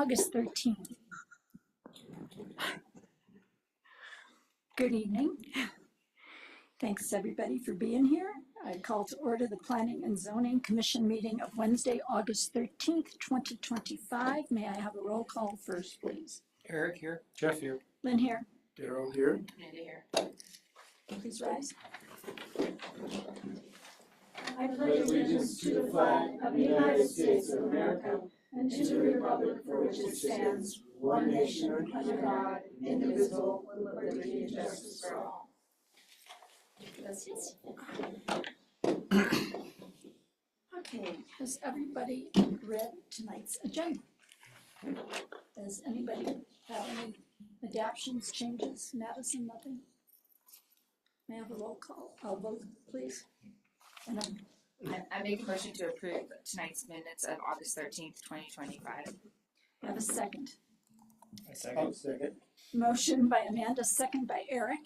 August 13th. Good evening. Thanks everybody for being here. I call to order the Planning and Zoning Commission meeting of Wednesday, August 13th, 2025. May I have a roll call first, please? Eric here. Jeff here. Lynn here. Daryl here. Amanda here. Please rise. I pledge allegiance to the flag of the United States of America and to the republic for which it stands, one nation under God, indivisible, with liberty and justice for all. Gracias. Okay, has everybody read tonight's agenda? Does anybody have any adaptions, changes? Madison, nothing? May I have a roll call? I'll vote, please. And I make a motion to approve tonight's minutes of August 13th, 2025. I have a second. Second. Motion by Amanda, second by Eric.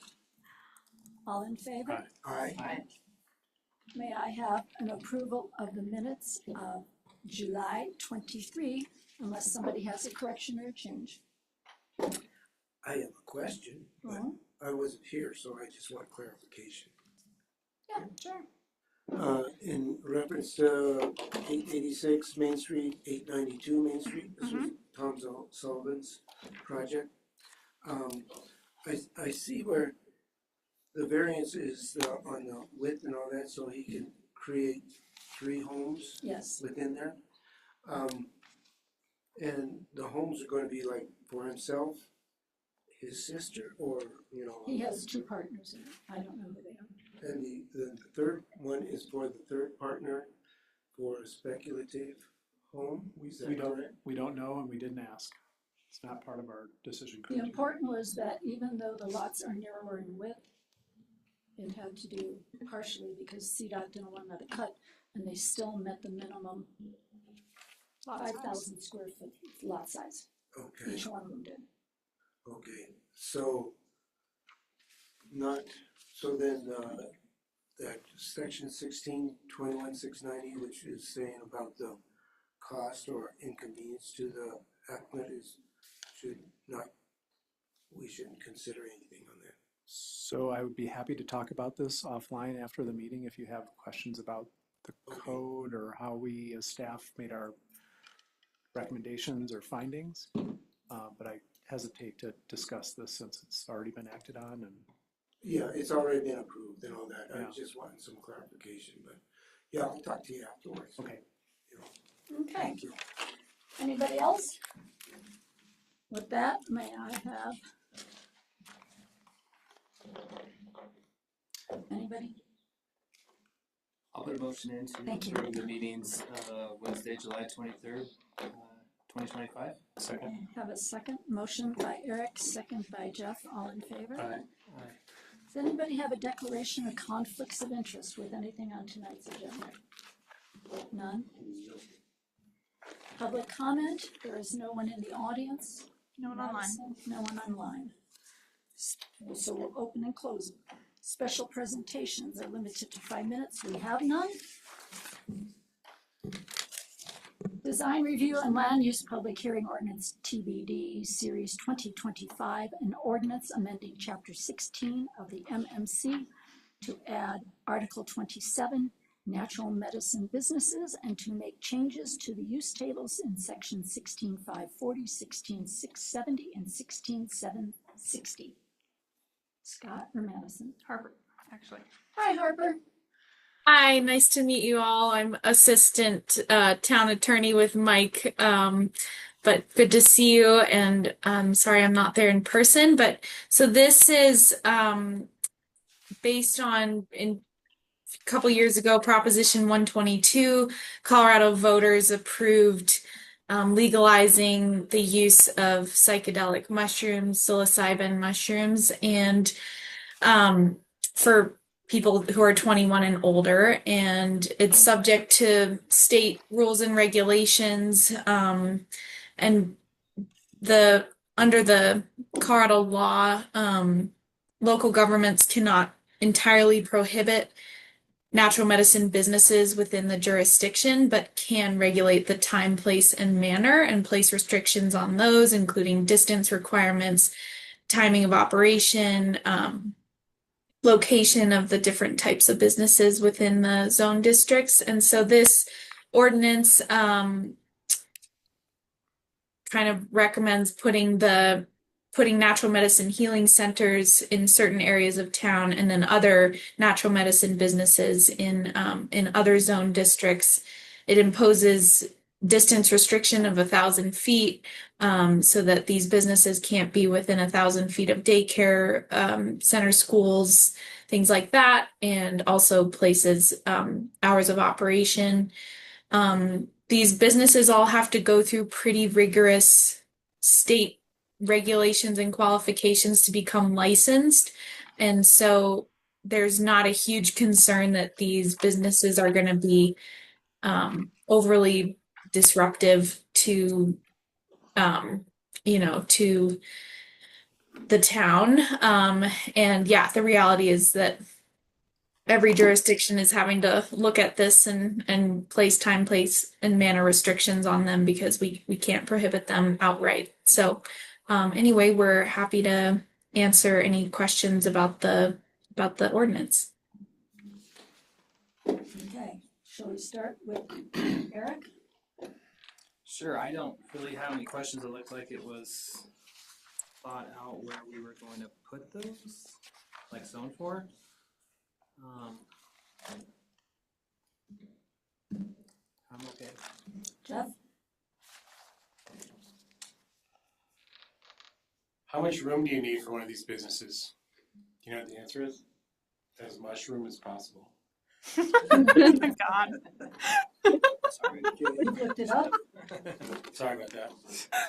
All in favor? Aye. Aye. May I have an approval of the minutes of July 23, unless somebody has a correction or a change? I have a question, but Well, I wasn't here, so I just want clarification. yeah, sure. In reference to 886 Main Street, 892 Main Street, this was Tom Sullivan's project. I see where the variance is on the width and all that, so he can create 3 homes Yes, within there. And the homes are gonna be like for himself, his sister, or, you know. he has 2 partners in it. I don't know who they are. And the third one is for the third partner for a speculative home? Is that correct? We don't know and we didn't ask. It's not part of our decision. The important was that even though the lots are narrower in width, it had to do partially because CDOT didn't want another cut, and they still met the minimum 5,000 square foot lot size. Okay, Each one of them did. okay, so then that section 1621-690, which is saying about the cost or inconvenience to the applicant we shouldn't consider anything on that. So I would be happy to talk about this offline after the meeting if you have questions about the code or how we as staff made our recommendations or findings. But I hesitate to discuss this since it's already been acted on and Yeah, it's already been approved and all that, I Yeah. just wanted some clarification, but yeah, I'll talk to you afterwards. okay. Okay, Thank you. anybody else? With that, may I have? Anybody? I'll put a motion in Thank to you. approve the meetings Wednesday, July 23rd, 2025. Second. Have a second. Motion by Eric, second by Jeff. All in favor? Aye. Does anybody have a declaration of conflicts of interest with anything on tonight's agenda? None? Public comment? There is no one in the audience. No one online. Madison, no one online. So we'll open and close. Special presentations are limited to 5 minutes. We have none. Design review and land use public hearing ordinance TBD series 2025, an ordinance amending chapter 16 of the MMC to add article 27 natural medicine businesses and to make changes to the use tables in section 16540, 16670 and 16760. Scott or Madison? Harper, actually. Hi, Harper. Hi, nice to meet you all. I'm assistant town attorney with Mike, but good to see you. And sorry I'm not there in person. But so this is based on in a couple years ago, Proposition 122. Colorado voters approved legalizing the use of psychedelic mushrooms, psilocybin mushrooms, and for people who are 21 and older, and it's subject to state rules and regulations, and under the Colorado law, local governments cannot entirely prohibit natural medicine businesses within the jurisdiction, but can regulate the time, place, and manner and place restrictions on those, including distance requirements, timing of operation, location of the different types of businesses within the zone districts. And so this ordinance kind of recommends putting natural medicine healing centers in certain areas of town, and then other natural medicine businesses in other zone districts. It imposes distance restriction of 1,000 feet, so that these businesses can't be within 1,000 feet of daycare center, schools, things like that, and also places hours of operation. These businesses all have to go through pretty rigorous state regulations and qualifications to become licensed. And so there's not a huge concern that these businesses are going to be overly disruptive to, to the town. And yeah, the reality is that every jurisdiction is having to look at this and place time, place, and manner restrictions on them because we can't prohibit them outright. So anyway, we're happy to answer any questions about the ordinance. Okay, shall we start with Eric? Sure, I don't really have any questions. It looked like it was thought out where we were going to put those, like zone 4. I'm okay. Jeff? How much room do you need for one of these businesses? Do you know what the answer is? As much room as possible. God. Sorry, You looked it up? Sorry about that.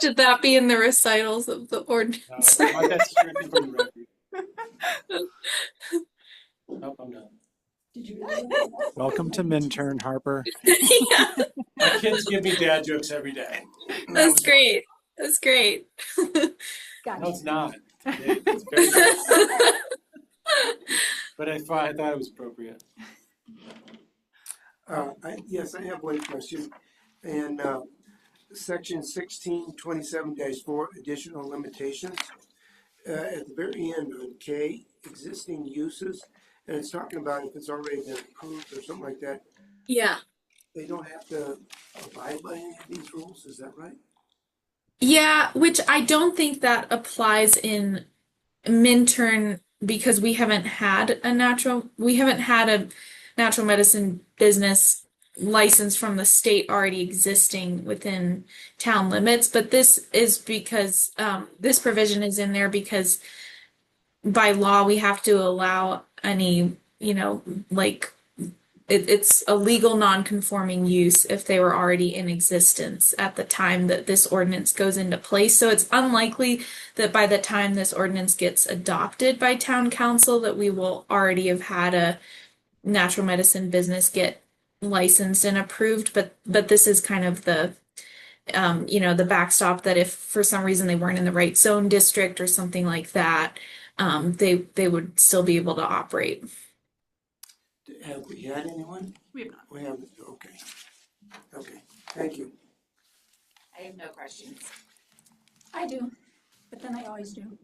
Should that be in the recitals of the ordinance? I want that strictly from the record. Nope, I'm done. Did you really look it up? Welcome to Minturn, Harper. Yeah, My kids give me dad jokes every day. that's great. That's great. No, Gotcha. it's not. It's very but I thought it was appropriate. Yes, I have one question. And section 1627-4, additional limitations. At the very end on K, existing uses, and it's talking about if it's already been approved or something like that, Yeah. they don't have to abide by any of these rules, is that right? Yeah, which I don't think that applies in Minturn because we haven't had a natural medicine business license from the state already existing within town limits. But this is because this provision is in there because by law we have to allow any, it's a legal non-conforming use if they were already in existence at the time that this ordinance goes into place. So it's unlikely that by the time this ordinance gets adopted by town council that we will already have had a natural medicine business get licensed and approved. But this is kind of the the backstop that if for some reason they weren't in the right zone district or something like that, they would still be able to operate. Have we had anyone? We have not. We haven't, okay. Okay, thank you. I have no questions. I do, but then I always do.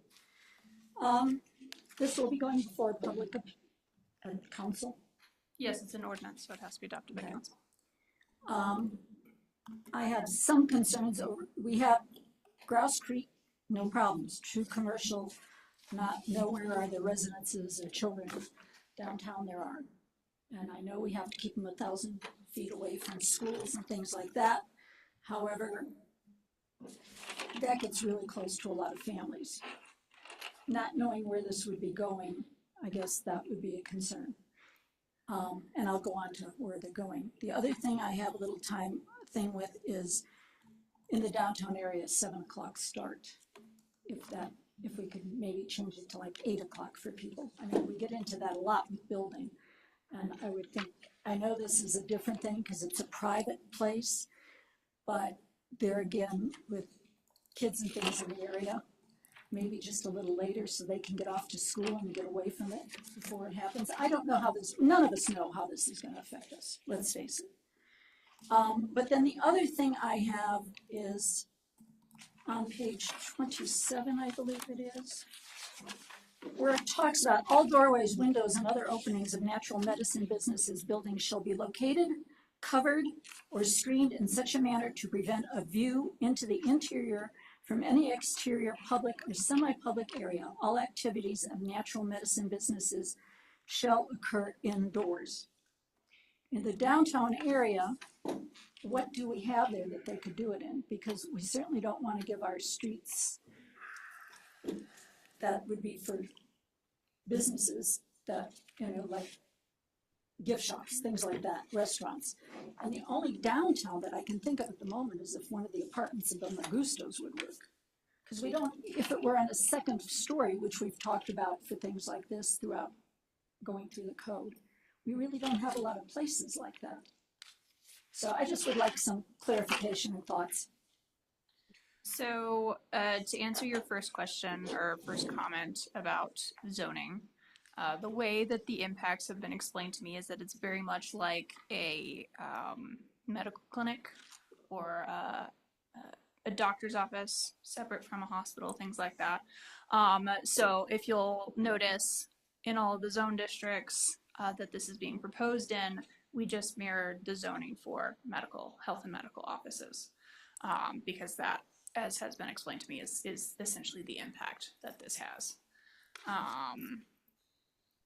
This will be going before public council. Yes, it's an ordinance, so it has to be adopted by Okay. council. I have some concerns over, we have Grouse Creek, no problems, true commercial, nowhere are there residences or children. Downtown there are. And I know we have to keep them 1,000 feet away from schools and things like that. However, that gets really close to a lot of families. Not knowing where this would be going, I guess that would be a concern. And I'll go on to where they're going. The other thing I have a little thing with is in the downtown area, 7 o'clock start. If we could maybe change it to like 8 o'clock for people. I mean, we get into that a lot with building. And I would think, I know this is a different thing because it's a private place, but there again, with kids and things in the area, maybe just a little later so they can get off to school and get away from it before it happens. I don't know how this, none of us know how this is gonna affect us, let's face it. But then the other thing I have is on page 27, I believe it is, where it talks about all doorways, windows, and other openings of natural medicine businesses buildings shall be located, covered, or screened in such a manner to prevent a view into the interior from any exterior public or semi-public area. All activities of natural medicine businesses shall occur indoors. In the downtown area, what do we have there that they could do it in? Because we certainly don't want to give our streets that would be for businesses that, you know, like gift shops, things like that, restaurants. And the only downtown that I can think of at the moment is if one of the apartments above Magustos would work. Because we don't, if it were on a second story, which we've talked about for things like this throughout going through the code, we really don't have a lot of places like that. So I just would like some clarification and thoughts. So to answer your first question or first comment about zoning, the way that the impacts have been explained to me is that it's very much like a medical clinic or a doctor's office separate from a hospital, things like that. So if you'll notice in all of the zone districts that this is being proposed in, we just mirrored the zoning for medical, health and medical offices because that, as has been explained to me, is essentially the impact that this has.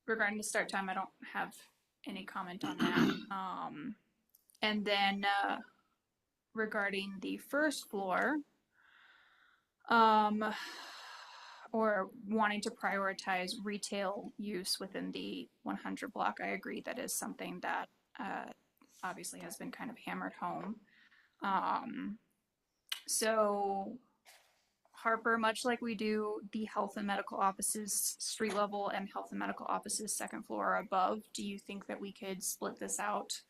Regarding the start time, I don't have any comment on that. And then regarding the first floor, or wanting to prioritize retail use within the 100 block, I agree that is something that obviously has been kind of hammered home. So Harper, much like we do the health and medical offices street level and health and medical offices second floor or above, do you think that we could split this out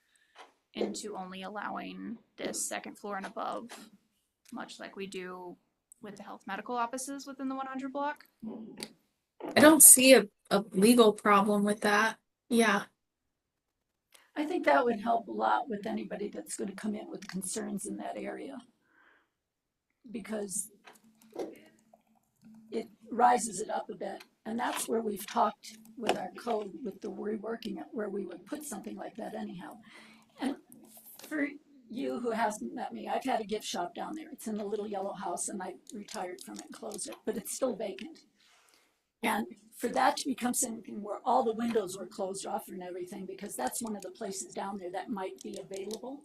into only allowing this second floor and above, much like we do with the health medical offices within the 100 block? I don't see a legal problem with that. Yeah. I think that would help a lot with anybody that's going to come in with concerns in that area. Because it rises it up a bit. And that's where we've talked with our code, with the reworking it, where we would put something like that anyhow. And for you who hasn't met me, I've had a gift shop down there. It's in the little yellow house and I retired from it and closed it, but it's still vacant. And for that to become something where all the windows were closed off and everything, because that's one of the places down there that might be available.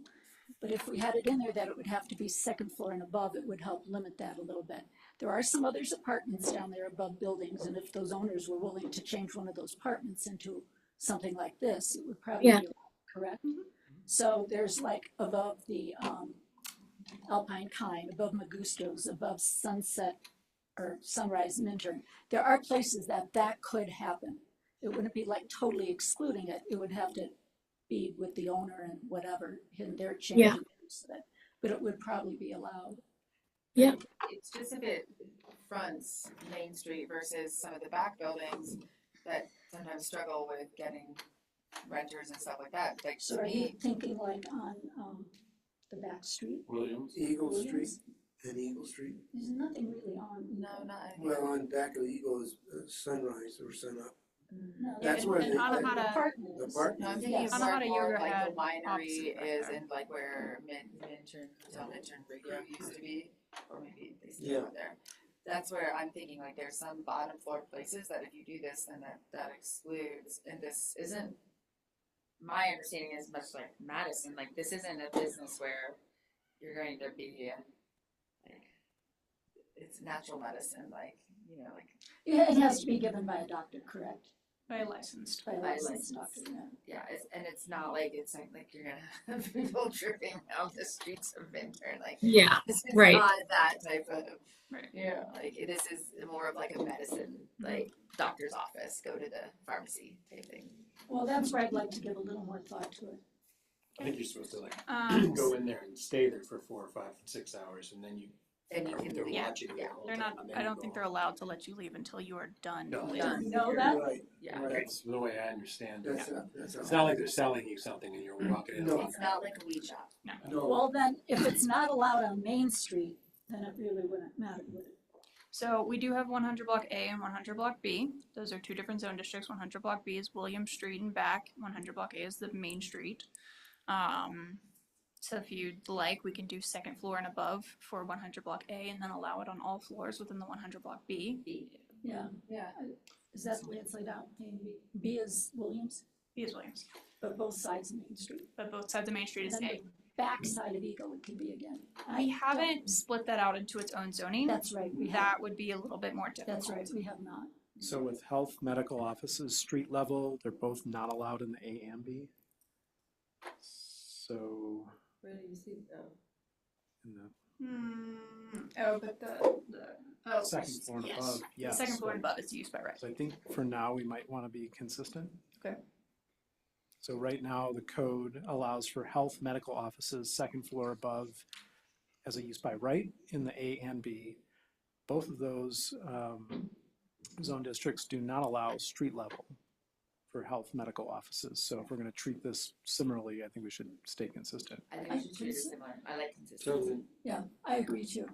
But if we had it in there that it would have to be second floor and above, it would help limit that a little bit. There are some others apartments down there above buildings, and if those owners were willing to change one of those apartments into something like this, it would probably be correct. Mm-hmm. So there's like above the Alpine Kind, above Magustos, above Sunset or Sunrise Minturn. There are places that could happen. It wouldn't be like totally excluding it. It would have to be with the owner and whatever, and their change of use of it. But it would probably be allowed. Yeah. It's just if it fronts Main Street versus some of the back buildings that sometimes struggle with getting renters and stuff like that. Like, So are you thinking like on the back street? Williams? Eagle Street Williams? and Eagle Street. There's nothing really on. no, not anymore. Well, on back of Eagle is Sunrise or Sun Up. No, That's where and the Anahata- apartments. No, I'm thinking Yes. of Anahata more Yoga like had the winery opposite right is there. in like where Minturn Radio used to be, or maybe they still Yeah. are there. That's where I'm thinking like there's some bottom floor places that if you do this, then that excludes, and this isn't, my understanding is much like Madison, like this isn't a business where you're going to be like, it's natural medicine, like, you know, like, Yeah, it has to be given by a doctor, correct? By a licensed. By a By licensed licensed. doctor, yeah. yeah, it's not like you're gonna have people dripping down the streets of Minturn, like, Yeah. this is Right. not that type of, Right. yeah, like, this is more of like a medicine, like, doctor's office, go to the pharmacy type thing. Well, that's where I'd like to give a little more thought to it. I think you're supposed to like Um, go in there and stay there for 4 or 5, 6 hours, and then you then you can They're yeah, watching it yeah, the whole They're time, not, and then I you don't go think they're off. allowed to let you leave until you are done. No. with- done. You know that? Right, Yeah. right. That's the way I understand it. That's It's not like they're selling you something and you're walking in. No. It's not like a weed shop. No, Well, then, if it's not allowed on Main Street, then it really wouldn't matter, would it? So we do have 100 Block A and 100 Block B. Those are two different zone districts. 100 Block B is William Street and back. 100 Block A is the main street. So if you'd like, we can do second floor and above for 100 Block A and then allow it on all floors within the 100 Block B. Yeah, Yeah. is that the way it's laid out? A and B? B is Williams, B is Williams, but both sides of Main Street. but both sides of Main Street is Then A. the back side of Eagle it could be again. We haven't split that out into its own zoning. That's right, we have, That would be a little bit more difficult. that's right, we have not. So with health, medical offices, street level, they're both not allowed in the A and B. So Where do you see that? in the Oh, but the second floor and yes. above, The yes. second floor and but- above is used by right. So I think for now, we might want to be consistent. Okay. So right now, the code allows for health, medical offices, second floor above as a use by right in the A and B. Both of those zone districts do not allow street level for health, medical offices. So if we're going to treat this similarly, I think we should stay consistent. I think we should treat it similar. I like So consistency. then, Yeah, I agree too.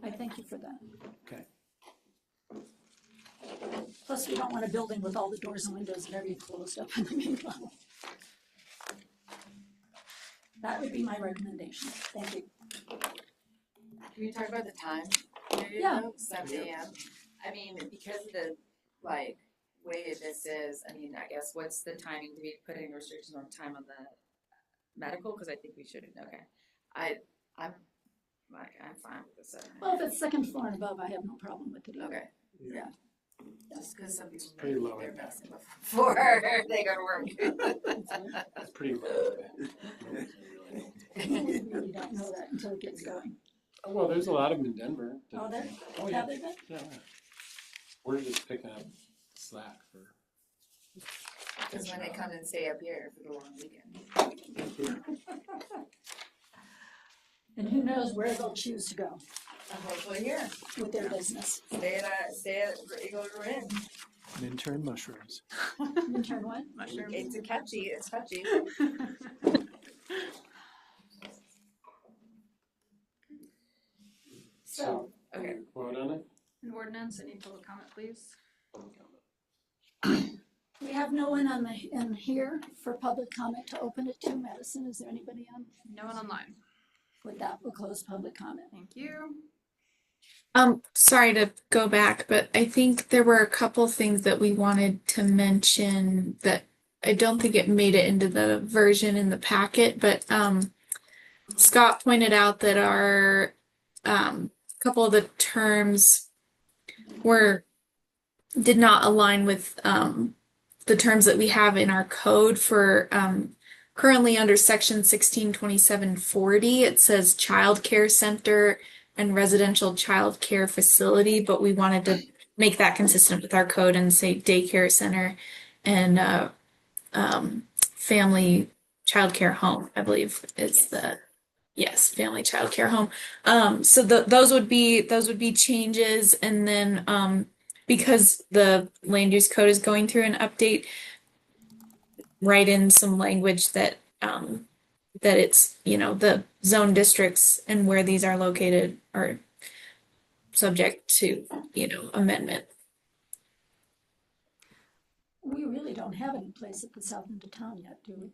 I thank you for that. Okay. Plus, we don't want a building with all the doors and windows and everything closed up in the main level. That would be my recommendation. Thank you. Can you talk about the time period Yeah. though? 7 AM? I mean, because of the, like, way this is, I mean, I guess what's the timing? Do we put any restrictions on time on the medical? Cause I think we should, okay. I'm fine with the 7 Well, if it's second floor and above, I have no problem with it either. Okay, yeah. just cause some people pretty maybe low they're impact. messing before they go to work. it's pretty low. You really don't know that until it gets going. Well, there's a lot of them in Denver. Oh, there, Oh, yeah. have they been? Yeah. We're just picking up slack for. Cause when they come and stay up here for the long weekend. And who knows where they'll choose to go Hopefully here, with their business. stay at Eagle Inn. Minturn mushrooms. Intern what? It's catchy. So, Okay. Vote on it? An ordinance, any public comment, please? we have no one in here for public comment to open it to. Madison, is there anybody on? No one online. With that, we'll close public comment. Thank you. Sorry to go back, but I think there were a couple things that we wanted to mention that I don't think it made it into the version in the packet, but Scott pointed out that our couple of the terms did not align with the terms that we have in our code for currently under section 162740. It says child care center and residential child care facility, but we wanted to make that consistent with our code and say daycare center and family child care home, I believe is the family child care home. So those would be changes, and then because the land use code is going through an update, write in some language that that it's, the zone districts and where these are located are subject to, amendment. We really don't have any place at the south end of town yet, do we?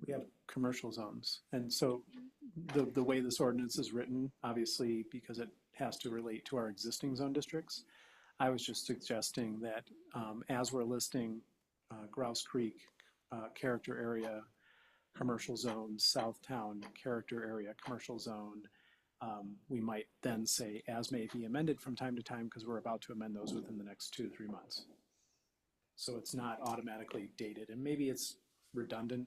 We have commercial zones. And so the way this ordinance is written, obviously, because it has to relate to our existing zone districts, I was just suggesting that as we're listing Grouse Creek, character area, commercial zone, Southtown, character area, commercial zone, we might then say as may be amended from time to time, because we're about to amend those within the next 2 to 3 months. So it's not automatically dated, and maybe it's redundant,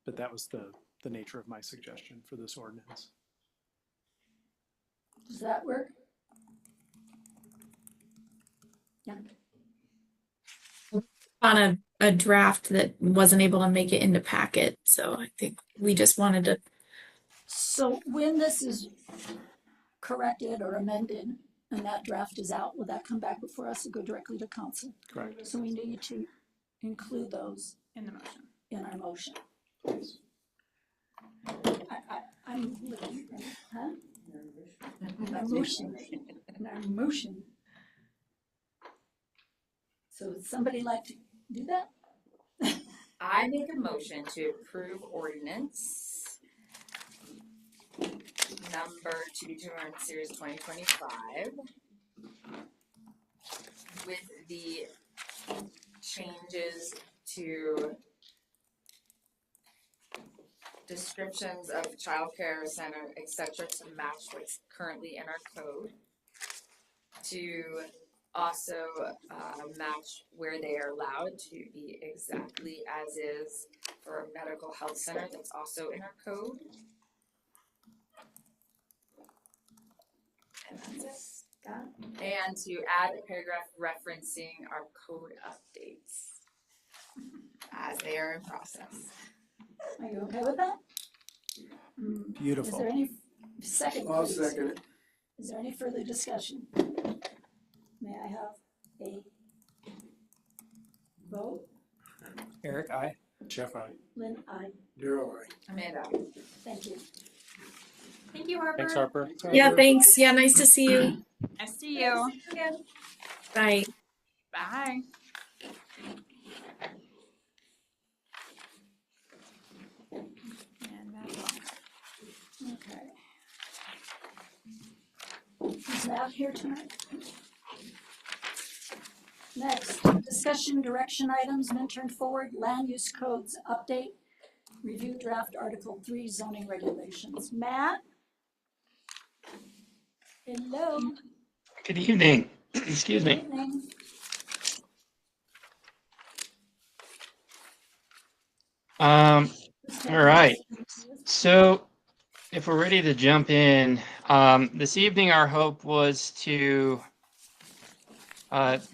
but that was the nature of my suggestion for this ordinance. Does that work? Yeah. On a draft that wasn't able to make it into packet, so I think we just wanted to So when this is corrected or amended and that draft is out, will that come back before us and go directly to council? Correct. So we need to include those In the motion. in our motion. Please. I'm looking, huh? In our motion, in our motion. So would somebody like to do that? I make a motion to approve ordinance number 221 series 2025 with the changes to descriptions of childcare center, etc., to match what's currently in our code, to also match where they are allowed to be exactly as is for a medical health center that's also in our code. And that's it. And to add a paragraph referencing our code updates as they are in process. Are you okay with that? Is Beautiful. there any second? I'll please? second it. Is there any further discussion? May I have a vote? Eric, aye. Jeff, I. Lynn, aye. Daryl, aye. Amanda. Thank you. Thank you, Harper. Thanks, Harper. Yeah, thanks. Yeah, nice to see you. I see you. Bye. Bye. And that's all. Okay. Is Matt here tonight? Next, discussion direction items, Minturn forward, land use codes update, review draft Article 3 zoning regulations. Matt? Hello? Good evening. Excuse Good me. evening. All right. So if we're ready to jump in, this evening our hope was to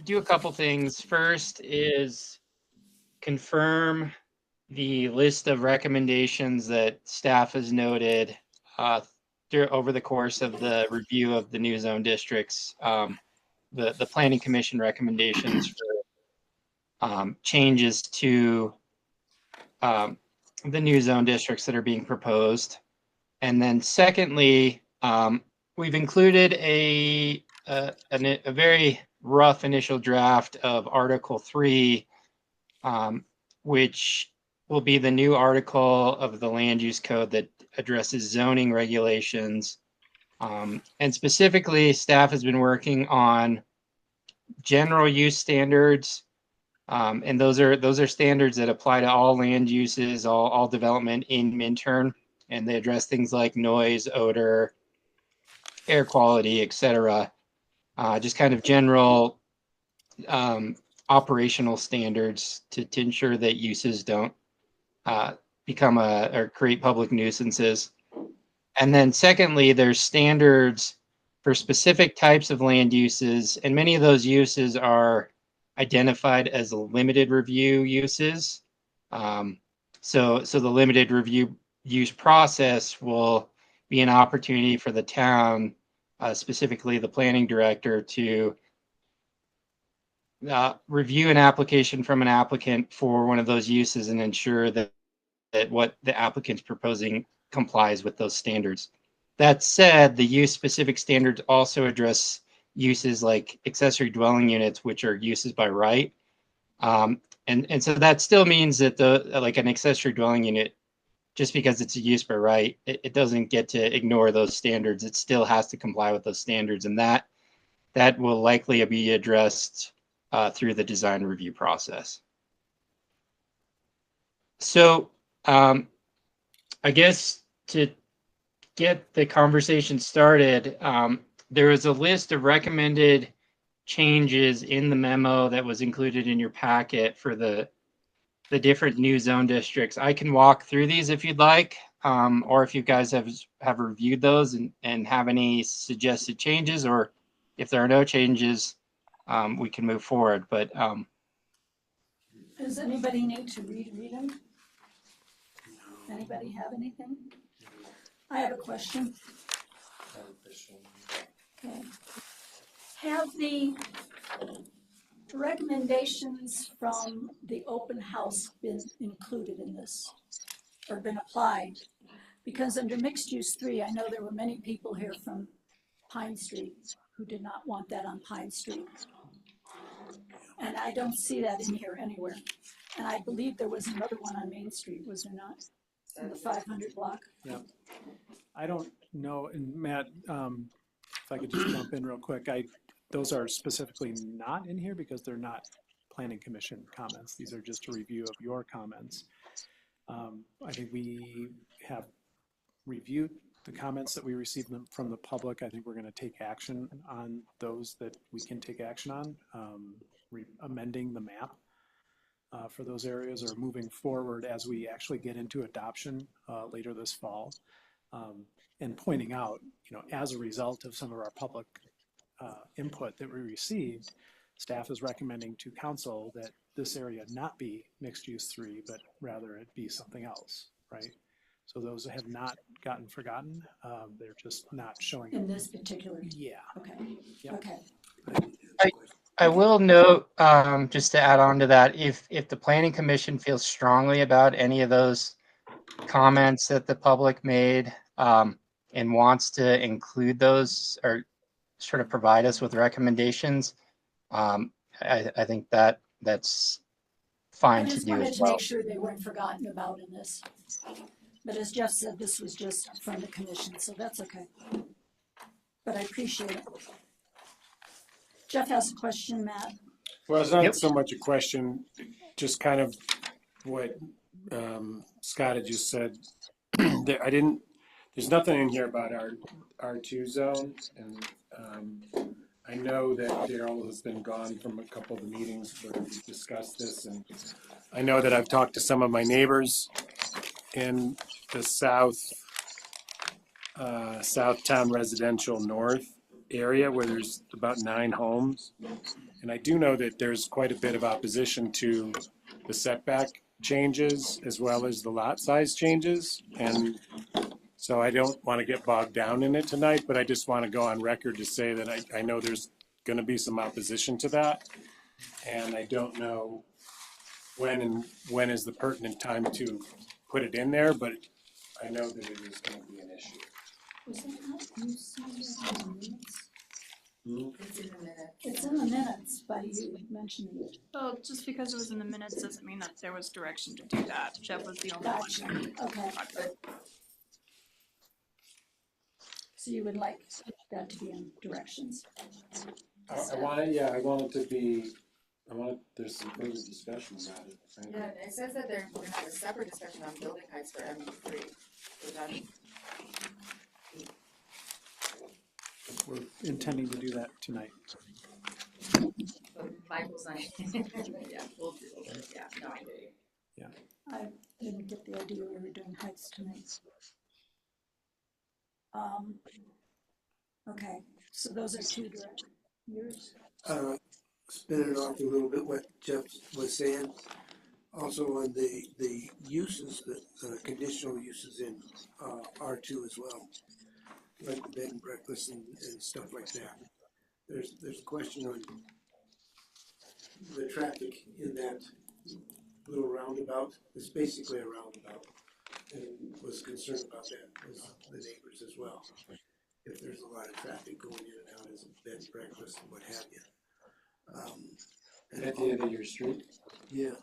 do a couple things. First is confirm the list of recommendations that staff has noted over the course of the review of the new zone districts. The Planning Commission recommendations for changes to the new zone districts that are being proposed. And then secondly, we've included a very rough initial draft of Article 3, which will be the new article of the land use code that addresses zoning regulations. And specifically, staff has been working on general use standards. And those are standards that apply to all land uses, all development in Minturn. And they address things like noise, odor, air quality, etc. Just kind of general operational standards to ensure that uses don't become or create public nuisances. And then secondly, there's standards for specific types of land uses, and many of those uses are identified as limited review uses. So the limited review use process will be an opportunity for the town, specifically the planning director, to review an application from an applicant for one of those uses and ensure that what the applicant's proposing complies with those standards. That said, the use-specific standards also address uses like accessory dwelling units, which are uses by right. And so that still means that like an accessory dwelling unit, just because it's a use by right, it doesn't get to ignore those standards. It still has to comply with those standards, and that will likely be addressed through the design review process. So I guess to get the conversation started, there was a list of recommended changes in the memo that was included in your packet for the different new zone districts. I can walk through these if you'd like, or if you guys have reviewed those and have any suggested changes, or if there are no changes, we can move forward. But does anybody need to read them? Anybody have anything? I have a question. Okay. Have the recommendations from the open house been included in this or been applied? Because under mixed use 3, I know there were many people here from Pine Street who did not want that on Pine Street. And I don't see that in here anywhere. And I believe there was another one on Main Street, was there not? In the 500 block? Yeah. I don't know, and Matt, if I could just jump in real quick, those are specifically not in here because they're not planning commission comments. These are just a review of your comments. I think we have reviewed the comments that we received from the public. I think we're going to take action on those that we can take action on, amending the map for those areas or moving forward as we actually get into adoption later this fall. And pointing out, as a result of some of our public input that we received, staff is recommending to council that this area not be mixed use 3, but rather it be something else, right? So those have not gotten forgotten. They're just not showing In this particular? Yeah. Okay. Yep. Okay. I will note, just to add on to that, if the planning commission feels strongly about any of those comments that the public made, and wants to include those or sort of provide us with recommendations, I think that's fine to do as well. I just wanted to make sure they weren't forgotten about in this. But as Jeff said, this was just from the commission, so that's okay. But I appreciate it. Jeff has a question, Matt. Well, it's not so much a question, just kind of what Scott had just said. There's nothing in here about our R2 zone, and I know that Daryl has been gone from a couple of the meetings where we discussed this, and I know that I've talked to some of my neighbors in the Southtown Residential North area where there's about 9 homes. And I do know that there's quite a bit of opposition to the setback changes as well as the lot size changes. And so I don't want to get bogged down in it tonight, but I just want to go on record to say that I know there's going to be some opposition to that. And I don't know when is the pertinent time to put it in there, but I know that it is going to be an issue. Was that not you saying that in the minutes? It's in the minutes. It's in the minutes, but you mentioned it. Well, just because it was in the minutes doesn't mean that there was direction to do that. Jeff was the only Gotcha. one. Okay. So you would like that to be in directions? I want it to be, there's some further discussion about it. Right? Yeah, it says that we're gonna have a separate discussion on building heights for MU3, which I'm We're intending to do that tonight. but Michael's not. Yeah, we'll do it. Yeah, no, I agree. I didn't get the idea we were doing heights tonight. Okay, so those are 2 direct yours. Spinning off a little bit what Jeff was saying, also on the uses, the conditional uses in R2 as well, like the bed and breakfast and stuff like that. There's a question on the traffic in that little roundabout. It's basically a roundabout, and was concerned about that with the neighbors as well. If there's a lot of traffic going in and out as a bed and breakfast and what have you. At the end of your street? Yeah.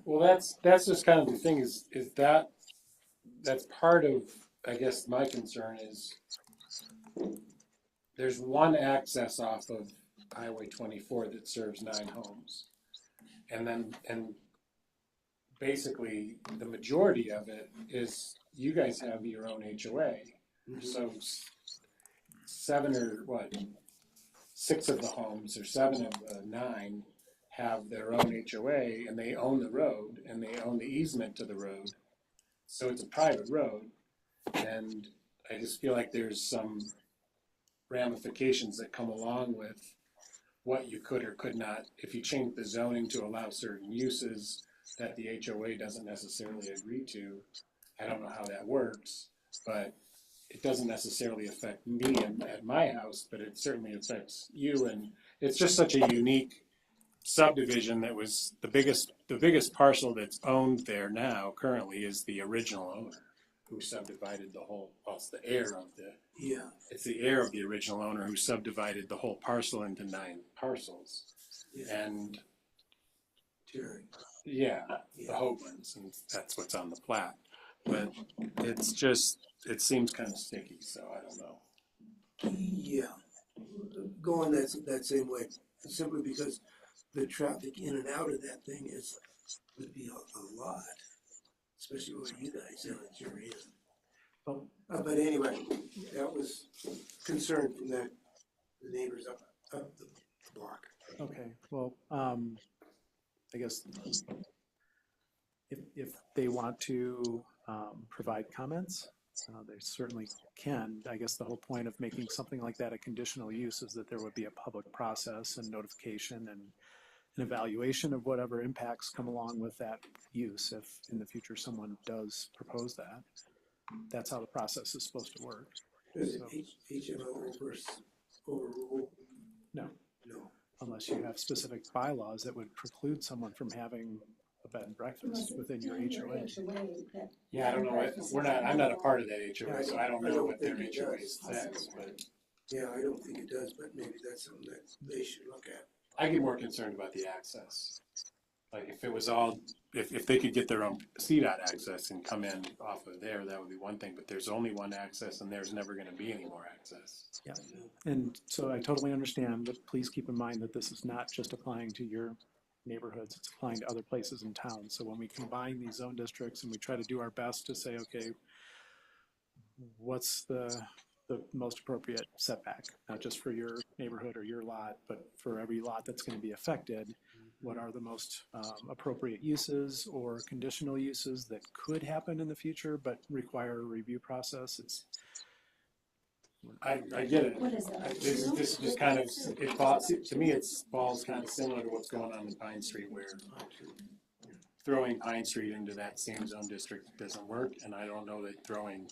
Well, that's just kind of the thing is that's part of, I guess my concern is there's one access off of Highway 24 that serves 9 homes. And basically the majority of it is you guys have your own HOA. Mm-hmm. So 6 of the homes or 7 of the 9 have their own HOA and they own the road and they own the easement to the road. So it's a private road. And I just feel like there's some ramifications that come along with what you could or could not, if you change the zoning to allow certain uses that the HOA doesn't necessarily agree to. I don't know how that works, but it doesn't necessarily affect me at my house, but it certainly affects you. And it's just such a unique subdivision that was the biggest parcel that's owned there now currently is the original owner who subdivided the whole, well, it's the heir of the, Yeah, it's the heir of the original owner who subdivided the whole parcel into 9 parcels. yeah, And Terry. yeah, the Hoaglands, and that's what's on the plat. But it's just, it seems kind of sticky, so I don't know. Yeah, going that same way, simply because the traffic in and out of that thing would be a lot, especially where you guys are at your end. Well, But anyway, that was concern from the neighbors up the block. okay, well, I guess if they want to provide comments, they certainly can. I guess the whole point of making something like that a conditional use is that there would be a public process and notification and an evaluation of whatever impacts come along with that use if in the future someone does propose that. That's how the process is supposed to work. Does So- HMO overrule? No, No. unless you have specific bylaws that would preclude someone from having a bed and breakfast within your HOA. Yeah, I don't know what, I'm not a part of that HOA, so I don't know what their think it HOA does. says, but Yeah, I don't think it does, but maybe that's something that they should look at. I get more concerned about the access. Like if it was all, if they could get their own CDOT access and come in off of there, that would be one thing, but there's only one access and there's never gonna be any more access. Yeah, and so I totally understand, but please keep in mind that this is not just applying to your neighborhoods, it's applying to other places in town. So when we combine these zone districts and we try to do our best to say, okay, what's the most appropriate setback, not just for your neighborhood or your lot, but for every lot that's going to be affected, what are the most appropriate uses or conditional uses that could happen in the future but require a review process? It's I get it. What is that? This just kind of, it falls, to me, it falls kind of similar to what's going on in Pine Street where throwing Pine Street into that same zone district doesn't work, and I don't know that throwing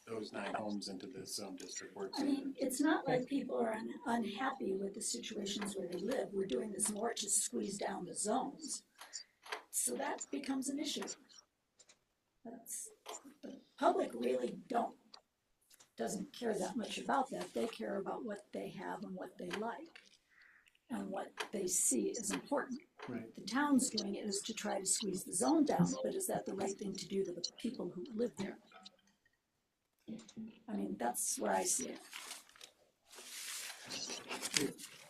those 9 homes into the zone district works I either. mean, it's not like people are unhappy with the situations where they live. We're doing this more to squeeze down the zones. So that becomes an issue. The public really doesn't care that much about that. They care about what they have and what they like and what they see as important. right. The town's doing it is to try to squeeze the zone down, but is that the right thing to do to the people who live there? I mean, that's where I see it.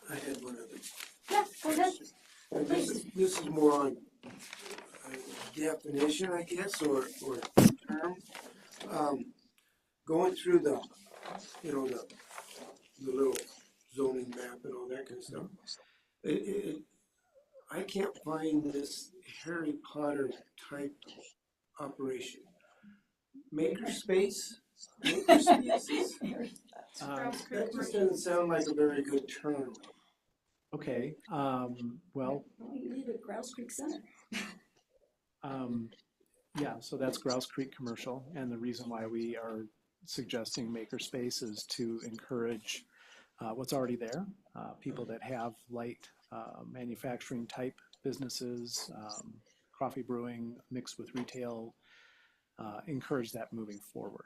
I had one other. Yeah, go ahead. And this is more on definition, I guess, or term. Going through the little zoning map and all that kind of stuff. I can't find this Harry Potter type operation. Makerspace? Makerspaces? That just doesn't sound like a very good term. Okay, well, We leave it Grouse Creek Center. yeah, so that's Grouse Creek Commercial, and the reason why we are suggesting makerspace is to encourage what's already there, people that have light manufacturing type businesses, coffee brewing mixed with retail, encourage that moving forward.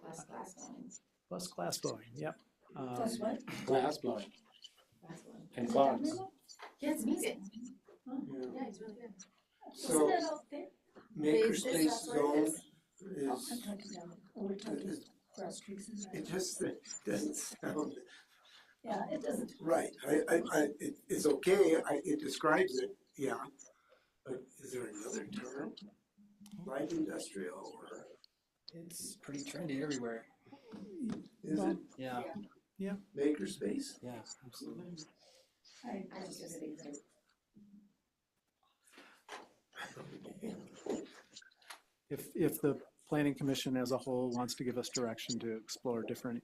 Less glass blowing. Plus glass blowing, yep. That's what? Glass blowing Glass blowing. and clogs. Yeah, it's amazing. Yeah. Yeah, he's really good. So Isn't that out there? makerspace That's what it zone is. Oh, is, I'm talking down, we're talking Grouse Creek Center. it just doesn't sound Yeah, it doesn't. right. It's okay, it describes it, yeah. But is there another term? Light industrial or It's pretty trendy everywhere. is it Yeah, makerspace? yeah, absolutely. I just visited there. If the planning commission as a whole wants to give us direction to explore a different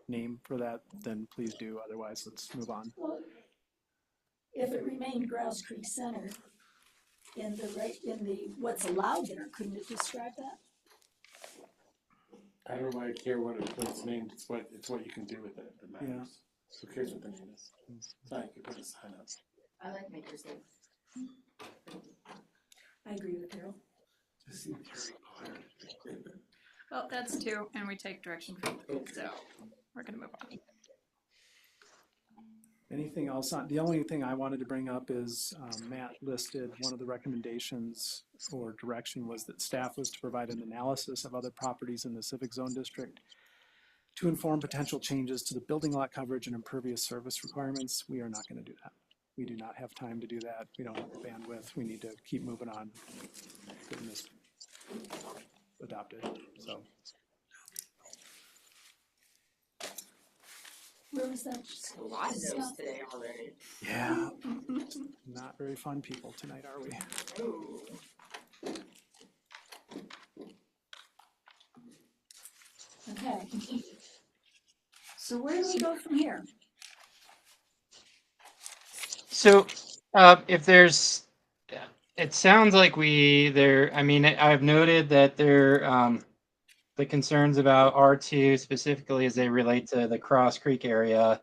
name for that, then please do, otherwise let's move on. Well, if it remained Grouse Creek Center in the what's allowed there, couldn't it describe that? I don't really care what it's named, it's what you can do with it that matters. Who cares what the name is? It's not like you put a sign up. I like makerspace. I agree with Carol. Just seems Harry Potter. Well, that's two, and we take direction from three, so we're gonna move on. Anything else on, the only thing I wanted to bring up is Matt listed one of the recommendations or direction was that staff was to provide an analysis of other properties in the Civic Zone District to inform potential changes to the building lot coverage and impervious surface requirements. We are not going to do that. We do not have time to do that. We don't have the bandwidth. We need to keep moving on, getting this adopted, so. Where was that? A lot of those today already. Yeah. Not very fun people tonight, are we? Ooh. Okay. So where do we go from here? So, if there's, it sounds like I mean, I've noted that the concerns about R2 specifically as they relate to the Cross Creek area,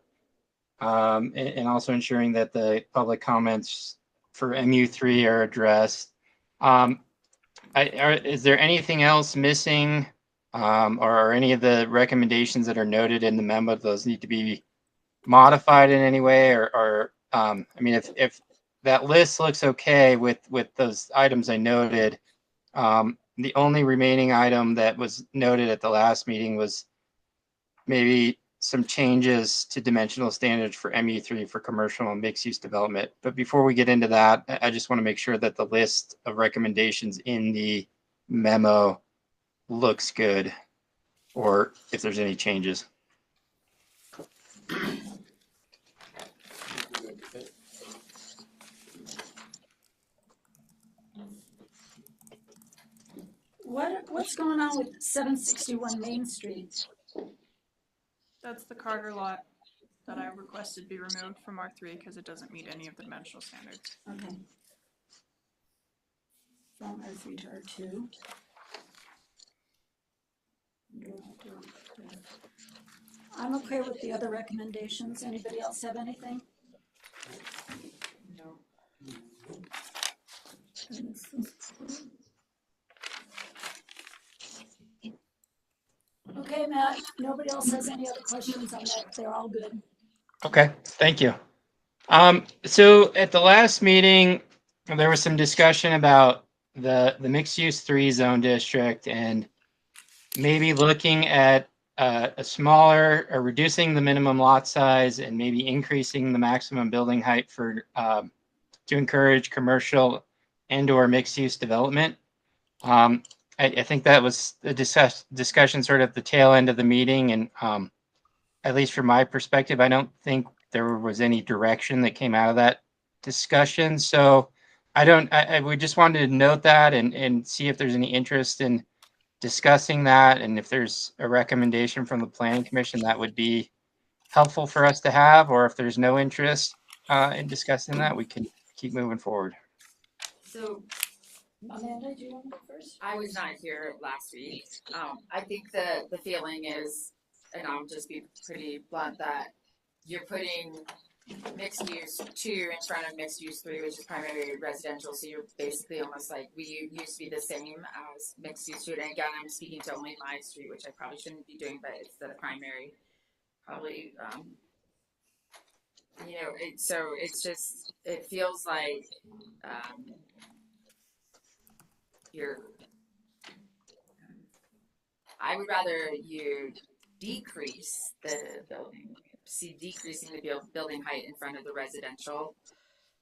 and also ensuring that the public comments for MU3 are addressed. Is there anything else missing, or are any of the recommendations that are noted in the memo, those need to be modified in any way, or I mean, if that list looks okay with those items I noted, the only remaining item that was noted at the last meeting was maybe some changes to dimensional standards for MU3 for commercial and mixed use development. But before we get into that, I just want to make sure that the list of recommendations in the memo looks good, or if there's any changes. What's going on with 761 Main Street? That's the Carter lot that I requested be removed from R3 because it doesn't meet any of the dimensional standards. Okay. From R3 to R2. I'm okay with the other recommendations. Anybody else have anything? No. Okay, Matt, nobody else has any other questions on that? They're all good. Okay, thank you. So at the last meeting, there was some discussion about the mixed use 3 zone district and maybe looking at a smaller or reducing the minimum lot size and maybe increasing the maximum building height for to encourage commercial and or mixed use development. I think that was the discussion sort of at the tail end of the meeting, and at least from my perspective, I don't think there was any direction that came out of that discussion. So we just wanted to note that and see if there's any interest in discussing that, and if there's a recommendation from the Planning Commission that would be helpful for us to have, or if there's no interest in discussing that, we can keep moving forward. So Amanda, do you want to go first? I was not here last week. I think the feeling is, and I'll just be pretty blunt, that you're putting mixed use 2 in front of mixed use 3, which is primary residential. So you're basically almost like we used to be the same as mixed use 2. And again, I'm speaking to only my street, which I probably shouldn't be doing, but it's the primary. Probably, you know, so it's just, it feels like I would rather you decrease the decreasing the building height in front of the residential,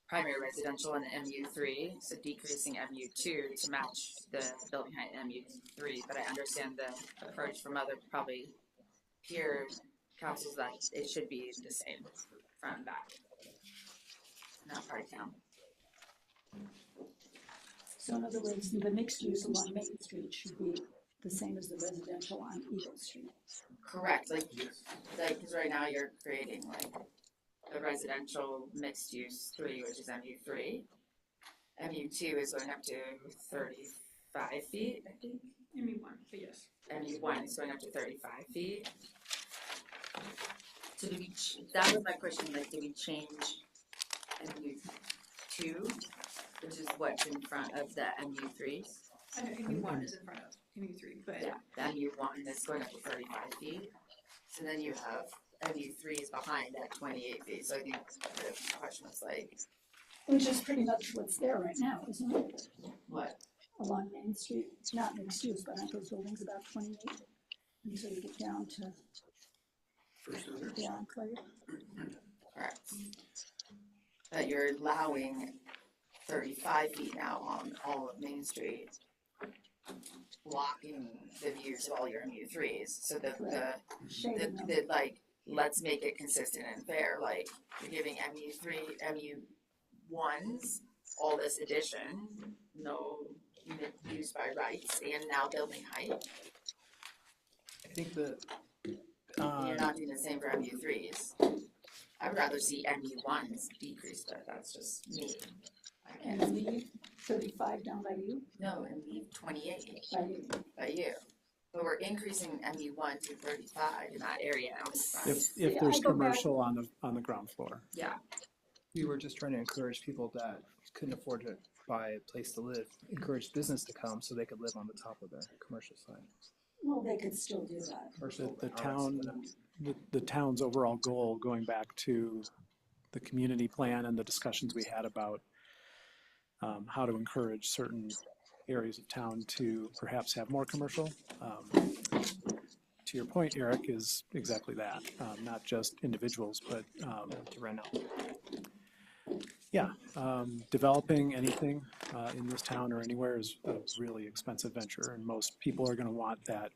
primary residential in MU3, so decreasing MU2 to match the building height in MU3, but I understand the approach from other probably peer councils that it should be the same front and back, not part of town. So in other words, the mixed use along Main Street should be the same as the residential on Eagle Street. Correct, like, because right now you're creating like a residential mixed use 3, which is MU3. MU2 is going up to 35 feet, I think. MU1, but yes. MU1 is going up to 35 feet. So do we, that was my question, like, do we change MU2, which is what's in front of the MU3? I know MU1 is in front of MU3, but Yeah, the MU1 is going up to 35 feet. So then you have MU3 is behind at 28 feet. So I think the question was like, Which is pretty much what's there right now, isn't it? what? Along Main Street, not mixed use, but aren't those buildings about 28? Until you get down to First under. the enclave. Correct. But you're allowing 35 feet now on all of Main Street, blocking the views of all your MU3s. So Shading them. the like, let's make it consistent and fair. Like, you're giving MU1s all this addition, no unit used by rights, and now building height. I think that, And you're not doing the same for MU3s. I would rather see MU1s decrease, but that's just me. I And can't, leave 35 down by you, no, and leave 28 by you. by you. But we're increasing MU1 to 35 in that area out front. If Yeah, there's I go back- commercial on the ground floor. Yeah, we were just trying to encourage people that couldn't afford to buy a place to live, encourage business to come so they could live on the top of the commercial side. Well, they could still do that. The town's overall goal, going back to the community plan and the discussions we had about how to encourage certain areas of town to perhaps have more commercial. To your point, Eric, is exactly that. Not just individuals, but To rent out. developing anything in this town or anywhere is a really expensive venture, and most people are going to want that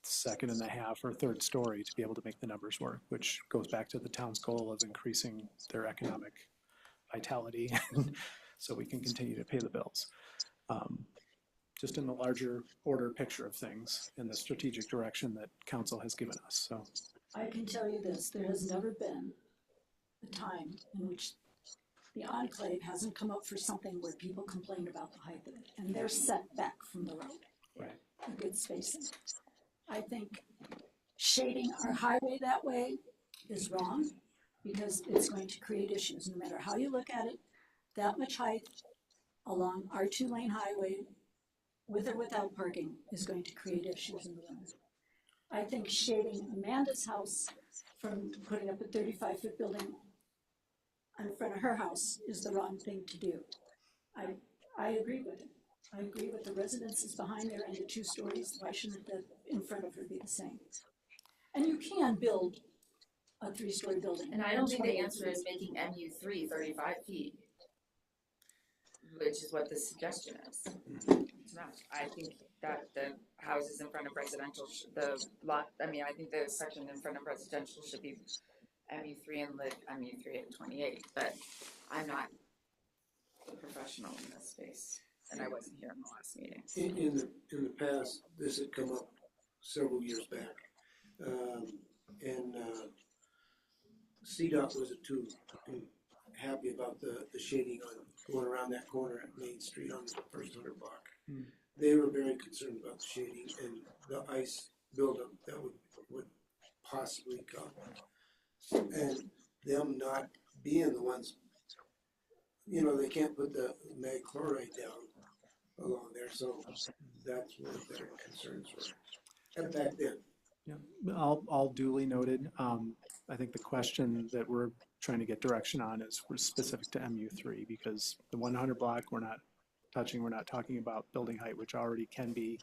second and a half or third story to be able to make the numbers work, which goes back to the town's goal of increasing their economic vitality so we can continue to pay the bills. Just in the larger order picture of things in the strategic direction that council has given us. So I can tell you this, there has never been a time in which the enclave hasn't come up for something where people complain about the height of it, and they're set back from the road. Right. A good spacing. I think shading our highway that way is wrong, because it's going to create issues, no matter how you look at it. That much height along our 2-lane highway, with or without parking, is going to create issues in the winter. I think shading Amanda's house from putting up a 35-foot building in front of her house is the wrong thing to do. I agree with it. I agree with the residences behind there and the 2 stories. Why shouldn't the in front of her be the same? And you can build a 3-story building. and I don't think the 28 answer is making MU3 35 feet, which is what the suggestion is. It's not. I think that the houses in front of residential, the lot, I mean, I think the section in front of residential should be MU3 and live MU3 at 28, but I'm not a professional in this space, and I wasn't here in the last meeting. In the past, this had come up several years back. And CDOT wasn't too happy about the shading on going around that corner at Main Street on the first 100 block. They were very concerned about the shading and the ice buildup that would possibly come. And them not being the ones, they can't put the mag chloride down along there, so that's one of their concerns were. And back then. yeah, all duly noted. I think the question that we're trying to get direction on is we're specific to MU3, because the 100 block we're not touching. We're not talking about building height, which already can be.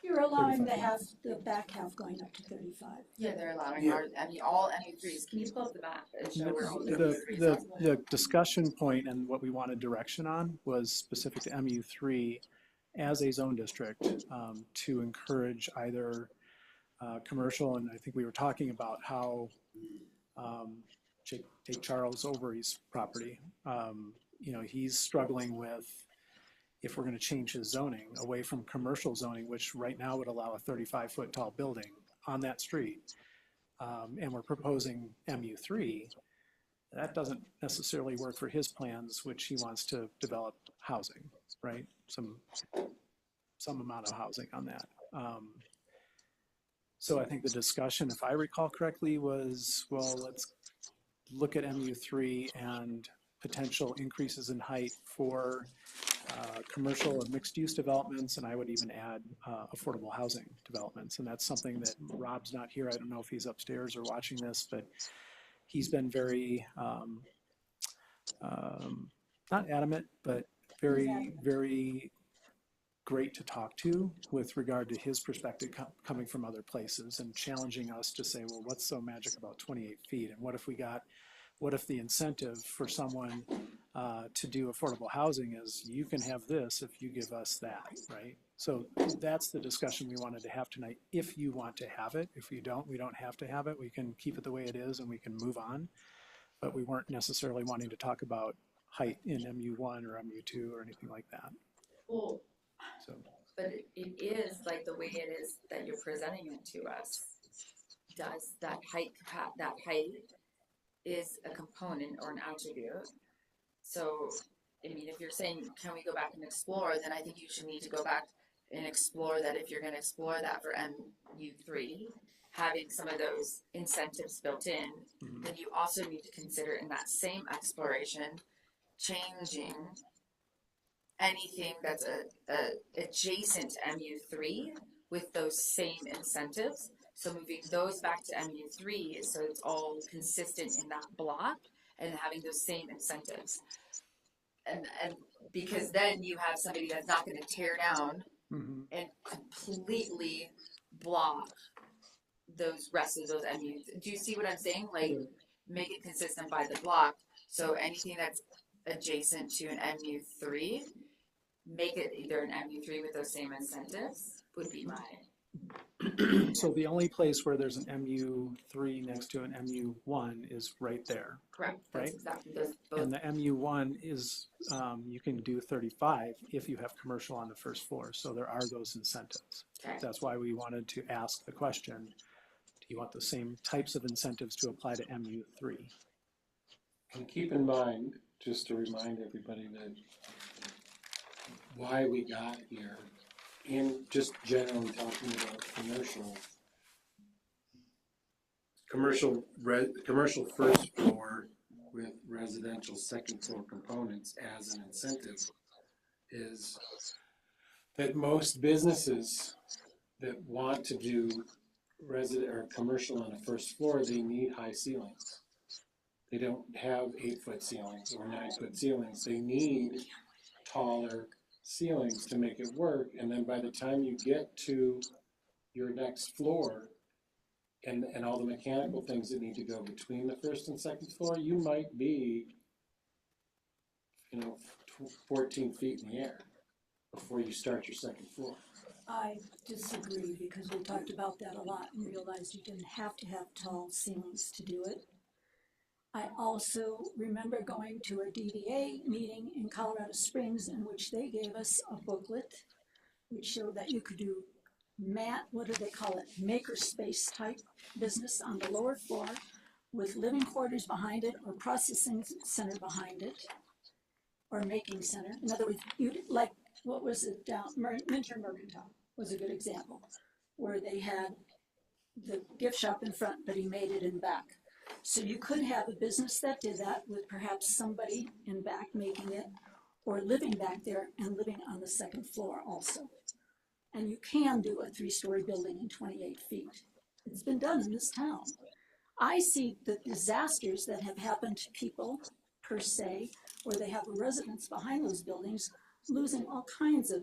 You're allowing 35. the back half going up to 35. Yeah, they're allowing Yeah. all MU3s. Can you pull up the map and show where all the MU3s are? The discussion point and what we wanted direction on was specific to MU3 as a zone district, to encourage either commercial, and I think we were talking about how take Charles Overy's property. He's struggling with, if we're going to change his zoning away from commercial zoning, which right now would allow a 35-foot tall building on that street, and we're proposing MU3, that doesn't necessarily work for his plans, which he wants to develop housing, right? Some some amount of housing on that. So I think the discussion, if I recall correctly, was, well, let's look at MU3 and potential increases in height for commercial and mixed-use developments, and I would even add affordable housing developments. And that's something that Rob's not here. I don't know if he's upstairs or watching this, but he's been very, not adamant, but very, very great to talk to with regard to his perspective coming from other places and challenging us to say, well, what's so magic about 28 feet? And what if the incentive for someone to do affordable housing is you can have this if you give us that, right? So that's the discussion we wanted to have tonight. If you want to have it, if you don't, we don't have to have it. We can keep it the way it is and we can move on. But we weren't necessarily wanting to talk about height in MU1 or MU2 or anything like that. Well, So, but it is like the way it is that you're presenting it to us. Does that height is a component or an attribute. So, I mean, if you're saying, can we go back and explore, then I think you should need to go back and explore that. If you're going to explore that for MU3, having some of those incentives built in, then you also need to consider in that same exploration, changing anything that's adjacent to MU3 with those same incentives. So moving those back to MU3 so it's all consistent in that block and having those same incentives. And because then you have somebody that's not going to tear down and completely block those rest of those MUs. Do you see what I'm saying? Like, make it consistent by the block. So anything that's adjacent to an MU3, make it either an MU3 with those same incentives would be my. So the only place where there's an MU3 next to an MU1 is right there. Correct. Right? That's exactly those both. And the MU1 is, you can do 35 if you have commercial on the first floor. So there are those incentives. Okay. That's why we wanted to ask the question, do you want the same types of incentives to apply to MU3? And keep in mind, just to remind everybody that why we got here, in just generally talking about commercial first floor with residential second floor components as an incentive, is that most businesses that want to do resident or commercial on the first floor, they need high ceilings. They don't have 8-foot ceilings or 9-foot ceilings. They need taller ceilings to make it work. And then by the time you get to your next floor and all the mechanical things that need to go between the first and second floor, you might be, 14 feet in the air before you start your second floor. I disagree because we talked about that a lot and realized you didn't have to have tall ceilings to do it. I also remember going to a DDA meeting in Colorado Springs in which they gave us a booklet which showed that you could do what do they call it, makerspace type business on the lower floor with living quarters behind it or processing center behind it or making center. In other words, like, what was it down, Minter Mercantile was a good example where they had the gift shop in front, but he made it in back. So you could have a business that did that with perhaps somebody in back making it or living back there and living on the second floor also. And you can do a 3-story building in 28 feet. It's been done in this town. I see the disasters that have happened to people per se, where they have a residence behind those buildings, losing all kinds of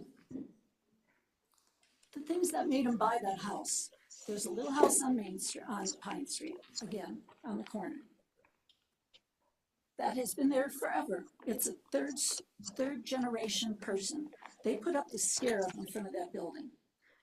the things that made them buy that house. There's a little house on Main Street, on Pine Street, again, on the corner. That has been there forever. It's a third generation person. They put up the scarab in front of that building.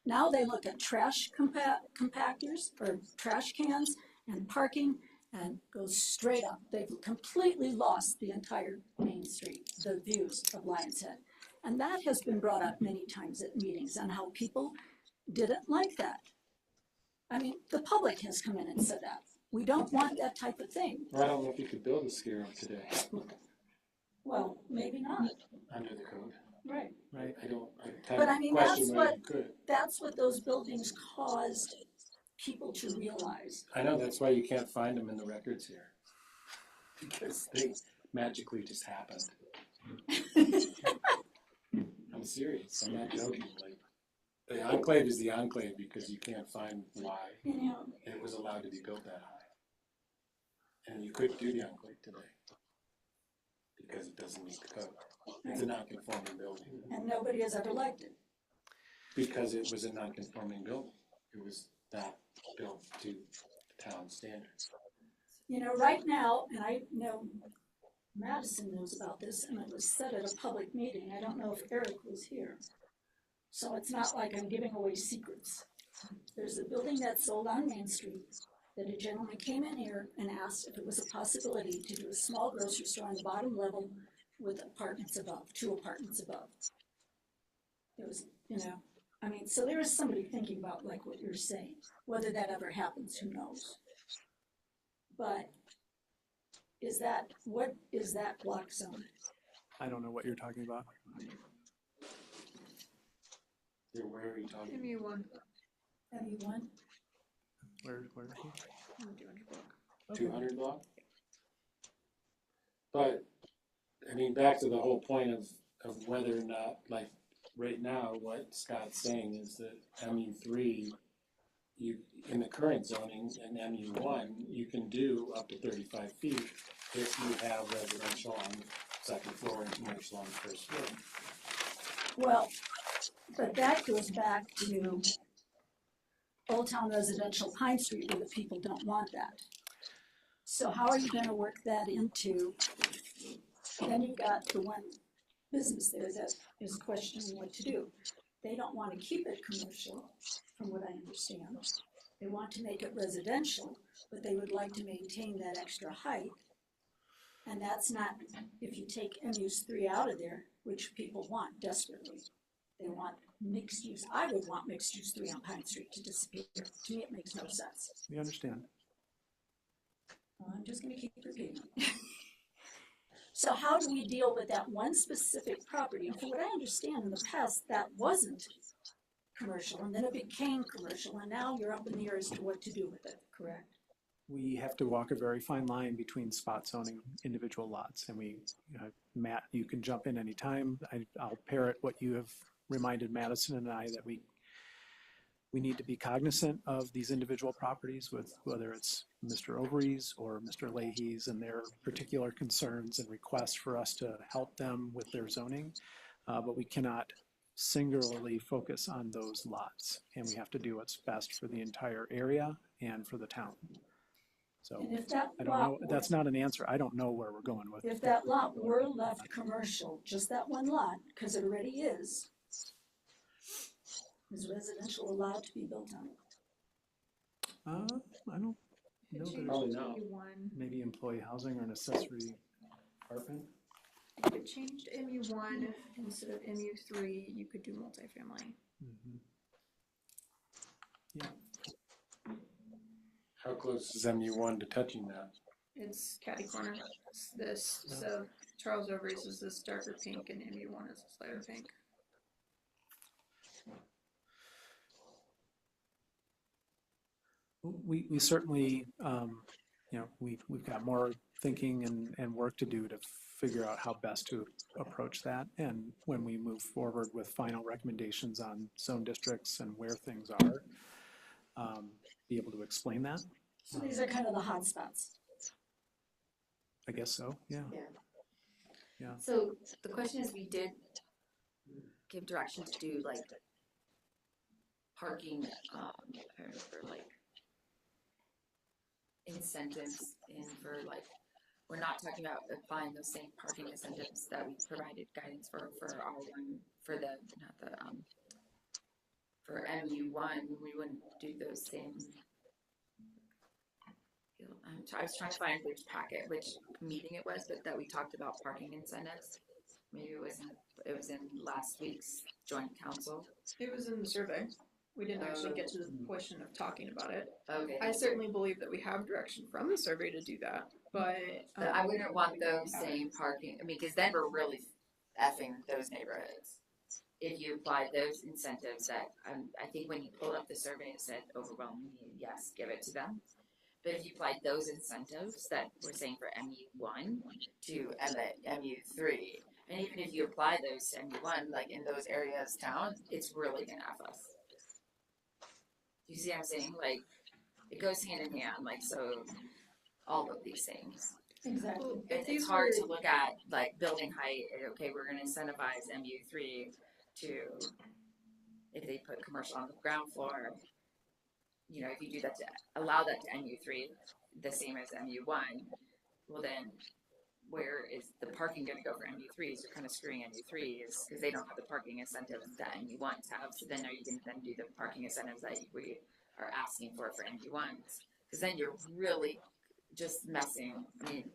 Now they look at trash compactors or trash cans and parking and go straight up. They've completely lost the entire Main Street, the views of Lion's Head. And that has been brought up many times at meetings on how people didn't like that. I mean, the public has come in and said that. We don't want that type of thing. I don't know if you could build a scarab today Well, maybe not. under the code. Right. right? I don't, I But kind I of mean, question that's whether what- you could. That's what those buildings caused people to realize. I know, that's why you can't find them in the records here. Because they magically just happened. I'm serious, I'm not joking, like, the enclave is the enclave because you can't find why You know, it was allowed to be built that high. And you couldn't do the enclave today. Because it doesn't meet the code. It's a non-conforming building. and nobody has ever liked it. Because it was a non-conforming building. It was not built to the town standards. You know, right now, and I know Madison knows about this, and it was said at a public meeting. I don't know if Eric was here. So it's not like I'm giving away secrets. There's a building that's sold on Main Street that a gentleman came in here and asked if it was a possibility to do a small grocery store on the bottom level with apartments above, 2 apartments above. It was, you know, I mean, so there is somebody thinking about like what you're saying. Whether that ever happens, who knows? But what is that block zone? I don't know what you're talking about. Where are you talking? MU1. MU1? Where? 200 block? But, I mean, back to the whole point of whether or not, like, right now, what Scott's saying is that MU3, you, in the current zoning, and MU1, you can do up to 35 feet if you have residential on the second floor and commercial on the first floor. Well, but that goes back to Old Town Residential Pine Street where the people don't want that. So how are you gonna work that into, then you've got the one business there that is questioning what to do. They don't wanna keep it commercial, from what I understand. They want to make it residential, but they would like to maintain that extra height. And that's not, if you take MU3 out of there, which people want desperately. They want mixed use. I would want mixed use 3 on Pine Street to disappear. To me, it makes no sense. We understand. Well, I'm just gonna keep repeating. So how do we deal with that one specific property? And from what I understand in the past, that wasn't commercial, and then it became commercial, and now you're up in the air as to what to do with it, correct? We have to walk a very fine line between spot zoning individual lots, and Matt, you can jump in anytime. I'll parrot what you have reminded Madison and I, that we need to be cognizant of these individual properties, with whether it's Mr. Overy's or Mr. Leahy's and their particular concerns and requests for us to help them with their zoning. But we cannot singularly focus on those lots, and we have to do what's best for the entire area and for the town. So And if that I don't know, that's not an answer. I don't know where we're going with it. If that lot were left commercial, just that one lot, because it already is residential allowed to be built on it? I don't know that Probably it's not. maybe employee housing or an accessory apartment. If it changed MU1 instead of MU3, you could do multifamily. Mhm. How close is MU1 to touching that? It's catty corner. It's this. So Charles Overy's is this darker pink, and MU1 is this lighter pink. We certainly, we've got more thinking and work to do to figure out how best to approach that. And when we move forward with final recommendations on zone districts and where things are, be able to explain that. So these are kind of the hot spots. I guess so, yeah. So the question is, we did give direction to do like parking, I remember like incentives in for like, we're not talking about applying those same parking incentives that we provided guidance for R1, for the, not the, for MU1, we wouldn't do those same. I was trying to find which packet, which meeting it was, but that we talked about parking incentives. Maybe it was in last week's joint council. It was in the survey. We didn't actually get to the question of talking about it. Okay. I certainly believe that we have direction from the survey to do that, but I wouldn't want those same parking, I mean, because then we're really effing those neighborhoods. If you apply those incentives that, I think when you pulled up the survey, it said overwhelmingly, yes, give it to them. But if you applied those incentives that we're saying for MU1 to MU3, and even if you apply those to MU1, like in those areas town, it's really gonna F us. You see what I'm saying? Like, it goes hand in hand, like, so all of these things. Exactly. It's hard to look at like building height. Okay, we're going to incentivize MU3 to, if they put commercial on the ground floor, you know, if you do that to allow that to MU3, the same as MU1, well then, where is the parking going to go for MU3s? You're kind of screwing MU3s because they don't have the parking incentives that MU1s have. So then are you going to then do the parking incentives that we are asking for MU1s? Because then you're really just messing. I mean,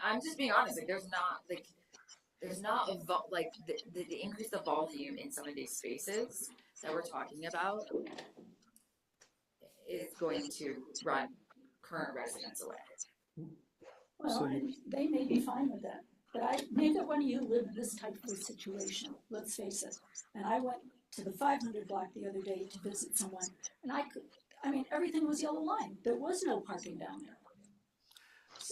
I'm just being honest. Like, there's not the increase of volume in some of these spaces that we're talking about is going to run current residents away. Well, So and they may be fine with that, but neither one of you lived this type of a situation, let's face it. And I went to the 500 block the other day to visit someone, and everything was yellow line. There was no parking down there.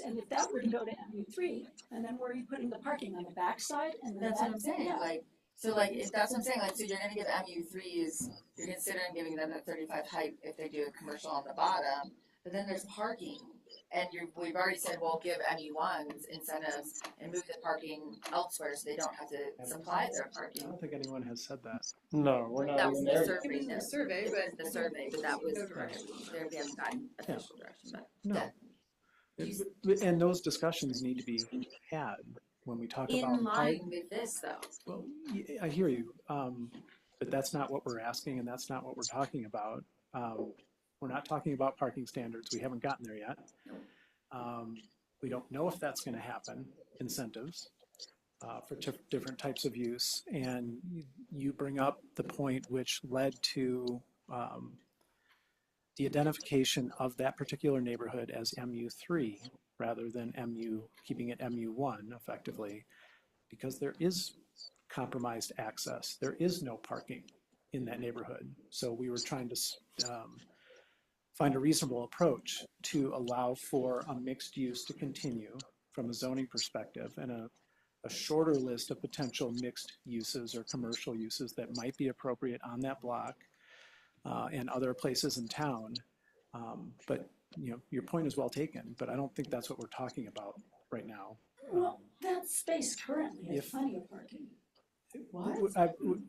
And if that were to go to MU3, and then where are you putting the parking on the backside? And then That's what I'm saying. Yeah. Like, so like, if that's what I'm saying, like, so you're gonna give MU3s, you're considering giving them the 35 height if they do a commercial on the bottom, but then there's parking. And we've already said, well, give MU1s incentives and move the parking elsewhere so they don't have to supply their I parking. don't think anyone has said that. No, we're not. That was in the there. survey. It was the survey, but- The survey, but that was, we haven't gotten official direction, but. No. that- And those discussions need to be had when we talk about. In line with this though. Well, I hear you, but that's not what we're asking, and that's not what we're talking about. We're not talking about parking standards. We haven't gotten there yet. We don't know if that's going to happen. Incentives for different types of use, and you bring up the point which led to the identification of that particular neighborhood as MU3 rather than keeping it MU1 effectively, because there is compromised access. There is no parking in that neighborhood. So we were trying to find a reasonable approach to allow for a mixed use to continue from a zoning perspective, and a shorter list of potential mixed uses or commercial uses that might be appropriate on that block and other places in town. But you know, your point is well taken, but I don't think that's what we're talking about right now. Well, that space currently has If- plenty of parking. What?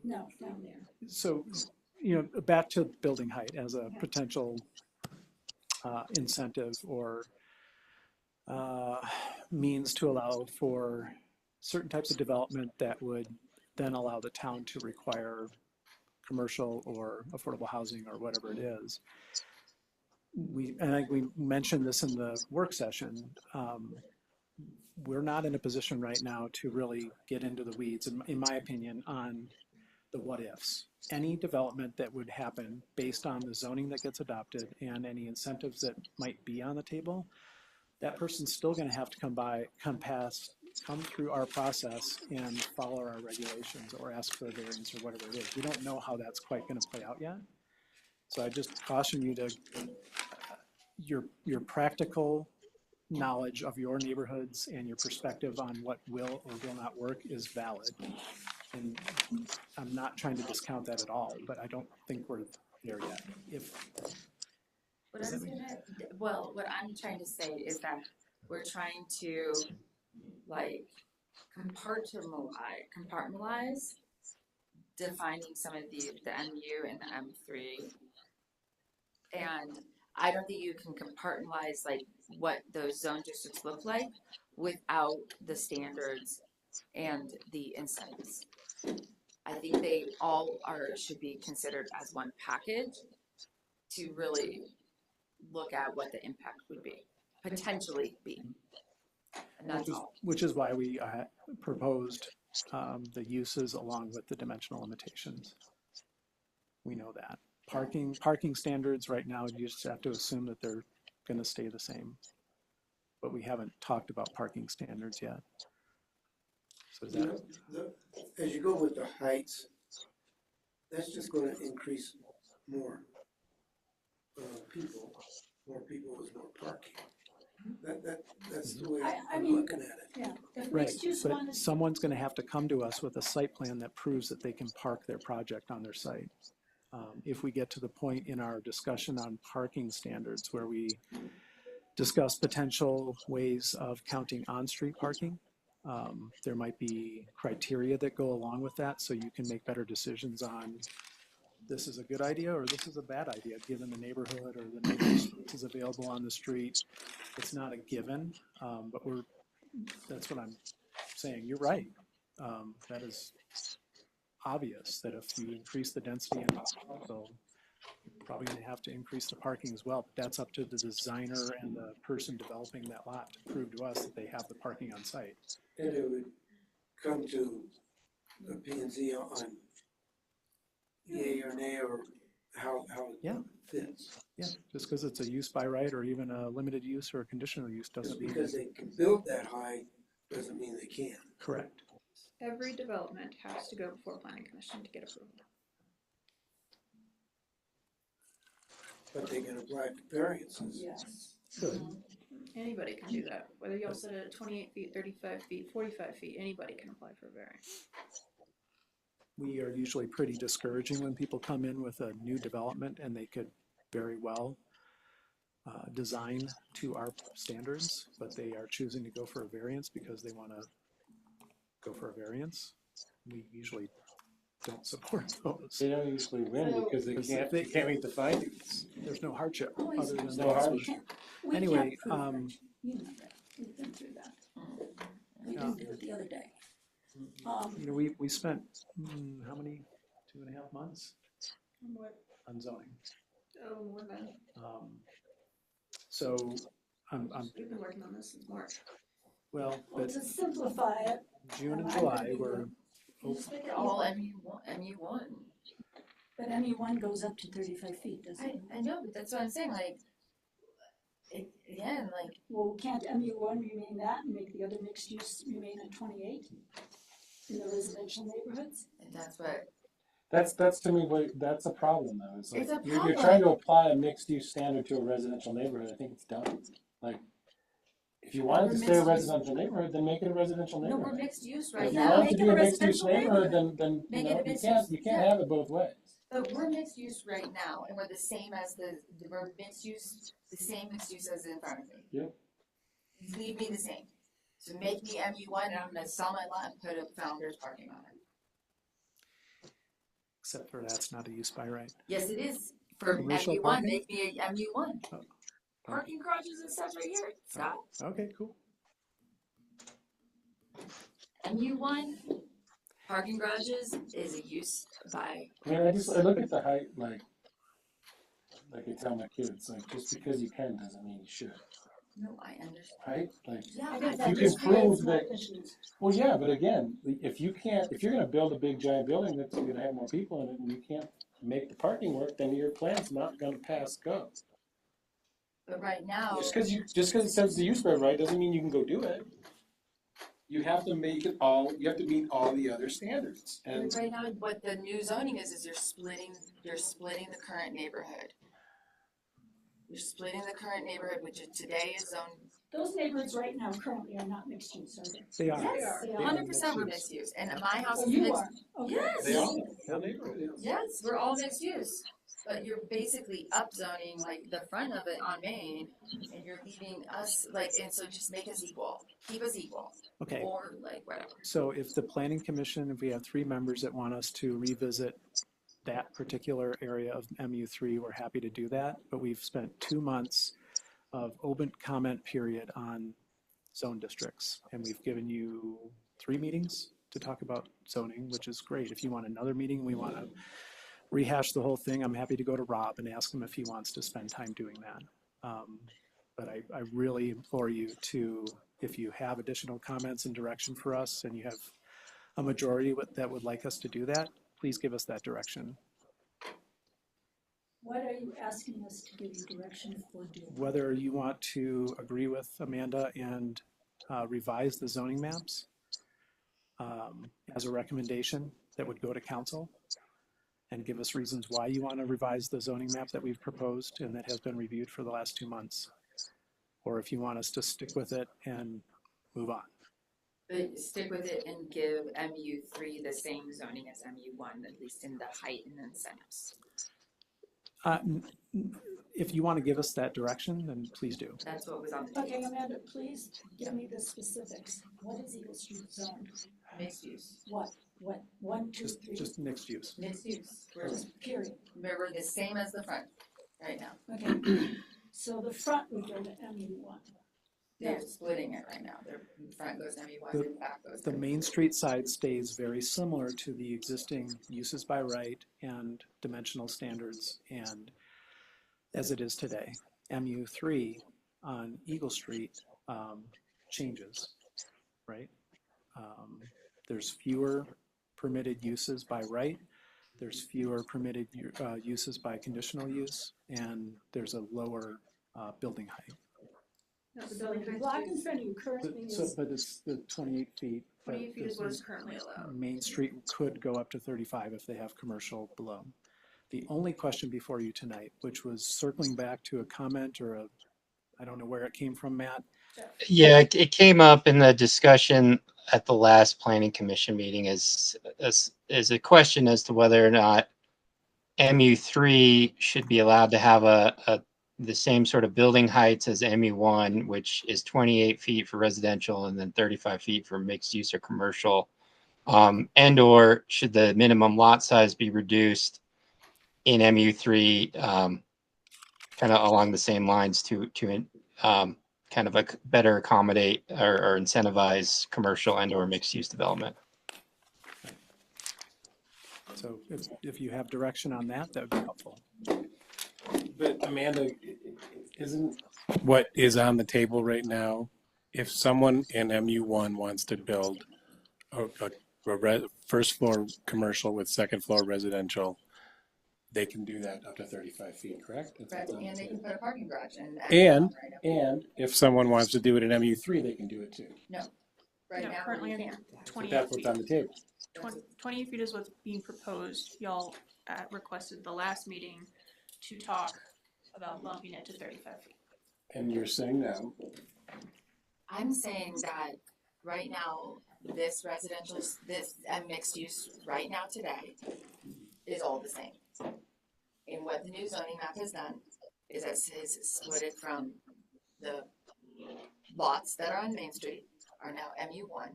No, down there. So, you know, back to building height as a potential incentive or means to allow for certain types of development that would then allow the town to require commercial or affordable housing or whatever it is. We mentioned this in the work session. We're not in a position right now to really get into the weeds, in my opinion, on the what ifs. Any development that would happen based on the zoning that gets adopted and any incentives that might be on the table, that person's still going to have to come through our process and follow our regulations or ask for a variance or whatever it is. We don't know how that's quite going to play out yet. So I just caution you to, your practical knowledge of your neighborhoods and your perspective on what will or will not work is valid. And I'm not trying to discount that at all, but I don't think we're there yet. What I'm trying to say is that we're trying to like compartmentalize defining some of the MU and the M3, and I don't think you can compartmentalize like what those zone districts look like without the standards and the incentives. I think they all should be considered as one package to really look at what the impact would be, potentially be. And that's all. Which is why we proposed the uses along with the dimensional limitations. We know that. Parking standards right now, you just have to assume that they're going to stay the same. But we haven't talked about parking standards yet. So is that, As you go with the heights, that's just gonna increase more people with more parking. That's the way I I'm mean- looking at it. Yeah, if right, mixed use one but is, someone's gonna have to come to us with a site plan that proves that they can park their project on their site. If we get to the point in our discussion on parking standards where we discuss potential ways of counting on-street parking, there might be criteria that go along with that, so you can make better decisions on this is a good idea or this is a bad idea, given the neighborhood or the number of spaces available on the street. It's not a given, but that's what I'm saying. You're right. That is obvious that if you increase the density in so you're probably gonna have to increase the parking as well, but that's up to the designer and the person developing that lot to prove to us that they have the parking on site. And it would come to the P and Z on yay or nay or how Yeah. it fits. Yeah, just because it's a use by right or even a limited use or a conditional use Just doesn't mean. because they can build that high doesn't mean they can. Correct. Every development has to go before planning commission to get approval. But they can apply for variances. yes. Anybody can do that, whether y'all set it at 28 feet, 35 feet, 45 feet, anybody can apply for a variance. We are usually pretty discouraging when people come in with a new development and they could very well design to our standards, but they are choosing to go for a variance because they want to go for a variance. We usually don't support those. They don't usually win because they can't meet the findings. There's no hardship Always other than has no been. those. hardship. We Anyway, can't prove that. You know that, we've been through that. We didn't do it the other day. You know, we spent, how many, 2.5 months What? on zoning. Oh, more than, So, I'm, we've been working on this since March. well, Well, but to simplify it, June and I'm July gonna were, you just make it All equal. MU1. But MU1 goes up to 35 feet, doesn't it? I know, but that's what I'm saying, like, again, like, Well, can't MU1 remain that and make the other mixed use remain at 28 in the residential neighborhoods? and that's what, That's to me, that's a problem though. It's like, It's a you're problem. trying to apply a mixed use standard to a residential neighborhood, I think it's dumb. Like, if you want it to stay a Mixed use. residential neighborhood, then make it a residential no, we're neighborhood. mixed use If right you now. want to Make it do a a mixed use residential neighborhood, neighborhood. then, you Make know, it a you mixed can't, use, you can't yeah. have it both ways. But we're mixed use right now, and we're the same as we're mixed use, the same mixed use as in front of me. Yep. Leave me the same. So make me MU1 and I'm gonna sell my lot and put a founder's parking on it. except for that's not a use by right. Yes, it is. For Commercial MU1, parking? make me a MU1. Oh. Parking garages and stuff right here, Scott. Okay, cool. MU1, parking garages is a use by, I mean, I look at the height, like I tell my kids, like, just because you can doesn't mean you should, no, I understand. right? Like, Yeah, I I think you that can just prove creates more that- issues. well, yeah, but again, if you're gonna build a big giant building that's gonna have more people in it and you can't make the parking work, then your plan's not gonna pass go. but right now, Just because it says the use by right doesn't mean you can go do it. You have to make it all, you have to meet all the other standards, and right now, what the new zoning is you're splitting the current neighborhood. You're splitting the current neighborhood, which is today is zoned. Those neighborhoods right now currently are not mixed use, are they? They are. Yes, They are. 100% we're mixed use, and my house Oh, is you mixed. are? Okay. Yes. they all, the neighborhood is. Yes, we're all mixed use, but you're basically upzoning like the front of it on Main, and you're leaving us like, and so just make us equal, keep us equal, Okay, or like whatever. so if the planning commission, if we have 3 members that want us to revisit that particular area of MU3, we're happy to do that, but we've spent 2 months of open comment period on zone districts, and we've given you 3 meetings to talk about zoning, which is great. If you want another meeting, we want to rehash the whole thing, I'm happy to go to Rob and ask him if he wants to spend time doing that. But I really implore you to, if you have additional comments and direction for us, and you have a majority that would like us to do that, please give us that direction. What are you asking us to give you direction for doing? Whether you want to agree with Amanda and revise the zoning maps, as a recommendation that would go to council and give us reasons why you want to revise the zoning map that we've proposed and that has been reviewed for the last 2 months. Or if you want us to stick with it and move on. But stick with it and give MU3 the same zoning as MU1, at least in the height and incentives. If you want to give us that direction, then please do. That's what was on the Okay, table. Amanda, please give me the specifics. What is Eagle Street zoned? Mixed use. What, 1, 2, 3? Just mixed use. Mixed use. We're, Just period. we're the same as the front right now. Okay, so the front would go to MU1. They're splitting it right now. Their front goes to MU1 and back goes to The Main Street side stays very similar to the existing uses by right and dimensional standards and as it is today. MU3 on Eagle Street changes, right? There's fewer permitted uses by right. There's fewer permitted uses by conditional use, and there's a lower building height. No, the So building the height block in is front of you currently So, is, but it's the 28 feet. but 28 feet is what is currently allowed. Main Street could go up to 35 if they have commercial below. The only question before you tonight, which was circling back to a comment or I don't know where it came from, Matt. Yeah, it came up in the discussion at the last planning commission meeting as a question as to whether or not MU3 should be allowed to have the same sort of building heights as MU1, which is 28 feet for residential and then 35 feet for mixed use or commercial, and or should the minimum lot size be reduced in MU3, kind of along the same lines to kind of better accommodate or incentivize commercial and or mixed use development. So if you have direction on that, that would be helpful. But Amanda, isn't what is on the table right now, if someone in MU1 wants to build a first floor commercial with second floor residential, they can do that up to 35 feet, correct? Right, and they can put a parking garage in. And if someone wants to do it in MU3, they can do it too. No, right No, now currently we in can't. So 28 that's what's feet. on the table. 28 feet is what's being proposed. Y'all requested the last meeting to talk about bumping it to 35 feet. And you're saying now, I'm saying that right now, this residential, this mixed use right now today is all the same. And what the new zoning map has done is it's split it from the lots that are on Main Street are now MU1.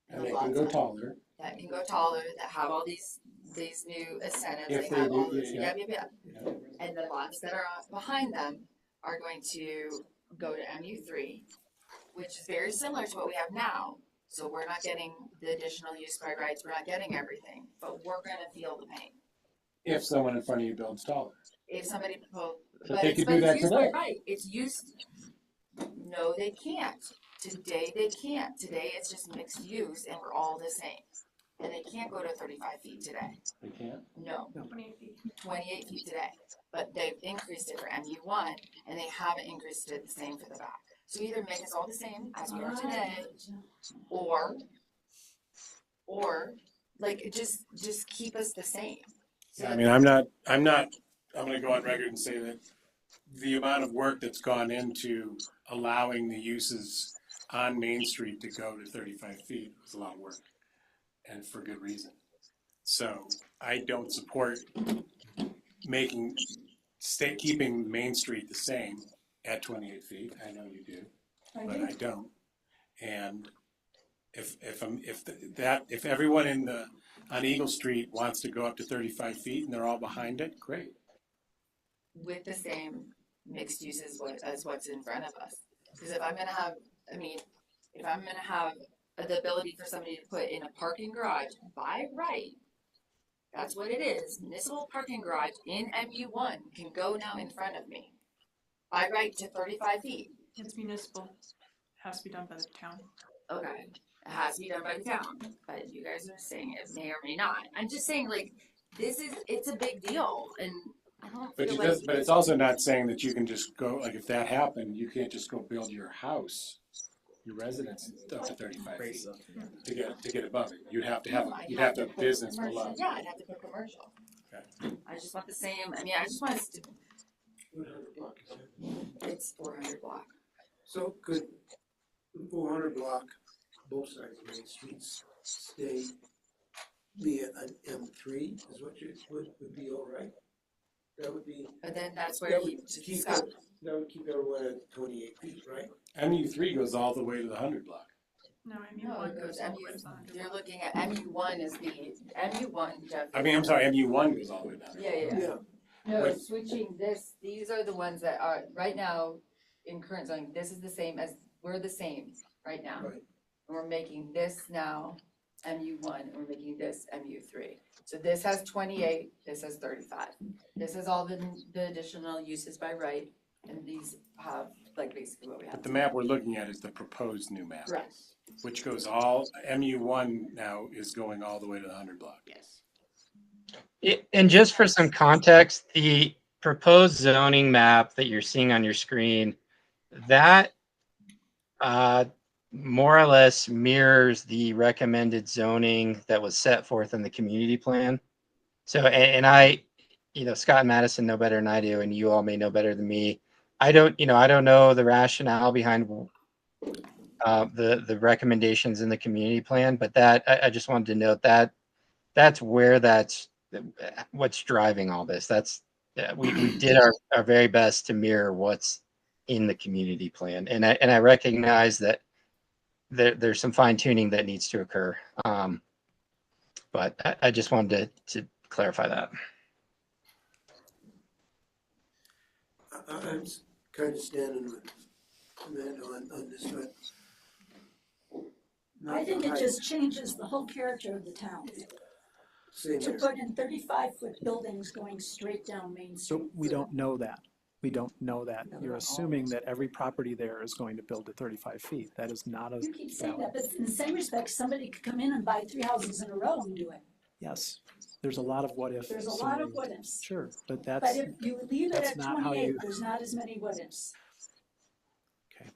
and they can go taller. That can go taller, that have all these new incentives. If They they have do, all this, yeah. yeah. And the lots that are behind them are going to go to MU3, which is very similar to what we have now. So we're not getting the additional use by rights, we're not getting everything, but we're gonna feel the pain. If someone in front of you builds taller. If somebody proposed, But they could do that it's used by today. right, it's used, no, they can't. Today they can't. Today it's just mixed use and we're all the same. And they can't go to 35 feet today. They can't? No, 28 feet. 28 feet today. But they've increased it for MU1 and they haven't increased it the same for the back. So either make us all the same as we are today, or like just keep us the same. So I mean, I'm gonna go on record and say that the amount of work that's gone into allowing the uses on Main Street to go to 35 feet was a lot of work, and for good reason. So I don't support keeping Main Street the same at 28 feet. I know you do, but I don't. And if everyone on Eagle Street wants to go up to 35 feet and they're all behind it, great. with the same mixed uses as what's in front of us. Because if I'm gonna have the ability for somebody to put in a parking garage by right, that's what it is. Municipal parking garage in MU1 can go now in front of me by right to 35 feet. It's municipal. Has to be done by the town. Okay, it has to be done by the town, but you guys are saying it may or may not. I'm just saying, like, it's a big deal, and I don't feel like. But it's also not saying that you can just go, like if that happened, you can't just go build your house your residence up to 35 feet to get above it. You'd have to have a business below. Yeah, I'd have to put commercial. Okay. I just want the same, I mean, I just want us to, What other block is that? it's 400 block. So could 400 block, both sides of Main Streets stay, be an M3 is what would be all right? That would be, But then that's where that he, would keep, Scott, that would keep everyone at 28 feet, right? MU3 goes all the way to the 100 block. No, no, it goes you're looking at MU1 is the, MU1, Jeff. I mean, I'm sorry, MU1 goes all the way down. Yeah. No, Wait. switching this, these are the ones that are, right now, in current zoning, this is the same as, we're the same right now. Right. And we're making this now MU1, and we're making this MU3. So this has 28, this has 35. This is all the additional uses by right, and these have, like, basically what we have. But the map we're looking at is the proposed new map, Correct. which goes all, MU1 now is going all the way to the 100 block. Yes. And just for some context, the proposed zoning map that you're seeing on your screen, that more or less mirrors the recommended zoning that was set forth in the community plan. So, and I, Scott and Madison know better than I do, and you all may know better than me. I don't know the rationale behind the recommendations in the community plan, but that I just wanted to note that that's what's driving all this. We did our very best to mirror what's in the community plan, and I recognize that there's some fine tuning that needs to occur, but I just wanted to clarify that. I'm kind of standing with Amanda on this, but. I think it just changes the whole character of the town. Same To here. put in 35-foot buildings going straight down Main Street. So we don't know that. We don't know that. You're assuming that every property there is going to build to 35 feet. That is not a You keep saying valid. that, but in the same respect, somebody could come in and buy 3 houses in a row and do it. Yes, there's a lot of what if. There's a lot of what ifs. Sure, but But that's, if you leave it that's at not how 28, you- there's not as many what ifs. Okay.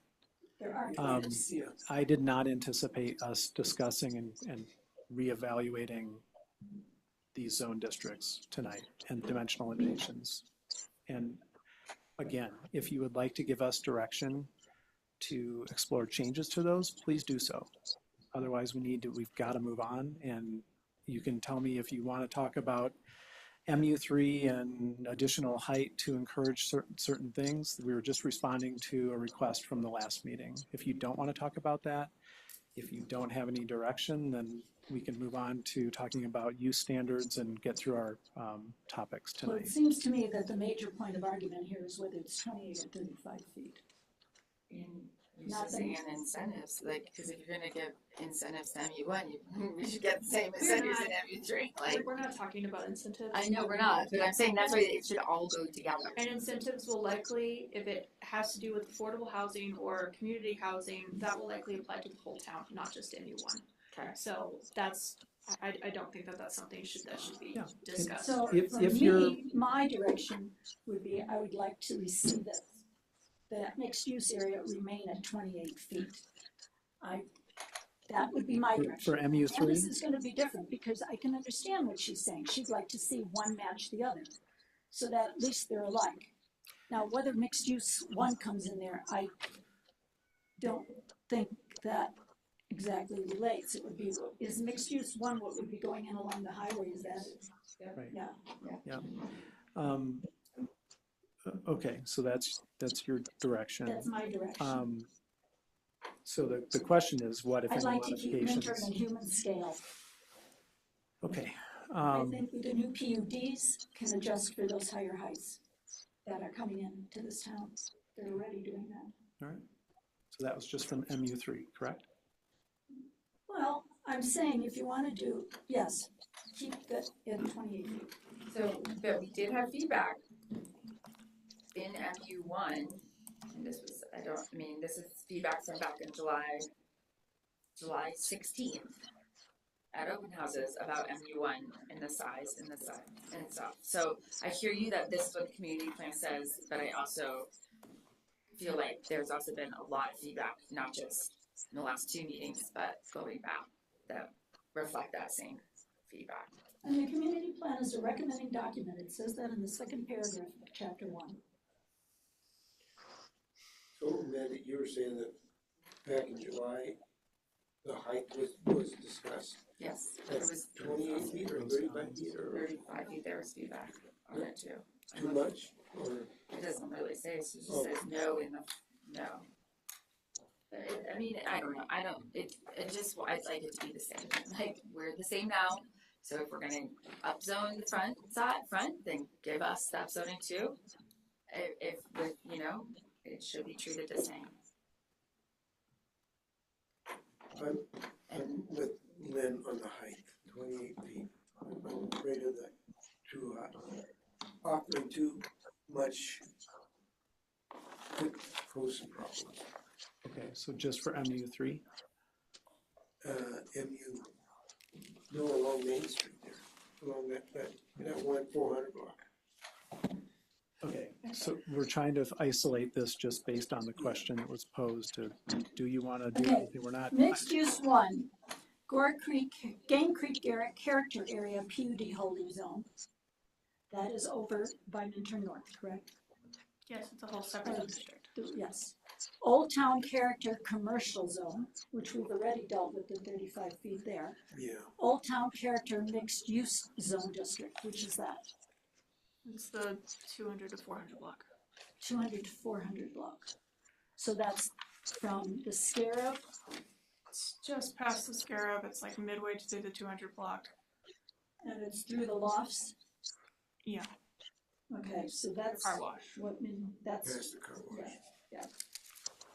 There aren't Um, what ifs. Yeah. I did not anticipate us discussing and reevaluating these zone districts tonight and dimensional limitations. And again, if you would like to give us direction to explore changes to those, please do so. Otherwise, we've got to move on, and you can tell me if you want to talk about MU3 and additional height to encourage certain things. We were just responding to a request from the last meeting. If you don't want to talk about that, if you don't have any direction, then we can move on to talking about use standards and get through our topics Well, it tonight. seems to me that the major point of argument here is whether it's 28 or 35 feet. In Not uses that- and incentives, like, because if you're gonna give incentives to MU1, you should get the same incentives in MU3, like. We're not talking about incentives. I know we're not, but I'm saying that's why it should all go together. And incentives will likely, if it has to do with affordable housing or community housing, that will likely apply to the whole town, not just MU1. Okay. So I don't think that that's something that should be Yeah. discussed. So If- for if you're- me, my direction would be, I would like to see that mixed use area remain at 28 feet. That would be my direction. For MU3? This is gonna be different because I can understand what she's saying. She'd like to see one match the other, so that at least they're alike. Now, whether mixed use one comes in there, I don't think that exactly relates. It would be, is mixed use one what would be going in along the highway, is that? Right. Yeah, Okay, so that's your direction. that's my direction. So the question is, what if I'd any like to keep Minturn modifications? and human scale. Okay, I think the new PUDs can adjust for those higher heights that are coming into this town. They're already doing that. all right. So that was just from MU3, correct? Well, I'm saying if you want to do, yes, keep that in 28 feet. So, but we did have feedback in MU1, and this was, this is feedback from back in July 16th at open houses about MU1 and the size and stuff. So I hear you that this is what the community plan says, but I also feel like there's also been a lot of feedback, not just in the last 2 meetings, but going back that reflect that same feedback. And the community plan is a recommending document. It says that in the second paragraph of chapter 1. So Amanda, you were saying that back in July, the height was discussed Yes, at it was 28 feet or 35 feet or 35 feet. There was feedback on it too. too much? Or, It doesn't really say, it just Oh. says no in the, no. But I mean, I don't know, it just, I'd like it to be the same, like, we're the same now. So if we're gonna upzone the front, then give us the upzoning too. If, with, you know, it should be treated the same. I'm with Lynn on the height, 28 feet. I'm afraid of that too high. Offering too much could pose some problems. Okay, so just for MU3? MU, no, along Main Street there, along that one 400 block. Okay, so we're trying to isolate this just based on the question that was posed to, do you want to do Okay. anything? We're not. Mixed use 1, Gore Creek, Game Creek Character Area PUD holding zone. That is over by Minturn North, correct? Yes, it's a whole separate district. Yes. Old Town Character Commercial Zone, which we've already dealt with the 35 feet there. Yeah. Old Town Character Mixed Use Zone District, which is that? It's the 200 to 400 block. 200 to 400 block. So that's from the Scarab, It's just past the Scarab. It's like midway through the 200 block. and it's through the lofts. Yeah, Okay, so that's car wash. what, that's, Past the car wash. yeah.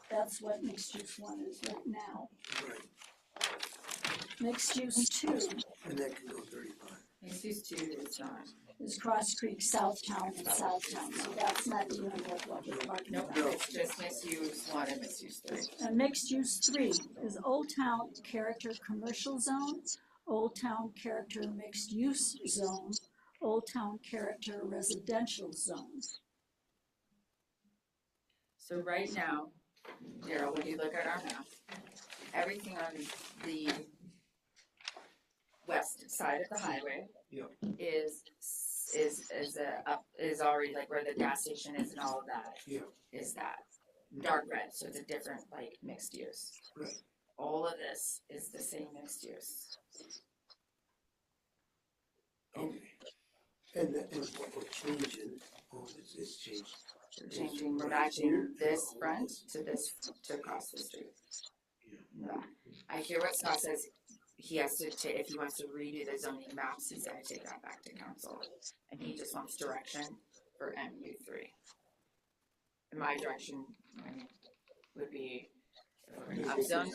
That's what mixed use 1 is right now. Right. Mixed use 2 And that can go 35. Mixed use 2 is not, is Cross Creek, Southtown, and Southtown, so that's not dealing with what we're talking nope, about. it's just mixed use 1 and mixed use 3. And mixed use 3 is Old Town Character Commercial Zone, Old Town Character Mixed Use Zone, Old Town Character Residential Zone. So right now, Daryl, when you look at our map, everything on the west side of the highway Yeah. is already like where the gas station is and all of that. Yeah. Is that dark red, so it's a different like mixed use. Right. All of this is the same mixed use. Okay. And what we're changing, it's changed. We're changing, we're matching this front to this, to across the street. Yeah. I hear what Scott says, he has to, if he wants to redo the zoning maps, he's gonna take that back to council. And he just wants direction for MU3. And my direction, would be, if we're gonna upzone,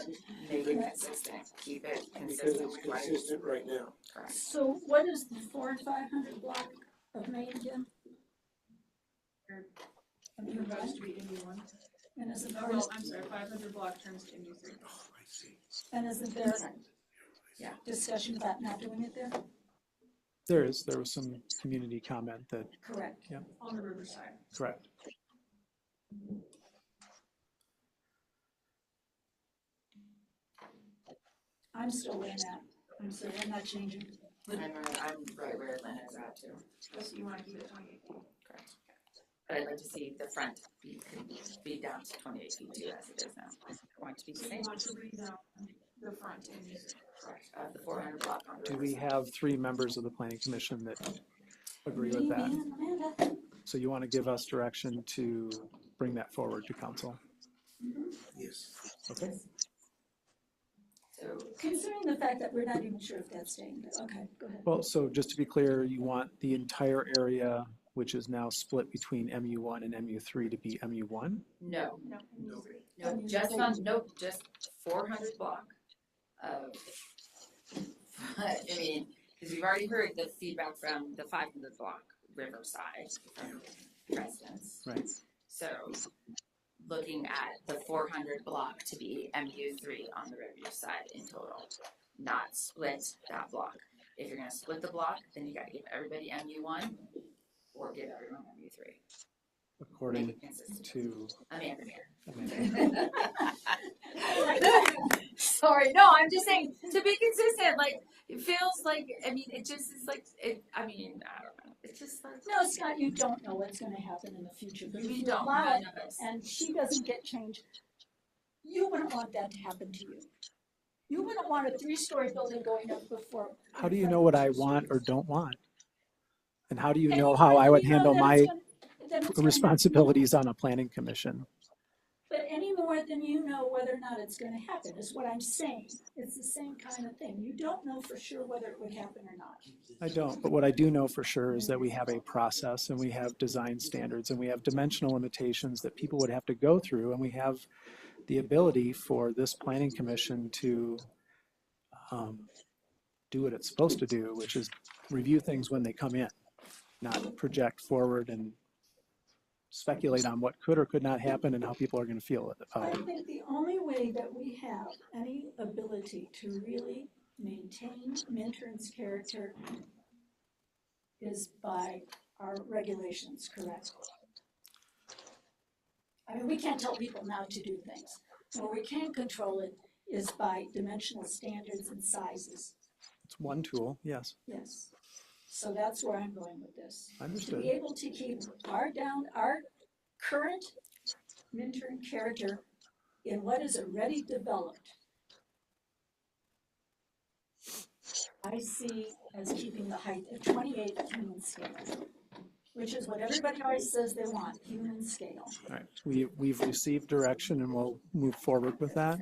make it consistent, keep it Because consistent it's with what consistent right now. correct. So what is the 400 and 500 block of Main again? You're about to be MU1. And is it, Well, I'm sorry, 500 block turns to MU3. Oh, I see. and isn't there Yeah. discussion about not doing it there? There was some community comment that, Correct. On the riverside. correct. I'm still in that. I'm sorry, I'm not changing. I'm right where Lynn is at too. So you want to keep it 28 feet. Correct. But I'd like to see the front be down to 28 feet too, as it is now. I want it to be the So same. you want to rezone the front and use it. Correct. Of the 400 block on the Do we riverside. have 3 members of the planning commission that agree with Me, that? and Amanda. So you want to give us direction to bring that forward to council? Yes. Okay. So, Considering the fact that we're not even sure if that's staying there. Okay, go ahead. Well, so just to be clear, you want the entire area, which is now split between MU1 and MU3 to be MU1? no, No. no, just 400 block of, I mean, because we've already heard the feedback from the 500 block Riverside from residents. Right. So, looking at the 400 block to be MU3 on the Riverview side in total, not split that block. If you're gonna split the block, then you gotta give everybody MU1 or give everyone MU3. according Make it consistent. to Amanda. Amanda. Sorry, no, I'm just saying to be consistent. Like it feels like I mean, it just is like it. I mean, I don't know. It's just like No, Scott, you don't know what's gonna happen in the future, but if we you don't. allow None it of us. and she doesn't get change, you wouldn't want that to happen to you. You wouldn't want a 3-story building going up before. How do you know what I want or don't want? And how do you And know you how I would already know handle that my it's gonna- that it's gonna responsibilities on a planning commission? But any more than you know whether or not it's gonna happen is what I'm saying. It's the same kind of thing. You don't know for sure whether it would happen or not. I don't, but what I do know for sure is that we have a process and we have design standards and we have dimensional limitations that people would have to go through, and we have the ability for this planning commission to do what it's supposed to do, which is review things when they come in, not project forward and speculate on what could or could not happen and how people are going to feel I about it. think the only way that we have any ability to really maintain Minturns' character is by our regulations, correct? I mean, we can't tell people not to do things. Where we can control it is by dimensional standards and sizes. It's one tool, yes, Yes. So that's where I'm going with this. To understood. be able to keep our current Minturn character in what is already developed, I see as keeping the height at 28 human scale, which is what everybody always says they want, human scale. All right, we've received direction and we'll move forward with that.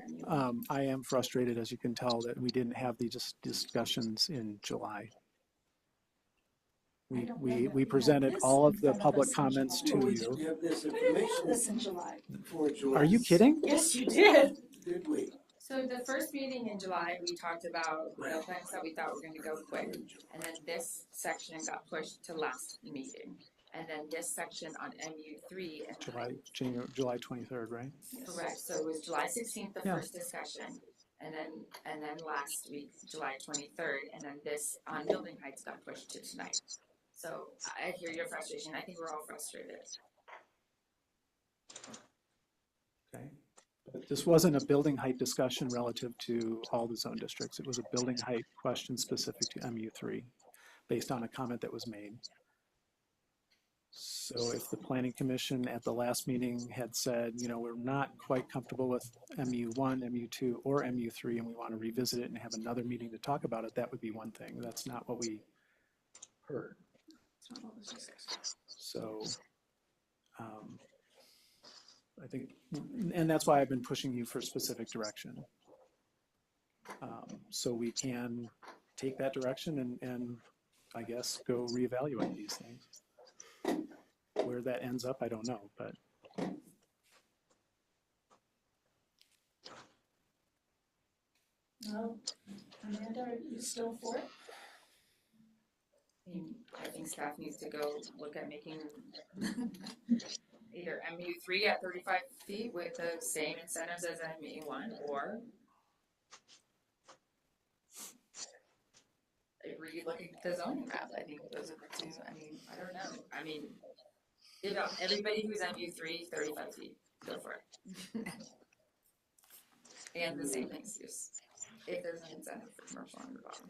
I am frustrated, as you can tell, that we didn't have these discussions in July. I don't know We that we presented have this all of in the front of public us in comments July. to We didn't you. have this We didn't have information this in July. before July. Are you kidding? Yes, you did. Did we? So the first meeting in July, we talked about the things that we thought were going to go quick, and then this section got pushed to last meeting, and then this section on MU3 and July 23rd, right? correct. So it was July 16th, the Yeah. first discussion, and then last week, July 23rd, and then this on building heights got pushed to tonight. So I hear your frustration. I think we're all frustrated. Okay. But this wasn't a building height discussion relative to all the zone districts. It was a building height question specific to MU3 based on a comment that was made. So if the planning commission at the last meeting had said, you know, we're not quite comfortable with MU1, MU2, or MU3, and we want to revisit it and have another meeting to talk about it, that would be one thing. That's not what we heard. So I think, and that's why I've been pushing you for specific direction. So we can take that direction and I guess go reevaluate these things. Where that ends up, I don't know, but. Well, Amanda, are you still for it? I think staff needs to go look at making either MU3 at 35 feet with the same incentives as MU1, or re-looking at the zoning map. I think those are the two. I mean, I don't know. I mean, you know, everybody who's MU3, 35 feet, go for it. And the same things, just if there's an incentive for commercial on the bottom.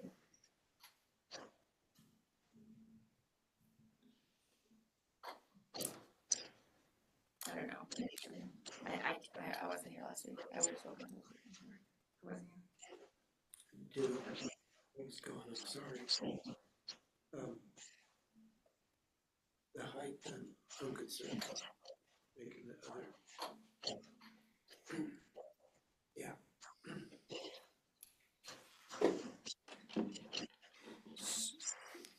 I don't know. I wasn't here last week. I would have spoken. I wasn't here. Did things going? I'm sorry. The height, I'm concerned about making the other. Yeah.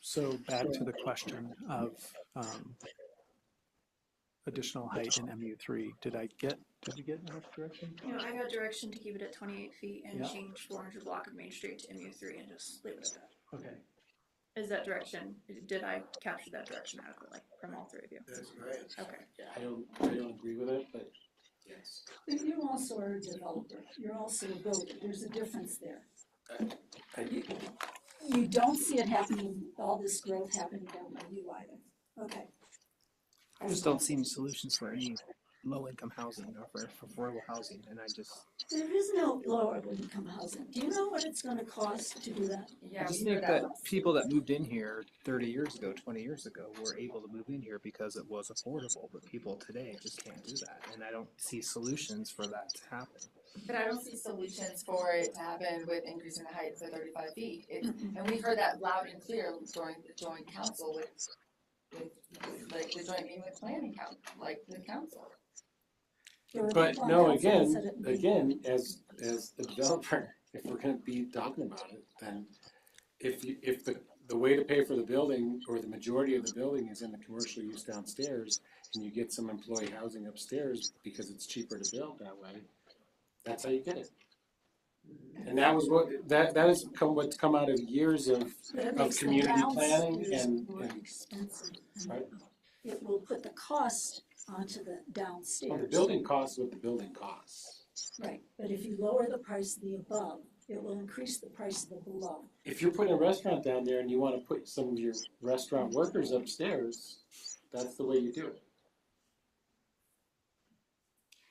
So back to the question of additional height in MU3. Did you get enough direction? No, I got direction to keep it at 28 feet and Yeah. change 400 block of Main Street to MU3 and just leave it at that. Okay. Is that direction, did I capture that direction adequately from all three of you? That's right. Okay. I don't agree with it, but Yes. But you also are a developer. You're also a builder. There's a difference there. You don't see it happening, all this growth happening down by you either. Okay. I just don't see any solutions for any low-income housing or for affordable housing, and I There is no lower income housing. Do you know what it's gonna cost to do that? Yeah, just we think know that people that moved in here 30 years ago, 20 years ago, were able to move in here because it was affordable, but people today just can't do that, and I don't see solutions for that to happen. But I don't see solutions for it to happen with increasing the height to 35 feet. And we've heard that loud and clear during the joint council with like the joint meeting with planning council, like the council. But no, again, as a developer, if we're gonna be talking about it, then if the way to pay for the building, or the majority of the building is in the commercial use downstairs, and you get some employee housing upstairs because it's cheaper to build that way, that's how you get it. And that was what's come out of years of community planning and right? It will put the cost onto the downstairs. Well, the building costs what the building costs. Right, but if you lower the price of the above, it will increase the price of the below. If you're putting a restaurant down there and you wanna put some of your restaurant workers upstairs, that's the way you do it.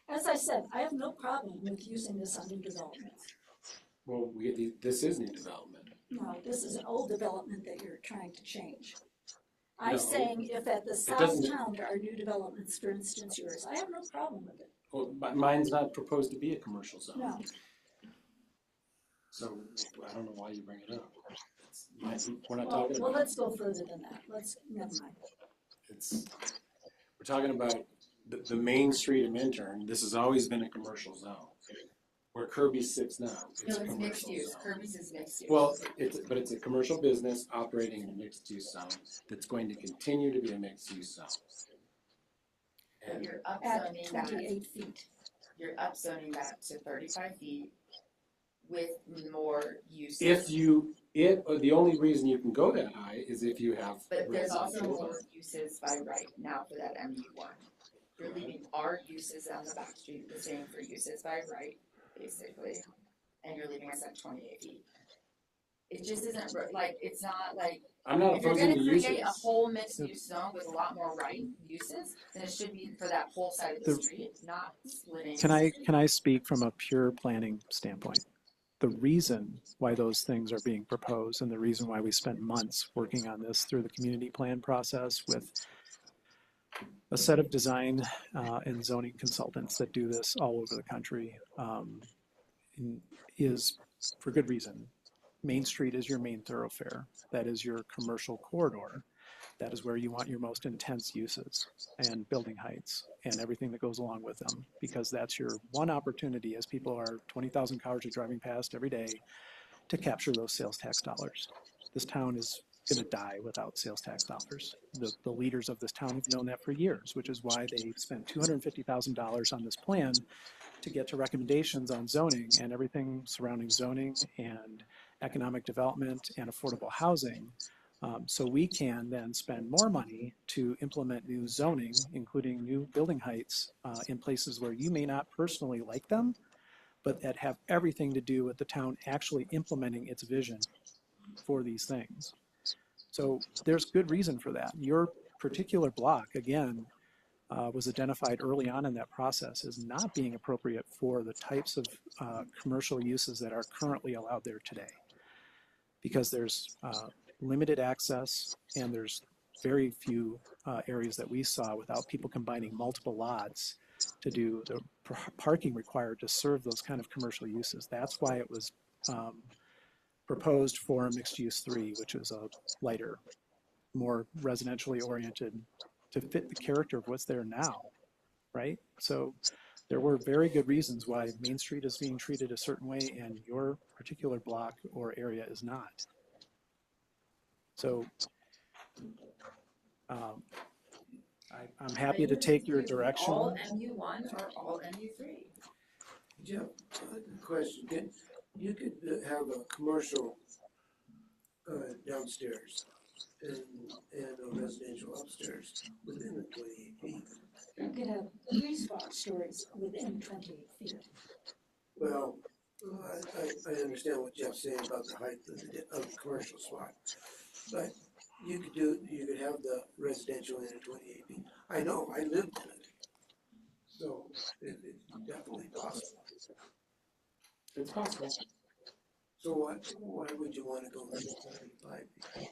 As I said, I have no problem with using this on new development. Well, this is new development. No, this is an old development that you're trying to change. I'm No, saying if at the south doesn't- town there are new developments, for instance yours, I have no problem with it. Well, mine's not proposed to be a commercial zone. No, So I don't know why you bring it up. We're not well, talking well, about, let's go further than that. Never mind. we're talking about the main street of Minturn. This has always been a commercial zone. Where Kirby sits now, No, it's a it's commercial mixed use. zone. Kirby's is mixed use. Well, it's a commercial business operating in a mixed use zone that's going to continue to be a mixed use zone. But And you're At upzoning that. 28 feet. You're upzoning that to 35 feet with more uses. the only reason you can go that high is if you have But there's also residential. more uses by right now for that MU1. You're leaving our uses on the back street the same for uses by right, basically, and you're leaving us at 28 feet. It just isn't, like, it's not like, I'm not if you're opposing gonna the create a uses. whole mixed use zone with a lot more right uses, then it should be for that whole side of the street, not splitting. Can I speak from a pure planning standpoint? The reason why those things are being proposed and the reason why we spent months working on this through the community plan process with a set of design and zoning consultants that do this all over the country is for good reason. Main Street is your main thoroughfare. That is your commercial corridor. That is where you want your most intense uses and building heights and everything that goes along with them, because that's your one opportunity as people are 20,000 cars are driving past every day to capture those sales tax dollars. This town is going to die without sales tax dollars. The leaders of this town have known that for years, which is why they spent $250,000 on this plan to get to recommendations on zoning and everything surrounding zoning and economic development and affordable housing. So we can then spend more money to implement new zoning, including new building heights in places where you may not personally like them, but that have everything to do with the town actually implementing its vision for these things. So there's good reason for that. Your particular block, again, was identified early on in that process as not being appropriate for the types of commercial uses that are currently allowed there today. Because there's limited access and there's very few areas that we saw without people combining multiple lots to do the parking required to serve those kind of commercial uses. That's why it was proposed for mixed use 3, which is a lighter, more residentially oriented to fit the character of what's there now, right? So there were very good reasons why Main Street is being treated a certain way and your particular block or area is not. So I'm happy to take your direction. All MU1 or all MU3? Jeff, question, you could have a commercial downstairs and a residential upstairs within the 28 feet. You could have 3 stories within 28 feet. Well, I understand what Jeff's saying about the height of the commercial spot, but you could have the residential in at 28 feet. I know, I lived in it. So it's definitely possible. It's possible. So why would you wanna go 35 feet?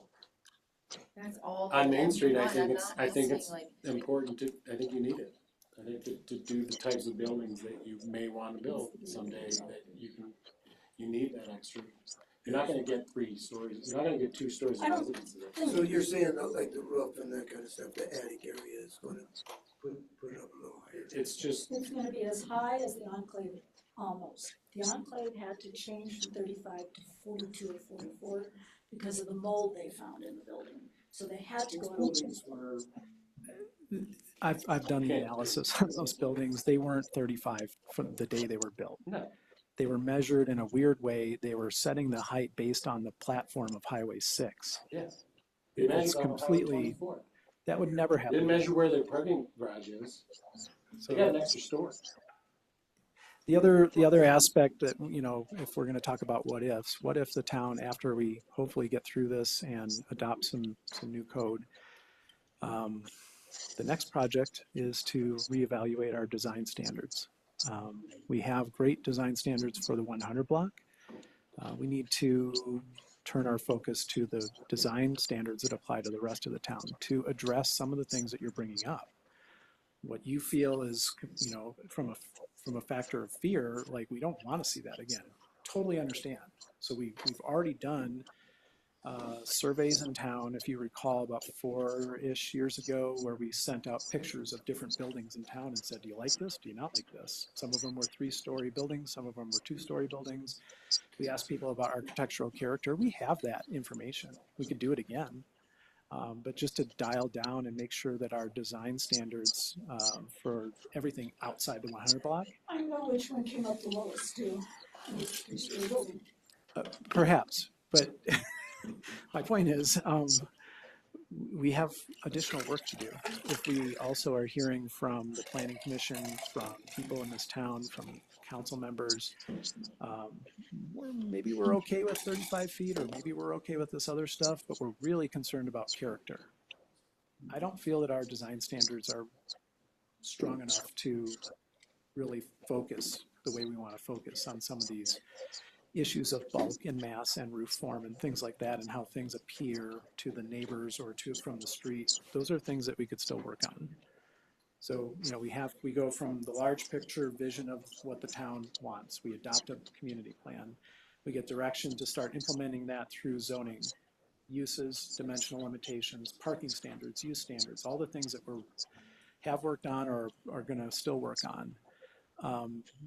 That's all. On Main Street, I I'm think not it's saying, like, important to, I think you need it. I think to do the types of buildings that you may wanna build someday, that you need that extra. You're not gonna get 3 stories, you're not gonna get 2 stories of I don't residences. So you're saying that like the roof and that kind of stuff, the attic area is gonna put it up a little higher? It's just, It's gonna be as high as the enclave, almost. The enclave had to change from 35 to 42 or 44 because of the mold they found in the building. So they had to go up. Buildings were, I've done the analysis on those buildings. They weren't 35 from the day they were built. no, They were measured in a weird way. They were setting the height based on the platform of Highway 6. yes. It's They measured on Highway completely, 24. that would never Didn't happen. measure where their parking garage is. They got an extra story. The other aspect that, you know, if we're going to talk about what if the town, after we hopefully get through this and adopt some new code, the next project is to reevaluate our design standards. We have great design standards for the 100 block. We need to turn our focus to the design standards that apply to the rest of the town to address some of the things that you're bringing up. What you feel is, you know, from a factor of fear, like we don't want to see that again. Totally understand. So we've already done surveys in town, if you recall, about 4-ish years ago, where we sent out pictures of different buildings in town and said, do you like this? Do you not like this? Some of them were 3-story buildings, some of them were 2-story buildings. We asked people about architectural character. We have that information. We could do it again. But just to dial down and make sure that our design standards for everything outside the 100 block. I know which one came up the lowest too. Perhaps, but my point is, we have additional work to do. If we also are hearing from the Planning Commission, from people in this town, from council members, maybe we're okay with 35 feet, or maybe we're okay with this other stuff, but we're really concerned about character. I don't feel that our design standards are strong enough to really focus the way we want to focus on some of these issues of bulk and mass and roof form and things like that, and how things appear to the neighbors or from the street. Those are things that we could still work on. So, you know, we go from the large picture vision of what the town wants. We adopt a community plan. We get direction to start implementing that through zoning, uses, dimensional limitations, parking standards, use standards, all the things that we have worked on or are going to still work on.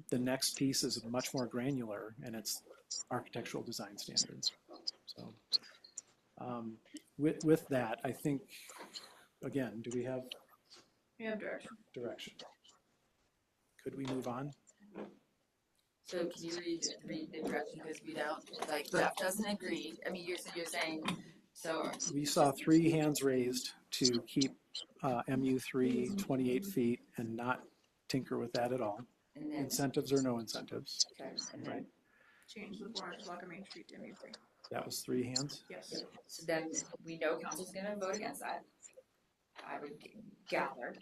The next piece is much more granular, and it's architectural design standards. So with that, I think, again, do we have direction? Could we move on? So can you read the direction, because we don't, like, Jeff doesn't agree, I mean, you're saying, so. We saw 3 hands raised to keep MU3 28 feet and not tinker with that at all. And then, Incentives or no incentives, okay, and then, right? Change the block of Main Street to MU3. That was 3 hands. Yes. so then we know council's gonna vote against that, I would gather,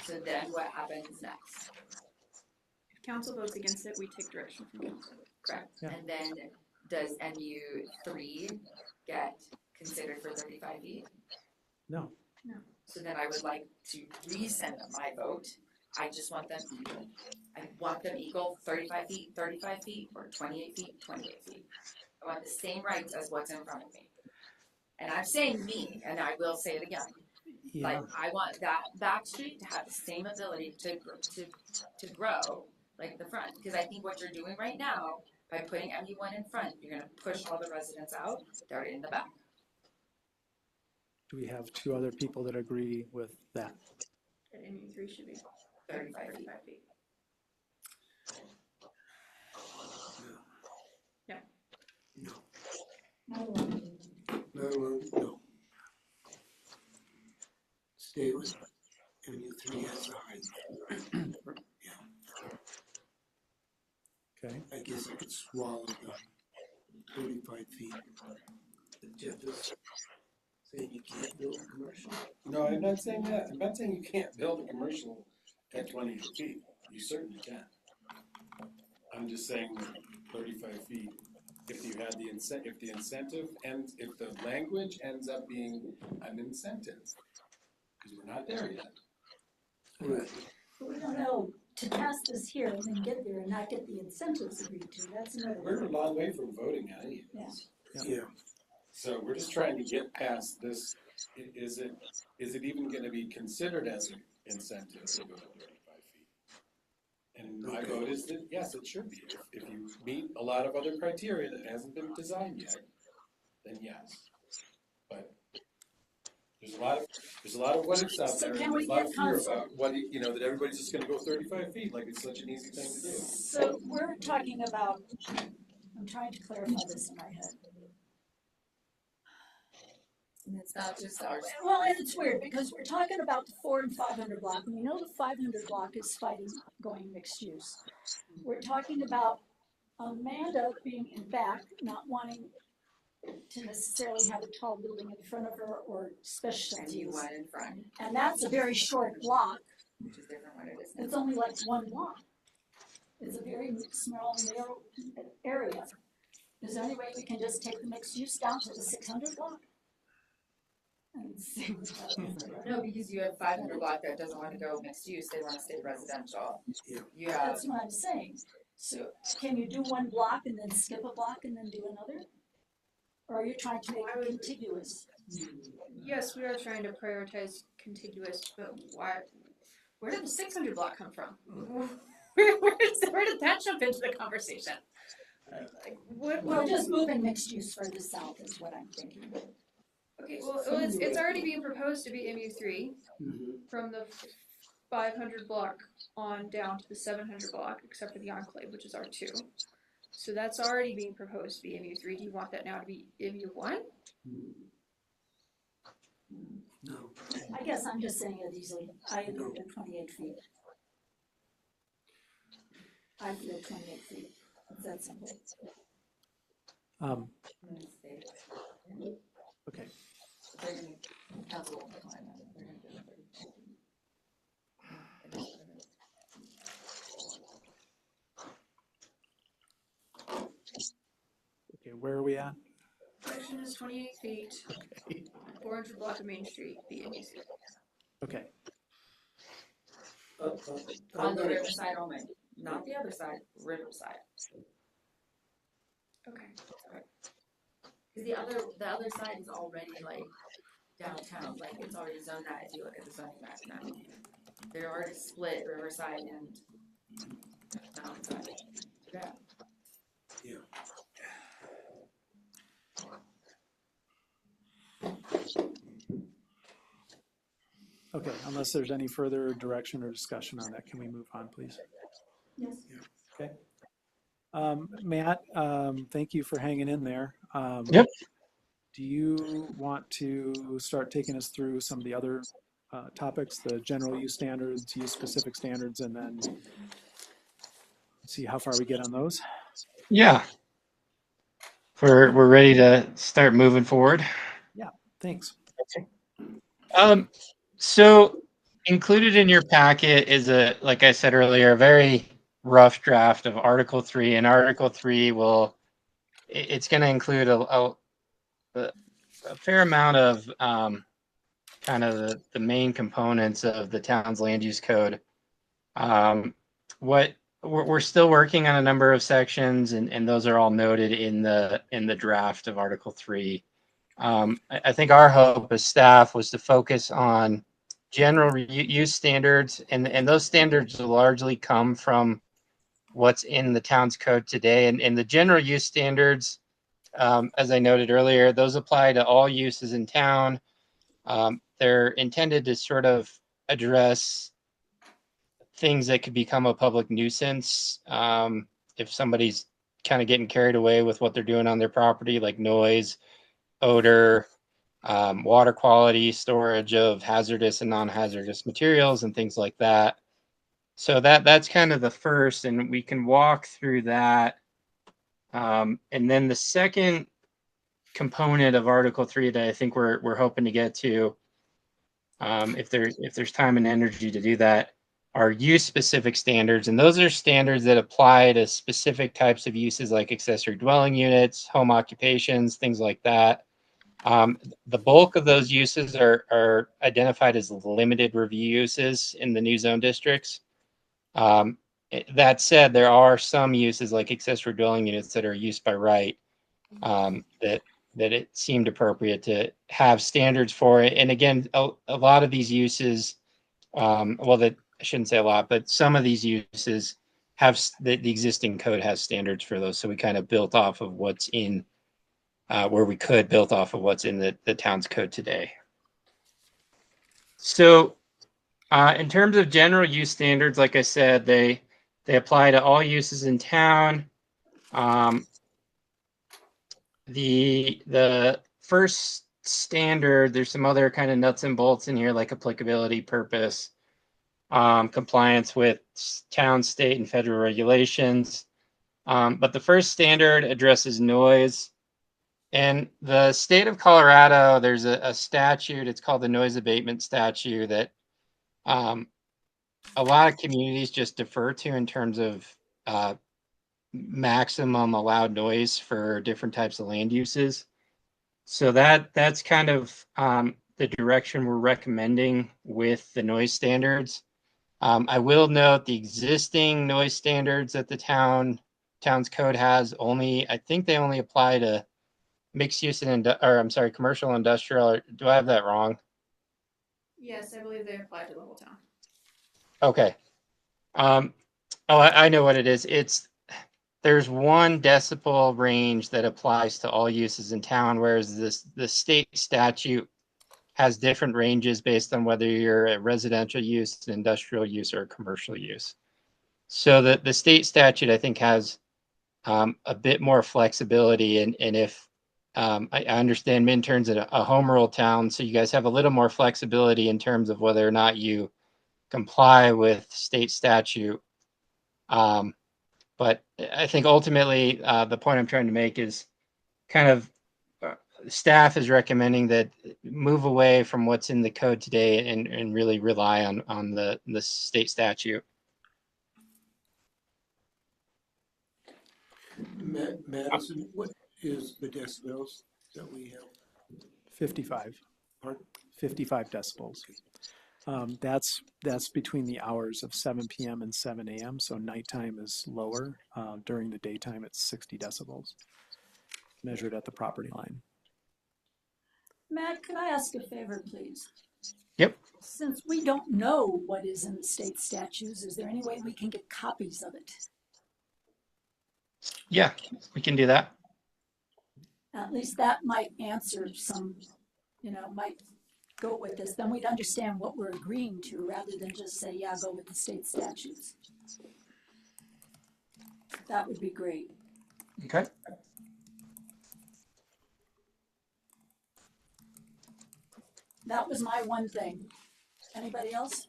so then what happens next? If council votes against it, we take direction from council. Correct, Yeah. and then does MU3 get considered for 35 feet? No. So then I would like to resend my vote. I just want them equal. I want them equal 35 feet, or 28 feet, 28 feet. I want the same rights as what's in front of me. And I'm saying me, and I will say it again. Yeah. Like, I want that back street to have the same ability to grow like the front. Because I think what you're doing right now, by putting MU1 in front, you're gonna push all the residents out, they're in the back. Do we have 2 other people that agree with that? And MU3 should be 35 feet. feet. No. Stay with MU3 as the height. Okay. I guess I could swallow the 35 feet. Jeff is saying you can't build a commercial. No, I'm not saying that. I'm not saying you can't build a commercial at 28 feet. You certainly can. I'm just saying that 35 feet, if you had the if the incentive and if the language ends up being an incentive, because we're not there yet. Right. But we don't know to pass this here and then get there and not get the incentives agreed to. That's another. We're a long way from voting on any of this. Yeah. So we're just trying to get past this. Is it even going to be considered as an incentive to go to 35 feet? And my vote is that yes, it should be. If you meet a lot of other criteria that hasn't been designed yet, then yes. But there's a lot of what ifs out So there. can And we there's a lot get of fear counsel? about what that everybody's just going to go 35 feet like it's such an easy thing to do. So we're talking about, I'm trying to clarify this in my head. And it's not just ours. Well, and it's weird because we're talking about the 400 and 500 block, and we know the 500 block is fighting going mixed use. We're talking about Amanda being in back, not wanting to necessarily have a tall building in front of her or And you specialties. want in front, And that's a very short block. which is different what it is now. It's only like one block. It's a very small, narrow area. Is there any way we can just take the mixed use down to the 600 block? And see what happens there? No, because you have 500 block that doesn't want to go mixed use, they want to stay residential. Yeah. You have, That's what I'm saying. So can you do one block and then skip a block and then do another? Or are you trying to make it contiguous? Yes, we are trying to prioritize contiguous, but where did the 600 block come from? Where did that jump into the conversation? Well, just moving mixed use further south is what I'm thinking. Okay, well, it's already being proposed to be MU3 from the 500 block on down to the 700 block, except for the Enclave, which is R2. So that's already being proposed to be MU3. Do you want that now to be MU1? No. I guess I'm just saying it easily. I agree with 28 feet. I feel 28 feet. It's that simple. Okay. they're gonna, council won't decline that, they're gonna do it. Okay, where are we at? Section is 28 feet, 400 block of Main Street, the MU3. Okay, On the riverside only, not the other side, riverside. Okay. Cause the other side is already like downtown, like it's already zoned that if you look at the zoning map now. They're already split riverside and downside. Yeah. Yeah. okay, unless there's any further direction or discussion on that, can we move on, please? Yes. Okay. Matt, thank you for hanging in there. Yep. Do you want to start taking us through some of the other topics, the general use standards, use specific standards, and then see how far we get on those? Yeah. We're ready to start moving forward. Thanks. So included in your packet is like I said earlier, a very rough draft of Article 3, and Article 3 it's going to include a fair amount of kind of the main components of the town's land use code. What we're still working on a number of sections, and those are all noted in the draft of Article 3. I think our hope as staff was to focus on general use standards, and those standards largely come from what's in the town's code today. And the general use standards, as I noted earlier, those apply to all uses in town. They're intended to sort of address things that could become a public nuisance if somebody's kind of getting carried away with what they're doing on their property, like noise, odor, water quality, storage of hazardous and non-hazardous materials, and things like that. So that's kind of the first, and we can walk through that. And then the second component of Article 3 that I think we're hoping to get to, if there's time and energy to do that, are use-specific standards, and those are standards that apply to specific types of uses like accessory dwelling units, home occupations, things like that. The bulk of those uses are identified as limited review uses in the new zone districts. That said, there are some uses like accessory dwelling units that are used by right, that it seemed appropriate to have standards for it. And again, a lot of these uses, I shouldn't say a lot, but some of these uses have the existing code has standards for those. So we kind of built off of what's in where we could build off of what's in the town's code today. So in terms of general use standards, like I said, they apply to all uses in town. The first standard, there's some other kind of nuts and bolts in here, like applicability, purpose, compliance with town, state, and federal regulations. But the first standard addresses noise. And the state of Colorado, there's a statute, it's called the Noise Abatement Statute, that a lot of communities just defer to in terms of maximum allowed noise for different types of land uses. So that's kind of the direction we're recommending with the noise standards. I will note the existing noise standards that the town's code has I think they only apply to mixed use and commercial industrial. Or do I have that wrong? Yes, I believe they apply to the whole town. Okay. I know what it is. There's 1 decibel range that applies to all uses in town, whereas the state statute has different ranges based on whether you're a residential use, an industrial use, or a commercial use. So the state statute, I think, has a bit more flexibility. And if I understand Minturn's a home rule town, so you guys have a little more flexibility in terms of whether or not you comply with state statute. But I think ultimately the point I'm trying to make is kind of staff is recommending that move away from what's in the code today and really rely on the state statute. Madison, what is the decibels that we have? 55. Pardon? 55 decibels. That's between the hours of 7 p.m. and 7 a.m. So nighttime is lower. During the daytime, it's 60 decibels, measured at the property line. Matt, could I ask a favor, please? Yep. Since we don't know what is in the state statutes, is there any way we can get copies of it? Yeah, we can do that. At least that might answer some, might go with this. Then we'd understand what we're agreeing to rather than just say, yeah, go with the state statutes. That would be great. Okay. That was my one thing. Anybody else?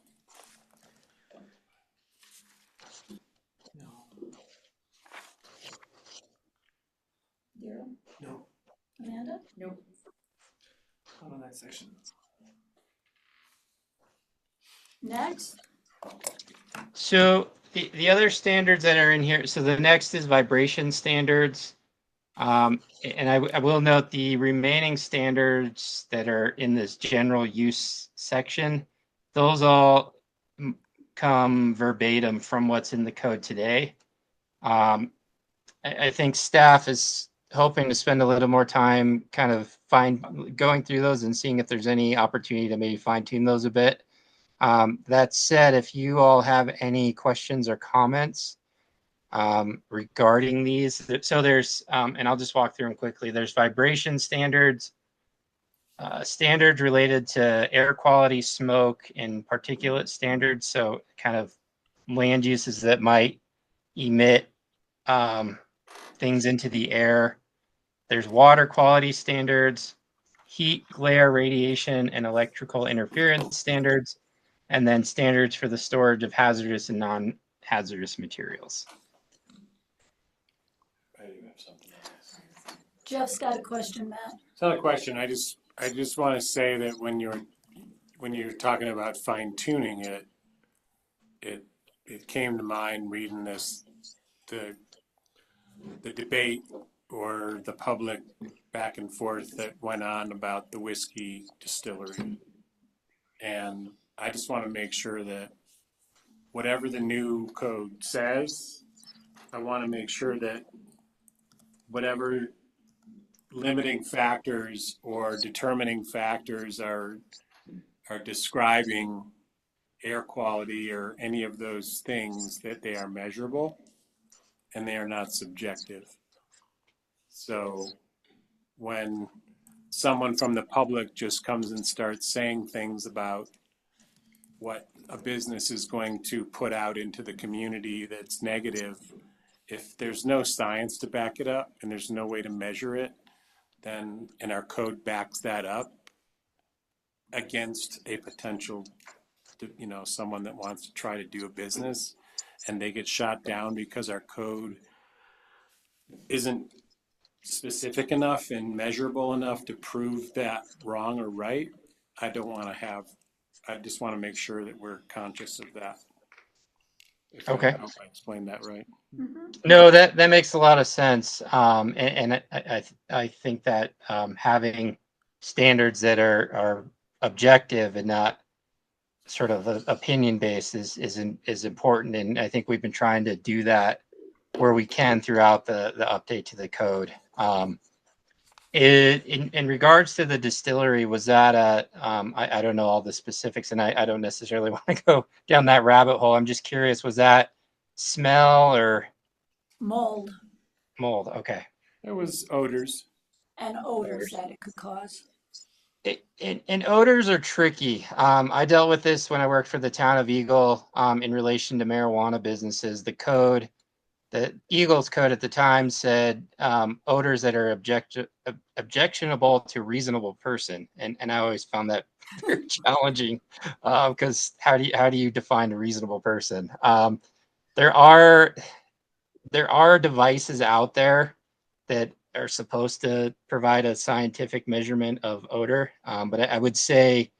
No. Daryl? No. Amanda? Nope. Not on that section. Next. So the other standards that are in here, so the next is vibration standards. And I will note the remaining standards that are in this general use section, those all come verbatim from what's in the code today. I think staff is hoping to spend a little more time kind of going through those and seeing if there's any opportunity to maybe fine tune those a bit. That said, if you all have any questions or comments regarding these, so there's, and I'll just walk through them quickly. There's vibration standards, standards related to air quality, smoke, and particulate standards. So kind of land uses that might emit things into the air. There's water quality standards, heat, glare, radiation, and electrical interference standards, and then standards for the storage of hazardous and non-hazardous materials. I do have something else. Jeff's got a question, Matt. It's not a question. I just want to say that when you're talking about fine tuning it, it came to mind reading the debate or the public back and forth that went on about the whiskey distillery. And I just want to make sure that whatever the new code says, I want to make sure that whatever limiting factors or determining factors are describing air quality or any of those things, that they are measurable and they are not subjective. So when someone from the public just comes and starts saying things about what a business is going to put out into the community that's negative, if there's no science to back it up and there's no way to measure it, then, and our code backs that up against a potential, someone that wants to try to do a business, and they get shot down because our code isn't specific enough and measurable enough to prove that wrong or right, I just want to make sure that we're conscious of that. Okay. I hope I explained that right. No, that makes a lot of sense. And I think that having standards that are objective and not sort of opinion based is important. And I think we've been trying to do that where we can throughout the update to the code. In regards to the distillery, was that I don't know all the specifics, and I don't necessarily want to go down that rabbit hole. I'm just curious, was that smell or Mold mold? Okay. It was odors. and odors that it could cause. And odors are tricky. I dealt with this when I worked for the town of Eagle in relation to marijuana businesses. The Eagles code at the time said odors that are objectionable to a reasonable person, and I always found that very challenging because how do you define a reasonable person? There are devices out there that are supposed to provide a scientific measurement of odor, but I would say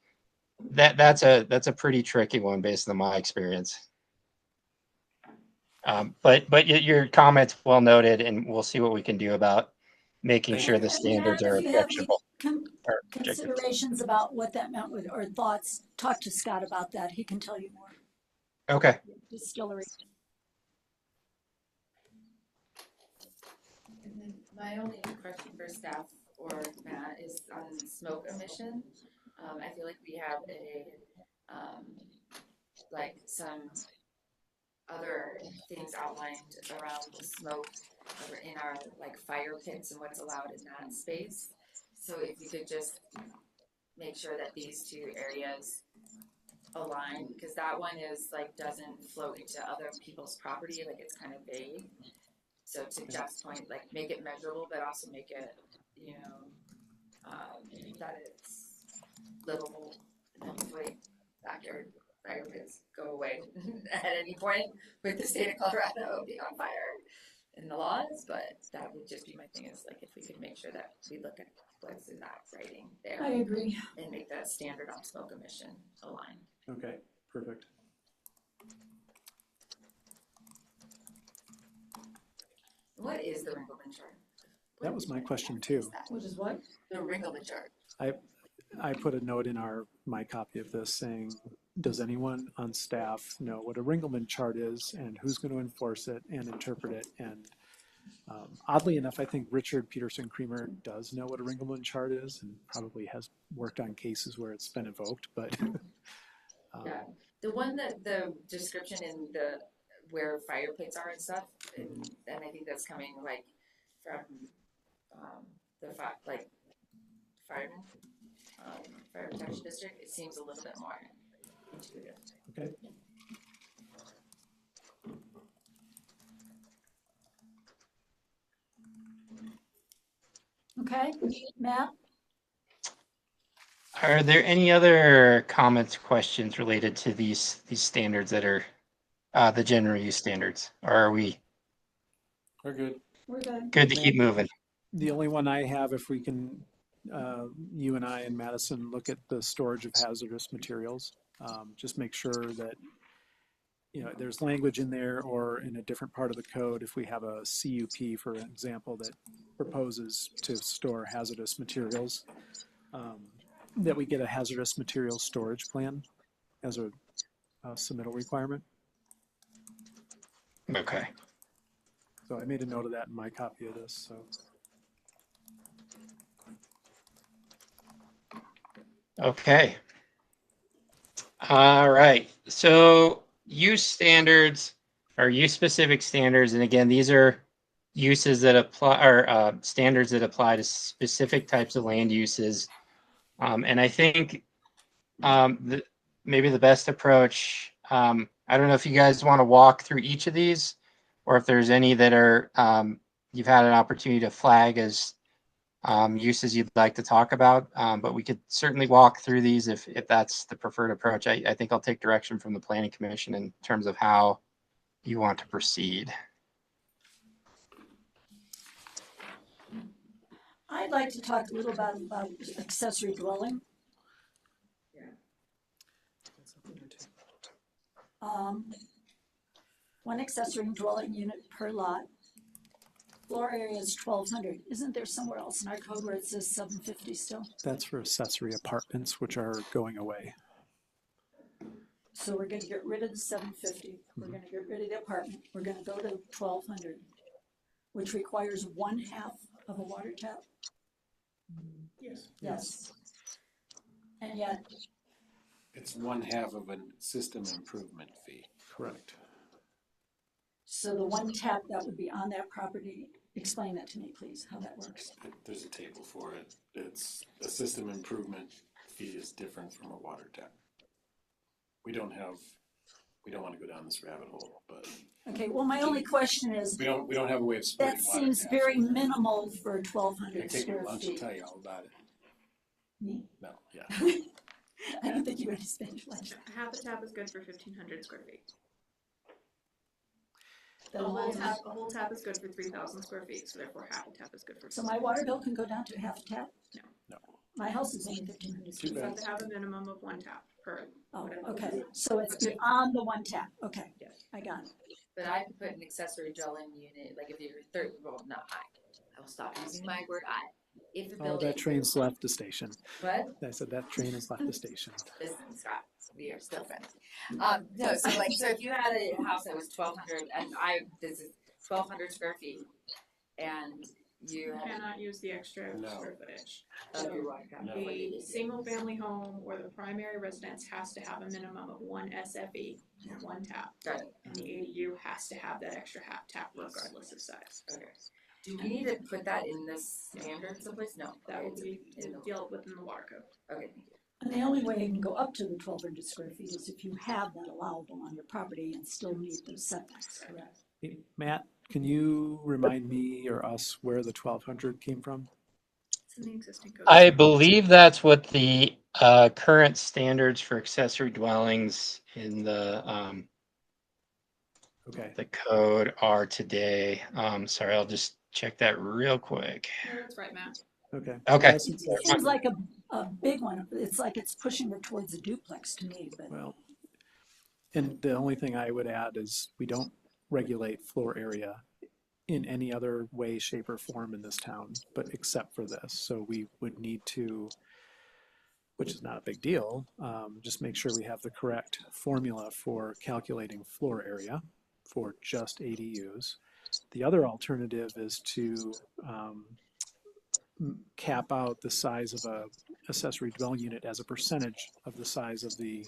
that's a pretty tricky one based on my experience. But your comments well noted, and we'll see what we can do about making sure the standards are If you have objectionable. considerations about what that meant or thoughts, talk to Scott about that. He can tell you more. Okay. Distillery. And then my only question for staff or Matt is on smoke emission. I feel like we have some other things outlined around the smoke in our fire pits and what's allowed in that space. So if you could just make sure that these two areas align, because that one is doesn't flow into other people's property, it's kind of vague. So to Jeff's point, make it measurable, but also make it, that it's livable. And hopefully backyard fire pits go away at any point with the state of Colorado being on fire in the laws. But that would just be my thing, is if we could make sure that we look at what's in that writing there. I agree. And make that standard on smoke emission align. Okay, perfect. What is the Ringelmann chart? That was my question too. Which is what? The Ringelmann chart. I put a note in my copy of this saying, does anyone on staff know what a Ringelmann chart is and who's going to enforce it and interpret it? And oddly enough, I think Richard Peterson Creamer does know what a Ringelmann chart is and probably has worked on cases where it's been invoked, but Yeah, the one that the description in the where fire pits are and stuff, and I think that's coming from the firemen, fire protection district. It seems a little bit more intuitive. okay. Okay, Matt? Are there any other comments, questions related to these standards that are the general use standards, or are we We're good. We're good. good to keep moving? The only one I have, if we can, you and I and Madison look at the storage of hazardous materials. Just make sure that, there's language in there or in a different part of the code, if we have a CUP, for example, that proposes to store hazardous materials, that we get a hazardous materials storage plan as a submittal requirement. Okay. So I made a note of that in my copy of this, so. Okay. All right. So use standards or use specific standards. And again, these are uses that apply or standards that apply to specific types of land uses. And I think maybe the best approach, I don't know if you guys want to walk through each of these or if there's any that are you've had an opportunity to flag as uses you'd like to talk about, but we could certainly walk through these if that's the preferred approach. I think I'll take direction from the Planning Commission in terms of how you want to proceed. I'd like to talk a little about accessory dwelling. One accessory dwelling unit per lot. Floor area is 1,200. Isn't there somewhere else in our code where it says 750 still? That's for accessory apartments, which are going away. So we're gonna get rid of the 750. We're gonna get rid of the apartment. We're gonna go to 1,200, which requires 1/2 of a water tap. Yes. Yes. And yet, It's 1/2 of a system improvement fee. Correct. so the one tap that would be on that property, explain that to me, please, how that works. There's a table for it. It's a system improvement fee is different from a water tap. We don't want to go down this rabbit hole, but Okay, well, my only question is, we don't have a way of splitting that water seems taps. very minimal for I 1,200 can take square your lunch and feet. tell you all about it. Me? No, yeah. I don't think you're going to spend your lunch. Half a tap is good for 1,500 square feet. Then A whole my- tap, a whole tap is good for 3,000 square feet, so therefore half a tap is good for. So my water bill can go down to half a tap? No. My house is only 1,500 Too square You bad. have to have a minimum of one tap per. Oh, okay, so it's beyond the one tap, okay, Yes. I got it. But I could put an accessory dwelling unit, like if you're not I will stop using my word I. If a Oh, building. that train's left the station. What? I said that train has left the station. Listen, Scott, we are still friends. No, so if you had a house that was 1,200 and this is 1,200 square feet and you You had. cannot use the extra No. square footage. So No. A single family home or the primary residence has to have a minimum of one SFE, one tap. Got it. And the ADU has to have that extra half tap regardless of size. Okay. Do we need to put that in this standard someplace? No. That Okay, will be in the- dealt within the water code. Okay, thank you. And the only way you can go up to the 1,200 square feet is if you have that allowable on your property and still meet those setbacks, correct? Hey, Matt, can you remind me or us where the 1,200 came from? It's in the existing code. I believe that's what the current standards for accessory dwellings in Okay. the code are today. Sorry, I'll just check that real quick. No, that's right, Matt. Okay. Okay. Yes, it's- It seems like a big one, it's like it's pushing her towards a duplex to me, but. Well, and the only thing I would add is we don't regulate floor area in any other way, shape, or form in this town, but except for this. So we would need to, which is not a big deal, just make sure we have the correct formula for calculating floor area for just ADUs. The other alternative is to cap out the size of a accessory dwelling unit as a percentage of the size of the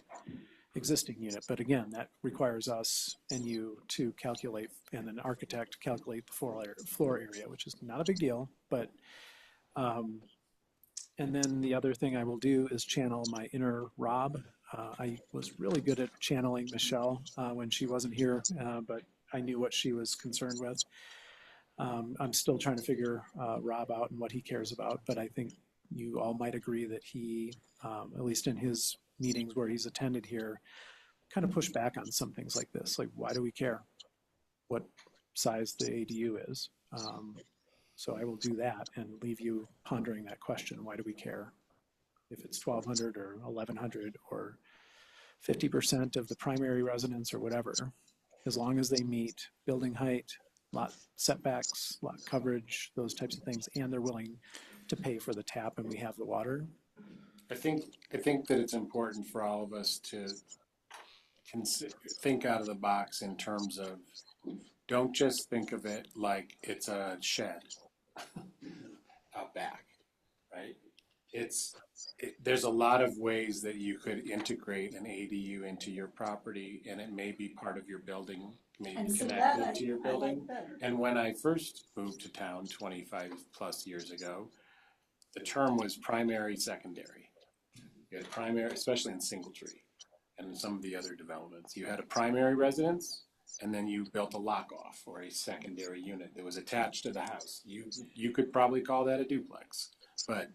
existing unit. But again, that requires us and you to calculate, and an architect to calculate the floor area, which is not a big deal. But and then the other thing I will do is channel my inner Rob. I was really good at channeling Michelle when she wasn't here, but I knew what she was concerned with. I'm still trying to figure Rob out and what he cares about, but I think you all might agree that he, at least in his meetings where he's attended here, kind of push back on some things like this. Like, why do we care what size the ADU is? So I will do that and leave you pondering that question. Why do we care? If it's 1,200 or 1,100 or 50% of the primary residence or whatever, as long as they meet building height, lot setbacks, lot coverage, those types of things, and they're willing to pay for the tap and we have the water. I think that it's important for all of us to think out of the box in terms of, don't just think of it like it's a shed out back, right? There's a lot of ways that you could integrate an ADU into your property, and it may be part of your building, maybe And so connected that to your I building. like better. And when I first moved to town 25 plus years ago, the term was primary, secondary. You had primary, especially in Singletree and in some of the other developments. You had a primary residence, and then you built a lock-off or a secondary unit that was attached to the house. You could probably call that a duplex, but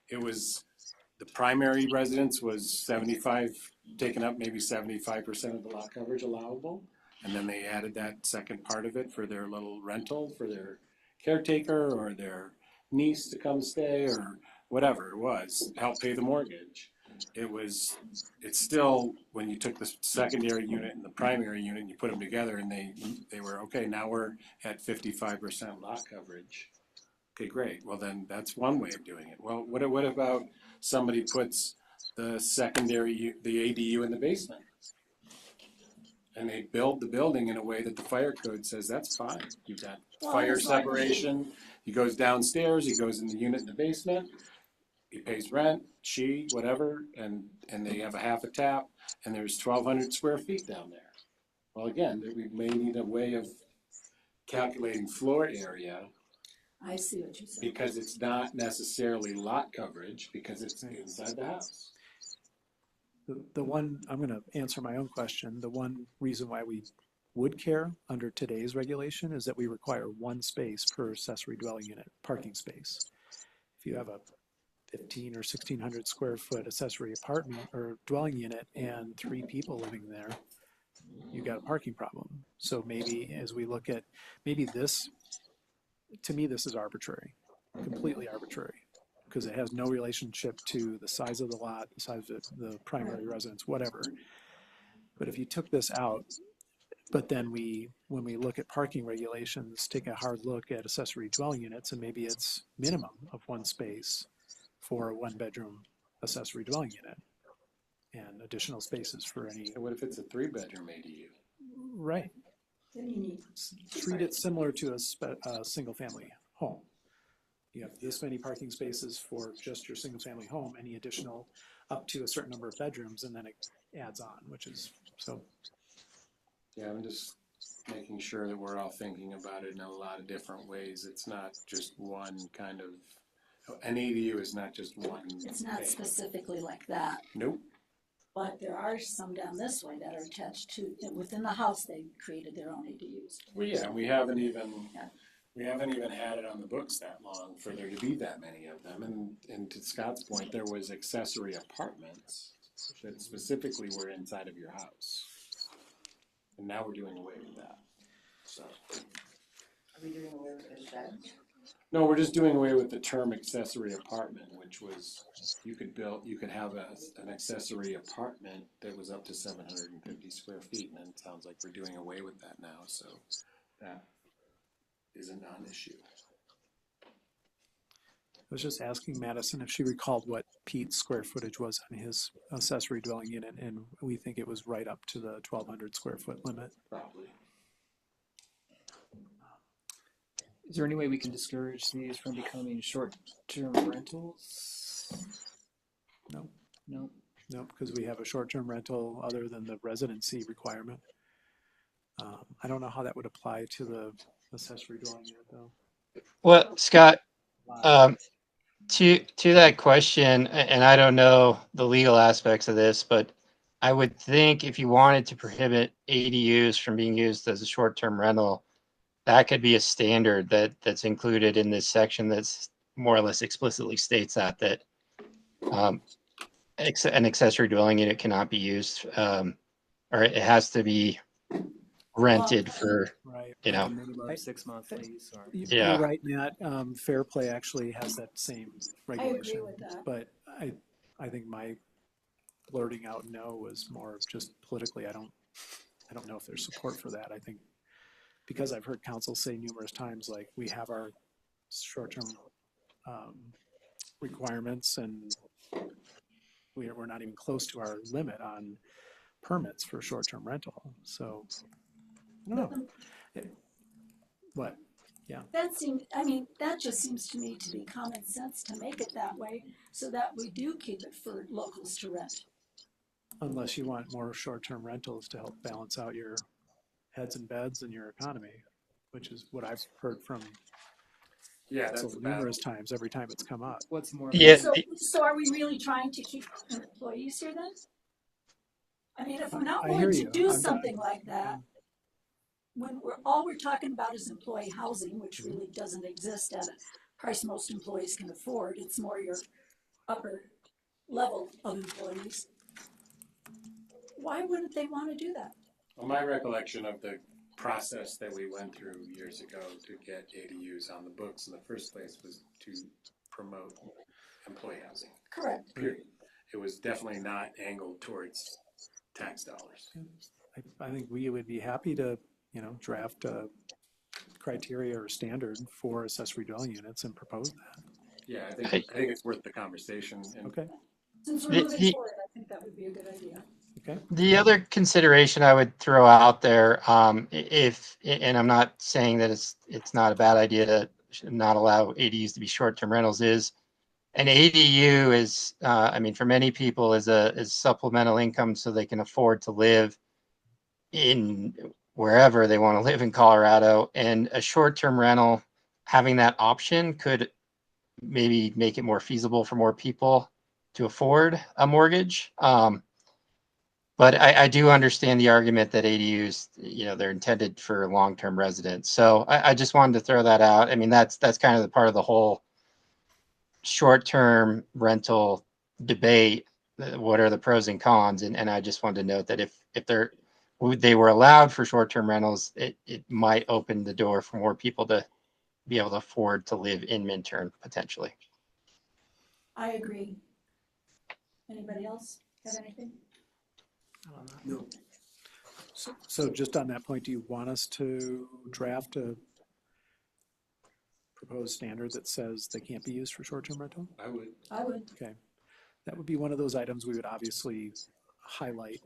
it was, the primary residence was 75, taking up maybe 75% of the lot coverage allowable. And then they added that second part of it for their little rental, for their caretaker or their niece to come stay or whatever it was, help pay the mortgage. It's still, when you took the secondary unit and the primary unit and you put them together and they were, okay, now we're at 55% lot coverage. Okay, great. Well, then that's one way of doing it. Well, what about somebody puts the ADU in the basement? And they build the building in a way that the fire code says that's fine. You've got fire separation. He goes downstairs, he goes in the unit in the basement, he pays rent, whatever, and they have a half a tap, and there's 1,200 square feet down there. Well, again, we may need a way of calculating floor area. I see what you're saying. Because it's not necessarily lot coverage, because it's inside the house. The one, I'm going to answer my own question. The one reason why we would care under today's regulation is that we require one space per accessory dwelling unit, parking space. If you have a 1,500 or 1,600 square foot accessory apartment or dwelling unit and 3 people living there, you got a parking problem. So maybe as we look at, maybe this, to me, this is arbitrary, completely arbitrary, because it has no relationship to the size of the lot, the size of the primary residence, whatever. But if you took this out, but then when we look at parking regulations, take a hard look at accessory dwelling units, and maybe it's minimum of 1 space for a 1-bedroom accessory dwelling unit and additional spaces for any. So what if it's a 3-bedroom ADU? Right. Then you need. Treat it similar to a single family home. You have this many parking spaces for just your single family home, any additional up to a certain number of bedrooms, and then it adds on, which is so. Yeah, I'm just making sure that we're all thinking about it in a lot of different ways. It's not just one kind of, an ADU is not just one. It's not specifically like that. Nope. But there are some down this way that are attached to, within the house, they created their own ADUs. Well, yeah, we haven't even had it on the books that long for there to be that many of them. And to Scott's point, there was accessory apartments that specifically were inside of your house. And now we're doing away with that. So. Are we doing away with the shed? No, we're just doing away with the term accessory apartment, which was, you could have an accessory apartment that was up to 750 square feet, and it sounds like we're doing away with that now, so that is a non-issue. I was just asking Madison if she recalled what Pete's square footage was on his accessory dwelling unit, and we think it was right up to the 1,200 square foot limit. Probably. Is there any way we can discourage these from becoming short-term rentals? No. No. No, because we have a short-term rental other than the residency requirement. I don't know how that would apply to the accessory dwelling unit, though. Well, Scott, to that question, and I don't know the legal aspects of this, but I would think if you wanted to prohibit ADUs from being used as a short-term rental, that could be a standard that's included in this section that's more or less explicitly states that an accessory dwelling unit cannot be used, or it has to be rented for, Right. you know. Minimum 6-month lease or. Yeah. You're right, Nat. Fair Play actually has that same regulation. with that. But I think my blurting out no was more just politically. I don't know if there's support for that. I think because I've heard council say numerous times, like, we have our short-term requirements, and we're not even close to our limit on permits for short-term rental. So I don't know. What? That just seems to me to be common sense to make it that way so that we do keep it for locals to rent. Unless you want more short-term rentals to help balance out your heads and beds and your economy, which is what I've heard from council numerous times, every time it's come up. What's more? Yeah. So are we really trying to keep employees here then? I mean, if we're not I willing hear to you. do I'm- something like that, when all we're talking about is employee housing, which really doesn't exist at a price most employees can afford, it's more your upper level of employees. Why wouldn't they want to do that? Well, my recollection of the process that we went through years ago to get ADUs on the books in the first place was to promote employee housing, Correct. period. It was definitely not angled towards tax dollars. I think we would be happy to, draft a criteria or standard for accessory dwelling units and propose that. Yeah, I think it's worth the conversation. And Okay. Since we're moving forward, I think that would be a good idea. Okay. The other consideration I would throw out there, and I'm not saying that it's not a bad idea to not allow ADUs to be short-term rentals, is an ADU is, for many people is supplemental income so they can afford to live in wherever they want to live in Colorado, and a short-term rental, having that option could maybe make it more feasible for more people to afford a mortgage. But I do understand the argument that ADUs, they're intended for long-term residents. So I just wanted to throw that out. I mean, that's kind of the part of the whole short-term rental debate. What are the pros and cons? And I just wanted to note that if they were allowed for short-term rentals, it might open the door for more people to be able to afford to live in Minturn potentially. I agree. Anybody else have anything? No. So just on that point, do you want us to draft a proposed standard that says they can't be used for short-term rental? I would. I would. Okay. That would be one of those items we would obviously highlight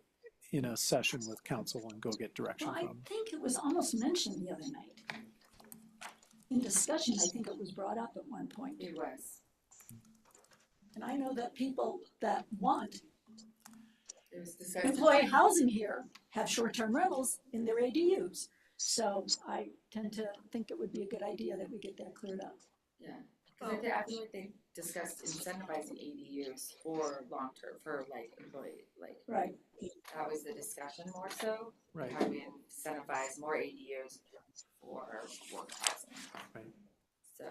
in a session with council and go get direction Well, I from. think it was almost mentioned the other night. In discussion, I think it was brought up at one point. It was. And I know that people that want It was discussed. employee housing here have short-term rentals in their ADUs. So I tend to think it would be a good idea that we get that cleared up. Yeah, because I feel like they discussed incentivizing ADUs for long-term, for like employee, like. Right. That was the discussion more so. Right. How do we incentivize more ADUs for work housing? Right. So.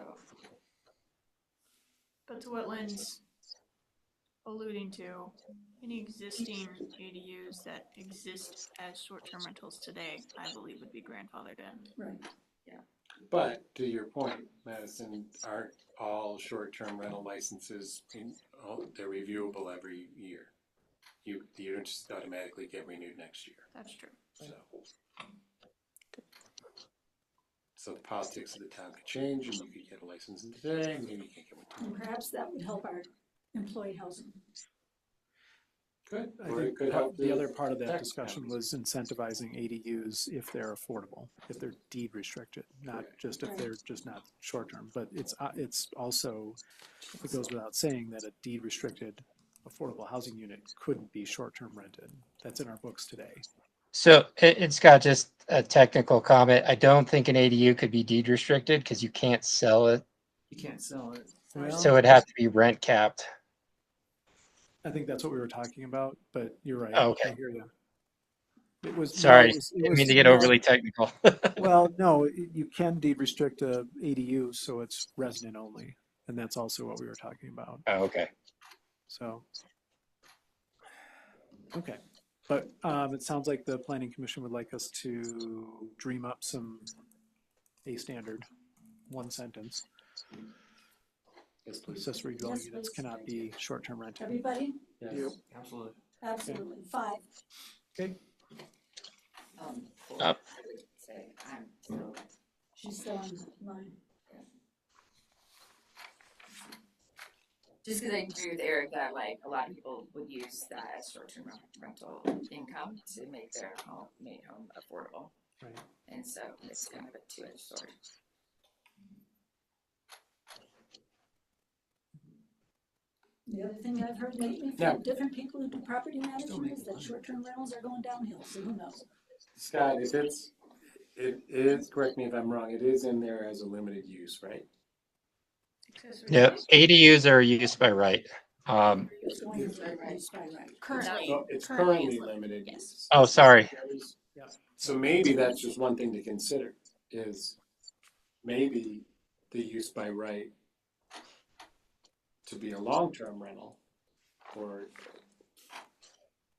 But to what Lynn's alluding to, any existing ADUs that exist as short-term rentals today, I believe would be grandfathered in. Right. But to your point, Madison, aren't all short-term rental licenses, they're reviewable every year? You don't just automatically get renewed next year. That's true. So the politics of the town could change, and you could get a license today, maybe you can't get one tomorrow. And perhaps that would help our employee housing. Good. I Or it think could help the other part of that tax discussion families. was incentivizing ADUs if they're affordable, if they're deed restricted, not just if they're just not short-term. But it's also, it goes without saying that a deed restricted affordable housing unit couldn't be short-term rented. That's in our books today. So it's got just a technical comment. I don't think an ADU could be deed restricted because you can't sell it. You can't sell it. Well, So it'd have to be rent capped. I think that's what we were talking about, but you're right. Oh, okay. I hear you. It was Sorry, it didn't was mean to get more- overly technical. Well, no, you can deed restrict a ADU, so it's resident only, and that's also what we were talking about. Oh, okay. So, okay. But it sounds like the planning commission would like us to dream up a standard, one sentence. Yes, please. Accessory dwelling Yes, units please. cannot be short-term rented. Everybody? Yes. Absolutely. Absolutely. 5. Okay, I would say I'm still, She's still on the line. just because I agree with Eric that like a lot of people would use that as short-term rental income to make their home affordable. right. And so it's kind of a two-edged sword. The other thing I've heard lately Yeah. from different people who do property management is that short-term rentals are going downhill, so who knows? Scott, it is, correct me if I'm wrong, it is in there as a limited use, right? Yeah, ADUs are used by right. It's going to be used by right. Currently, So it's currently currently it's limited yes. use. Oh, sorry. So maybe that's just one thing to consider, is maybe the use by right to be a long-term rental or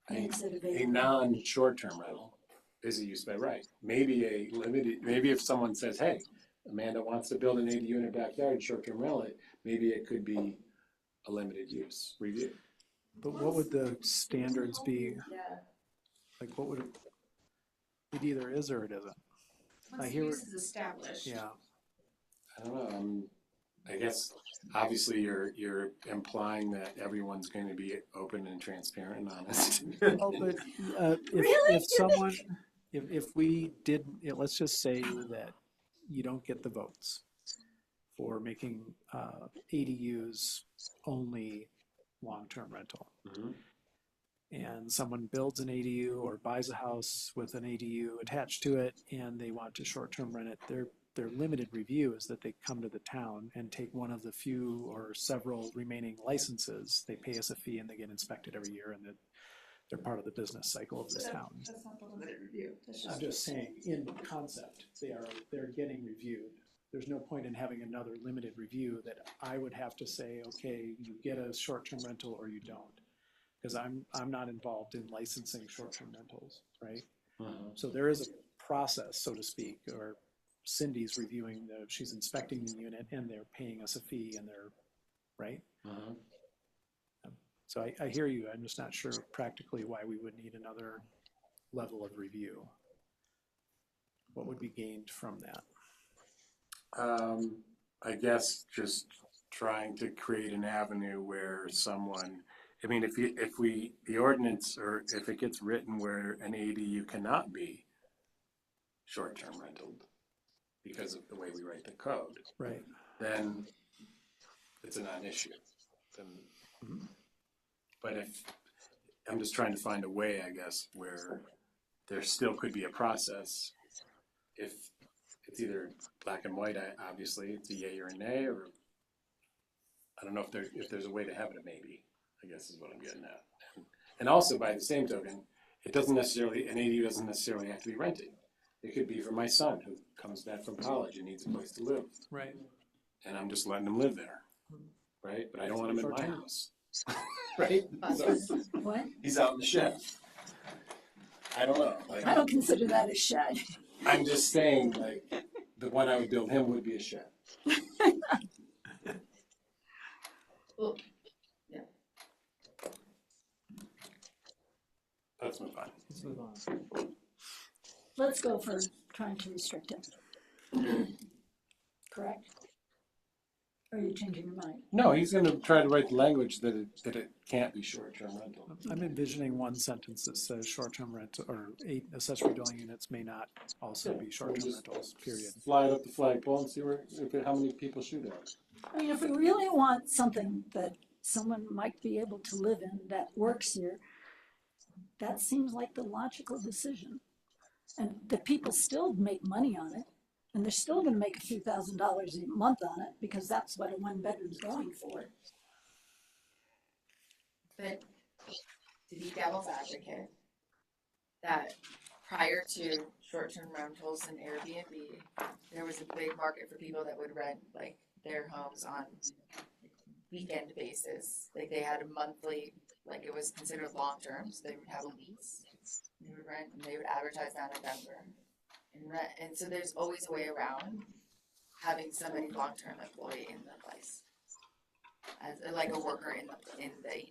Makes it a available. non-short-term rental is a use by right. Maybe a limited, maybe if someone says, hey, Amanda wants to build an ADU in her backyard, short-term rental it, maybe it could be a limited use review. But what would the standards be? Yeah. Like what would it either is or it isn't? Once the hear use what- is established. Yeah, I don't know, I guess, obviously you're implying that everyone's going to be open and transparent and honest. oh, but if someone, if we did, let's just say that you don't get the votes for making ADUs only long-term rental. Mhm. And someone builds an ADU or buys a house with an ADU attached to it and they want to short-term rent it, their limited review is that they come to the town and take one of the few or several remaining licenses. They pay us a fee and they get inspected every year, and that they're part of the business cycle of this town. That's not the limited review. That's I'm just saying, in concept, they're getting reviewed. There's no point in having another limited review that I would have to say, okay, you get a short-term rental or you don't. Because I'm not involved in licensing short-term rentals, right? So there is a process, so to speak, or Cindy's reviewing she's inspecting the unit and they're paying us a fee and they're, right? So I hear you, I'm just not sure practically why we would need another level of review. What would be gained from that? I guess just trying to create an avenue where someone, I mean, the ordinance, or if it gets written where an ADU cannot be short-term rental because of the way we write the code, Right. then it's a non-issue. But if, I'm just trying to find a way, I guess, where there still could be a process. If it's either black and white, obviously, it's a yay or a nay, or I don't know if there's a way to have it a maybe, I guess is what I'm getting at. And also, by the same token, an ADU doesn't necessarily have to be rented. It could be for my son who comes back from college and needs a place to live. Right. And I'm just letting him live there, right? But I don't want him in my Short-term. house, right? So What? he's out in the shed. I don't know. I don't consider that a shed. I'm just saying, like, the one I would build him would be a shed. Well, yeah. Let's move on. Let's move on. Let's go for trying to restrict it. Correct? Or are you changing your mind? No, he's going to try to write the language that it can't be short-term rental. I'm envisioning one sentence that says short-term rent or accessory dwelling units may not also be short-term Just rentals, period. Fly it up the flagpole and see how many people shoot at it. I mean, if we really want something that someone might be able to live in that works here, that seems like the logical decision. And the people still make money on it, and they're still gonna make a few $1,000s a month on it, because that's what a one-bedroom's going for. But to be devil's advocate, that prior to short-term rentals and Airbnb, there was a big market for people that would rent like their homes on weekend basis. Like they had a monthly, like it was considered long term, so they would have a lease. They would rent and they would advertise down November and rent. And so there's always a way around having somebody long term employee in the place as like a worker in the ADU.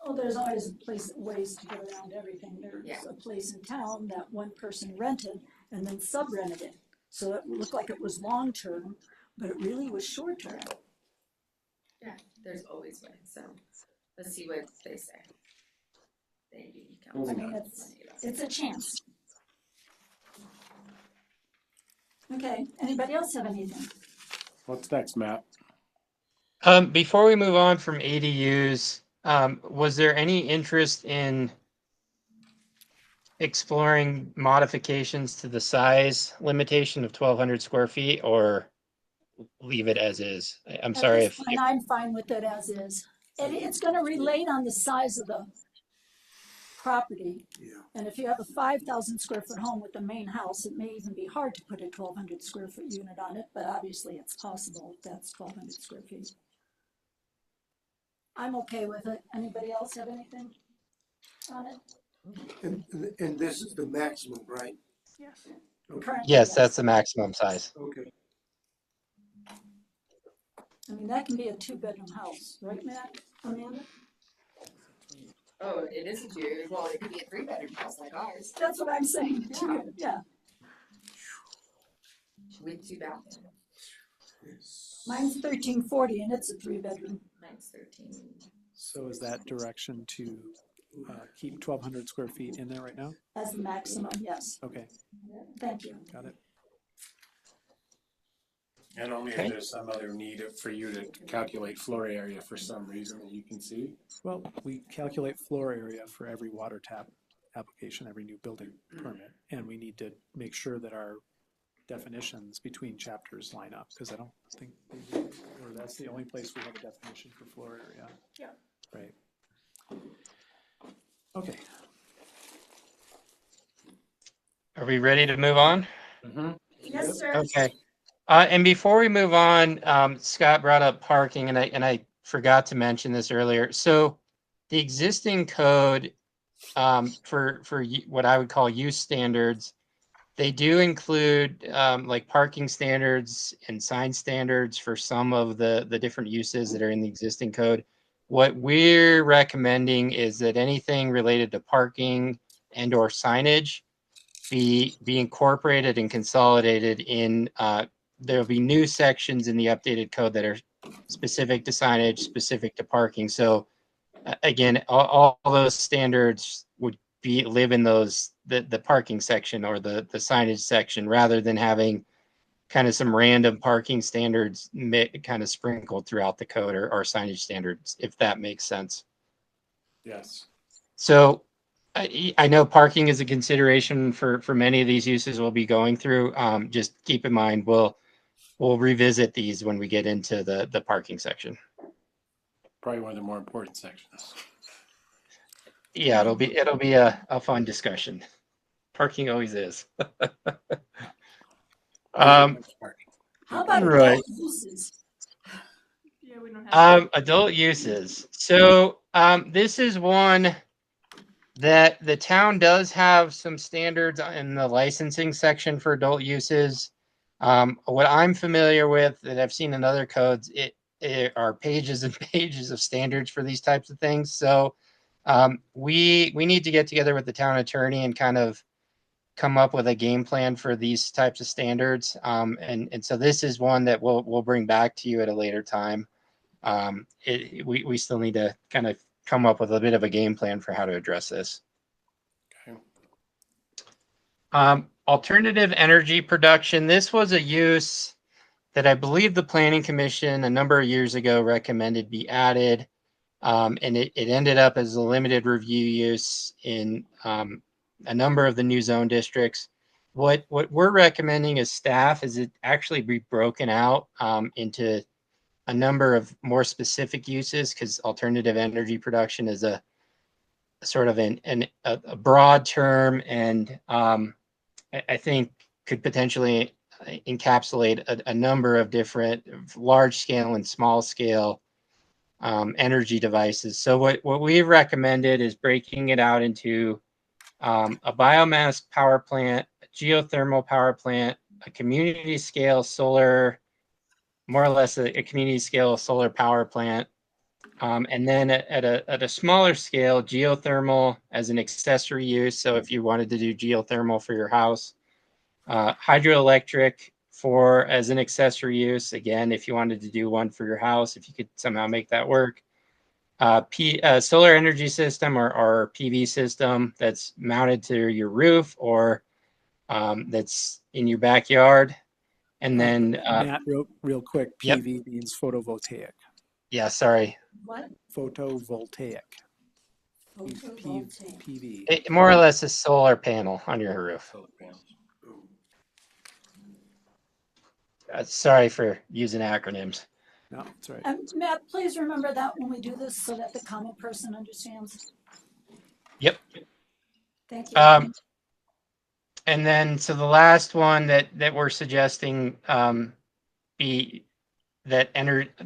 Oh, there's always ways to get around everything. There's a place in town that one person rented and then sub-rented it. So it looked like it was long-term, but it really was short-term. Yeah, there's always ways. So let's see what they say. They do. I mean, it's a chance. Okay, anybody else have anything? What's next, Matt? Before we move on from ADUs, was there any interest in exploring modifications to the size limitation of 1,200 square feet, or leave it as is? I'm sorry if And I'm fine with it as is. It's gonna relate on the size of the property. Yeah. And if you have a 5,000 square foot home with the main house, it may even be hard to put a 1,200 square foot unit on it, but obviously it's possible if that's 1,200 square feet. I'm okay with it. Anybody else have anything on it? And this is the maximum, right? Yes. Okay. Currently, yes, that's the maximum size. Okay. I mean, that can be a 2-bedroom house, right, Matt? Amanda? Oh, it is a 2. Well, it could be a 3-bedroom house like ours That's what I'm saying, too. Yeah. with 2 bathrooms. Mine's 1340 and it's a 3-bedroom. Mine's 13. So is that direction to keep 1,200 square feet in there right now? As the maximum, yes. Okay, Thank you. got it. And only Okay. if there's some other need for you to calculate floor area for some reason that you can see. Well, we calculate floor area for every water tap application, every new building permit, and we need to make sure that our definitions between chapters line up, because I don't think, or that's the only place we have a definition for floor area. Yeah. Right. Okay. Are we ready to move on? Yes, sir. Okay. And before we move on, Scott brought up parking, and I forgot to mention this earlier. So the existing code for what I would call use standards, they do include like parking standards and sign standards for some of the different uses that are in the existing code. What we're recommending is that anything related to parking and or signage be incorporated and consolidated in there'll be new sections in the updated code that are specific to signage, specific to parking. So again, all those standards would live in those the parking section or the signage section, rather than having kind of some random parking standards kind of sprinkled throughout the code or signage standards, if that makes sense. Yes. So I know parking is a consideration for many of these uses we'll be going through. Just keep in mind, we'll revisit these when we get into the parking section. Probably one of the more important sections. Yeah, it'll be a fun discussion. Parking always is. How about Right. adult uses? Yeah, we don't have. Adult uses. So this is one that the town does have some standards in the licensing section for adult uses. What I'm familiar with that I've seen in other codes, it are pages and pages of standards for these types of things. So we need to get together with the town attorney and kind of come up with a game plan for these types of standards. And so this is one that we'll bring back to you at a later time. We still need to kind of come up with a bit of a game plan for how to address this. Okay. Alternative energy production. This was a use that I believe the Planning Commission a number of years ago recommended be added. And it ended up as a limited review use in a number of the new zone districts. What we're recommending as staff is it actually be broken out into a number of more specific uses, because alternative energy production is a sort of a broad term, and I think could potentially encapsulate a number of different large scale and small scale energy devices. So what we've recommended is breaking it out into a biomass power plant, a geothermal power plant, a community scale solar, more or less a community scale solar power plant, and then at a smaller scale, geothermal as an accessory use. So if you wanted to do geothermal for your house, hydroelectric for as an accessory use. Again, if you wanted to do one for your house, if you could somehow make that work. Solar energy system or PV system that's mounted to your roof or that's in your backyard. And then Matt, real quick, Yep. PV means photovoltaic. Yeah, sorry. What? Photovoltaic. Photovoltaic. PV. More or less a solar panel on your roof. Sorry for using acronyms. No, that's right. And Matt, please remember that when we do this so that the common person understands. Yep. Thank you. And then, so the last one that we're suggesting be that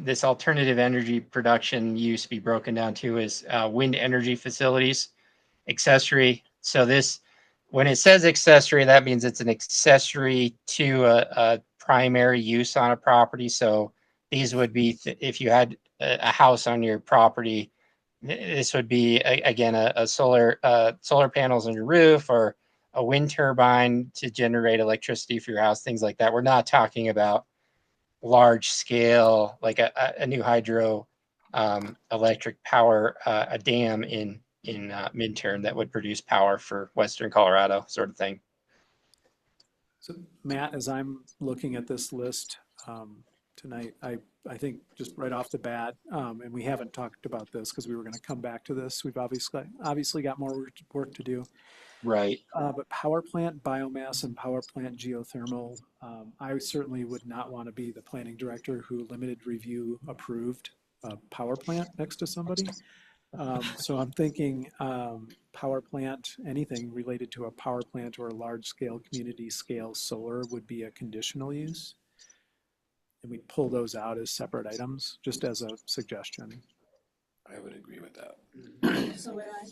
this alternative energy production use be broken down to is wind energy facilities, accessory. So this, when it says accessory, that means it's an accessory to a primary use on a property. So these would be, if you had a house on your property, this would be again a solar panels on your roof or a wind turbine to generate electricity for your house, things like that. We're not talking about large scale, like a new hydro electric power, a dam in Minturn that would produce power for Western Colorado, sort of thing. So Matt, as I'm looking at this list tonight, I think just right off the bat, and we haven't talked about this because we were going to come back to this. We've obviously got more work to do. Right. But power plant biomass and power plant geothermal, I certainly would not want to be the planning director who limited review approved a power plant next to somebody. So I'm thinking power plant, anything related to a power plant or a large scale community scale solar would be a conditional use. And we pull those out as separate items, just as a suggestion. I would agree with that. So would I.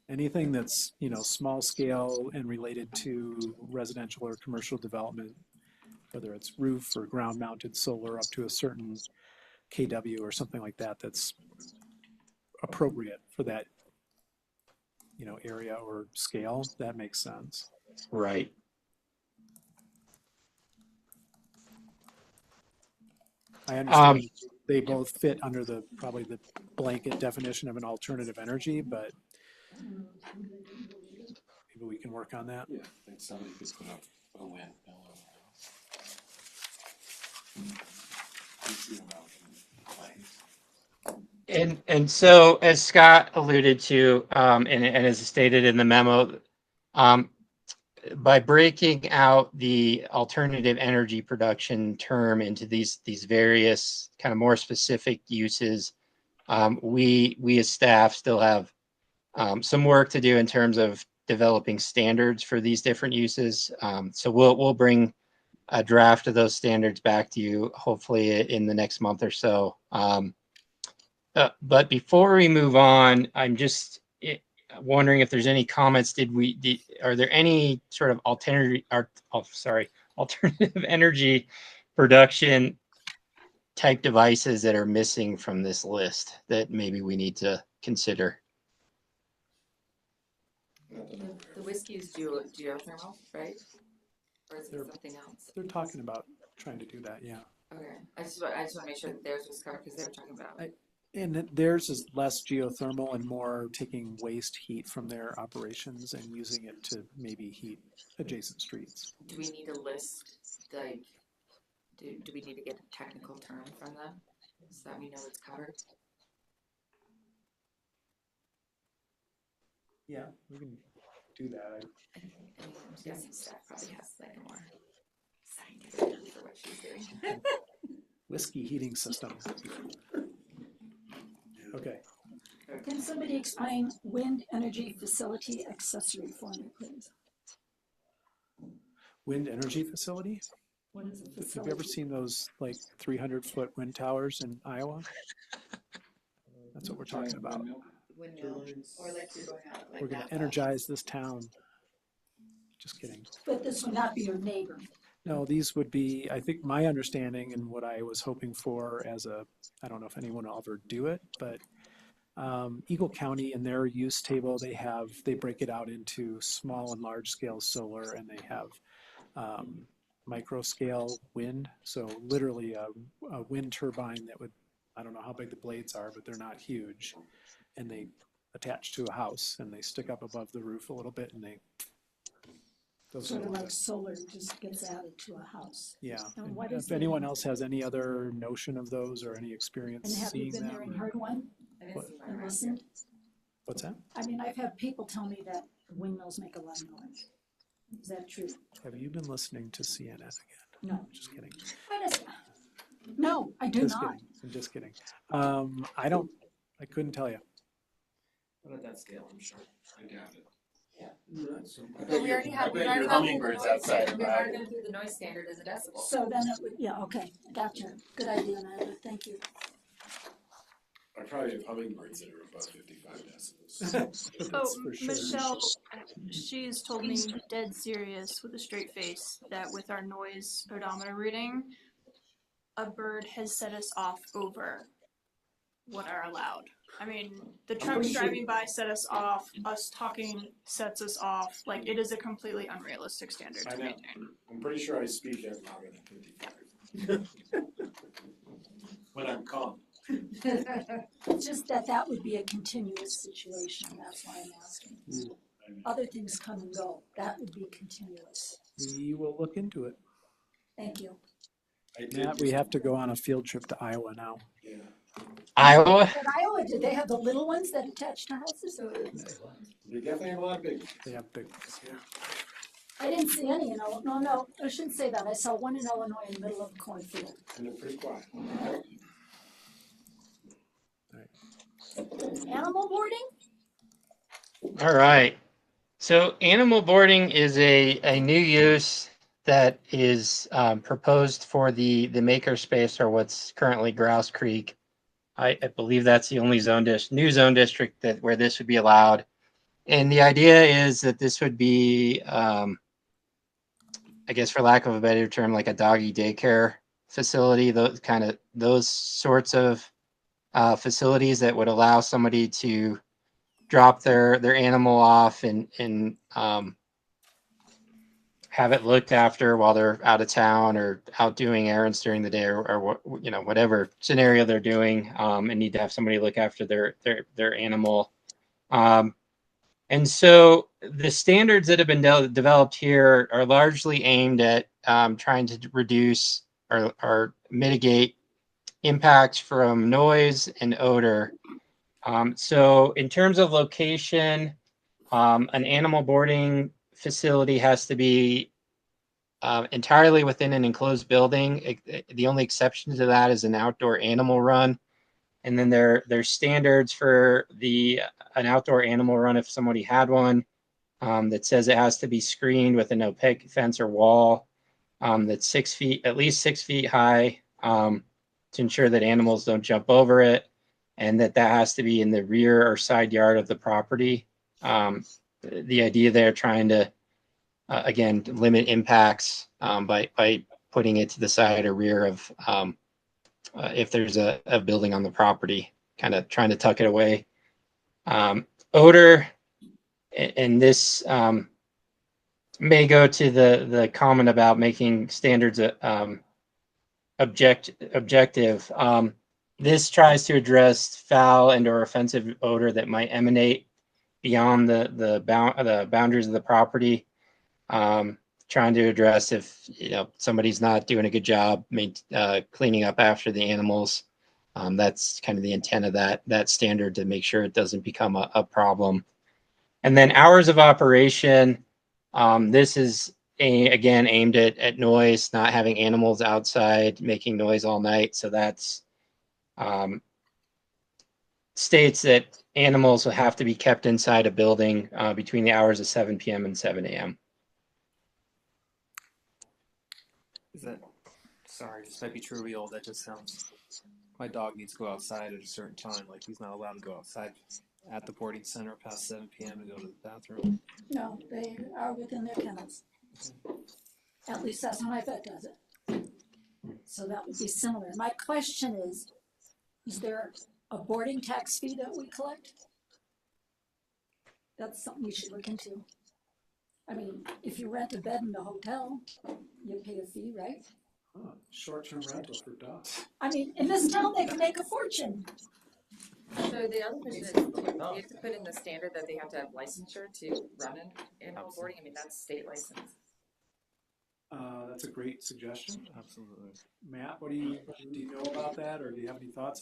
Anything that's, small scale and related to residential or commercial development, whether it's roof or ground mounted solar up to a certain KW or something like that, that's appropriate for that, area or scale, that makes sense. Right. I understand they both fit under probably the blanket definition of an alternative energy, but maybe we can work on that. Yeah, I think somebody could put up a windmill over And so, as Scott alluded to, and as stated in the memo, by breaking out the alternative energy production term into these various kind of more specific uses, we as staff still have some work to do in terms of developing standards for these different uses. So we'll bring a draft of those standards back to you hopefully in the next month or so. But before we move on, I'm just wondering if there's any comments. Are there any sort of alternative energy production type devices that are missing from this list that maybe we need to consider? The whiskey is geothermal, right? Or is it something else? They're talking about trying to do that, yeah. Okay, I just want to make sure that theirs was covered because they were talking about. And theirs is less geothermal and more taking waste heat from their operations and using it to maybe heat adjacent streets. Do we need a list, like, do we need to get a technical term from them so that we know it's covered? Yeah, we can do that. I'm guessing staff probably has like a more scientific term for what she's doing. Whiskey heating system. Okay. Can somebody explain wind energy facility accessory for me, please? Wind energy facility? What is a Have facility? you ever seen those like 300-foot wind towers in Iowa? That's what we're talking about. Windmill, or like you're going out like We're gonna Napa. energize this town. Just kidding. But this would not be your neighbor. No, these would be, I think my understanding and what I was hoping for as a, I don't know if anyone will ever do it, but Eagle County in their use table, they break it out into small and large scale solar, and they have micro scale wind. So literally a wind turbine that would, I don't know how big the blades are, but they're not huge. And they attach to a house and they stick up above the roof a little bit and they goes Sort of over. like solar just gets added to a house. Yeah. And And what is if the- anyone else has any other notion of those or any And experience have you seeing been there them, and heard one I didn't What? see one and around listened? what's that? I mean, I've had people tell me that windmills make a lot of noise. Is that true? Have you been listening to CNN again? No. Just kidding. No, I do Just not. kidding. I'm just kidding. I couldn't tell you. But at that scale, I'm sure. I doubt it. But we already have, we've already gone through the noise, we've already gone through the noise standard as a decibel. So then it would, yeah, okay, gotcha. Good idea, Nyla, thank you. I probably have hummingbirds that are above 55 decibels. Oh, That's for sure. Michelle, she's told me dead serious with a straight face that with our noise odometer reading, a bird has set us off over what are allowed. I mean, the trucks driving by set us off, us talking sets us off. Like, it is a completely unrealistic standard I to know. maintain. I'm pretty sure I speak at louder than 55. When I'm calm. It's just that would be a continuous situation, that's why I'm asking. Other things come and go, that would be continuous. We will look into it. Thank you. Matt, we have to go on a field trip to Iowa now. Yeah. Iowa? But Iowa, did they have the little ones that attach to houses? They definitely have a lot of big. They have big ones, yeah. I didn't see any in Illinois, no, I shouldn't say that. I saw one in Illinois in the middle of a cornfield. And they're pretty quiet. Animal boarding? All right. So animal boarding is a new use that is proposed for the makerspace, or what's currently Grouse Creek. I believe that's the only new zone district where this would be allowed. And the idea is that this would be, I guess for lack of a better term, like a doggy daycare facility, those sorts of facilities that would allow somebody to drop their animal off and have it looked after while they're out of town or out doing errands during the day, or whatever scenario they're doing, and need to have somebody look after their animal. And so the standards that have been developed here are largely aimed at trying to reduce or mitigate impacts from noise and odor. So in terms of location, an animal boarding facility has to be entirely within an enclosed building. The only exception to that is an outdoor animal run. And then there's standards for an outdoor animal run if somebody had one, that says it has to be screened with an opaque fence or wall that's at least 6 feet high, to ensure that animals don't jump over it, and that has to be in the rear or side yard of the property. The idea there trying to again limit impacts by putting it to the side or rear of if there's a building on the property, kind of trying to tuck it away. Odor, and this may go to the comment about making standards objective. This tries to address foul and or offensive odor that might emanate beyond the boundaries of the property. Trying to address if somebody's not doing a good job cleaning up after the animals. That's kind of the intent of that standard, to make sure it doesn't become a problem. And then hours of operation. This is again aimed at noise, not having animals outside making noise all night. So that's states that animals will have to be kept inside a building between the hours of 7 p.m. and 7 a.m. Sorry, this might be truly old. That just sounds my dog needs to go outside at a certain time. Like he's not allowed to go outside at the boarding center past 7 p.m. to go to the bathroom. No, they are within their kennels. At least that's how my vet does it. So that would be similar. My question is there a boarding tax fee that we collect? That's something we should look into. I mean, if you rent a bed in a hotel, you pay a fee, right? Huh, short-term rental for dogs. I mean, in this town, they can make a fortune. So the other question is, do you have to put in the standard that they have to have licensure to run an animal boarding? I mean, that's state license. That's a great suggestion. Absolutely. Matt, do you know about that, or do you have any thoughts?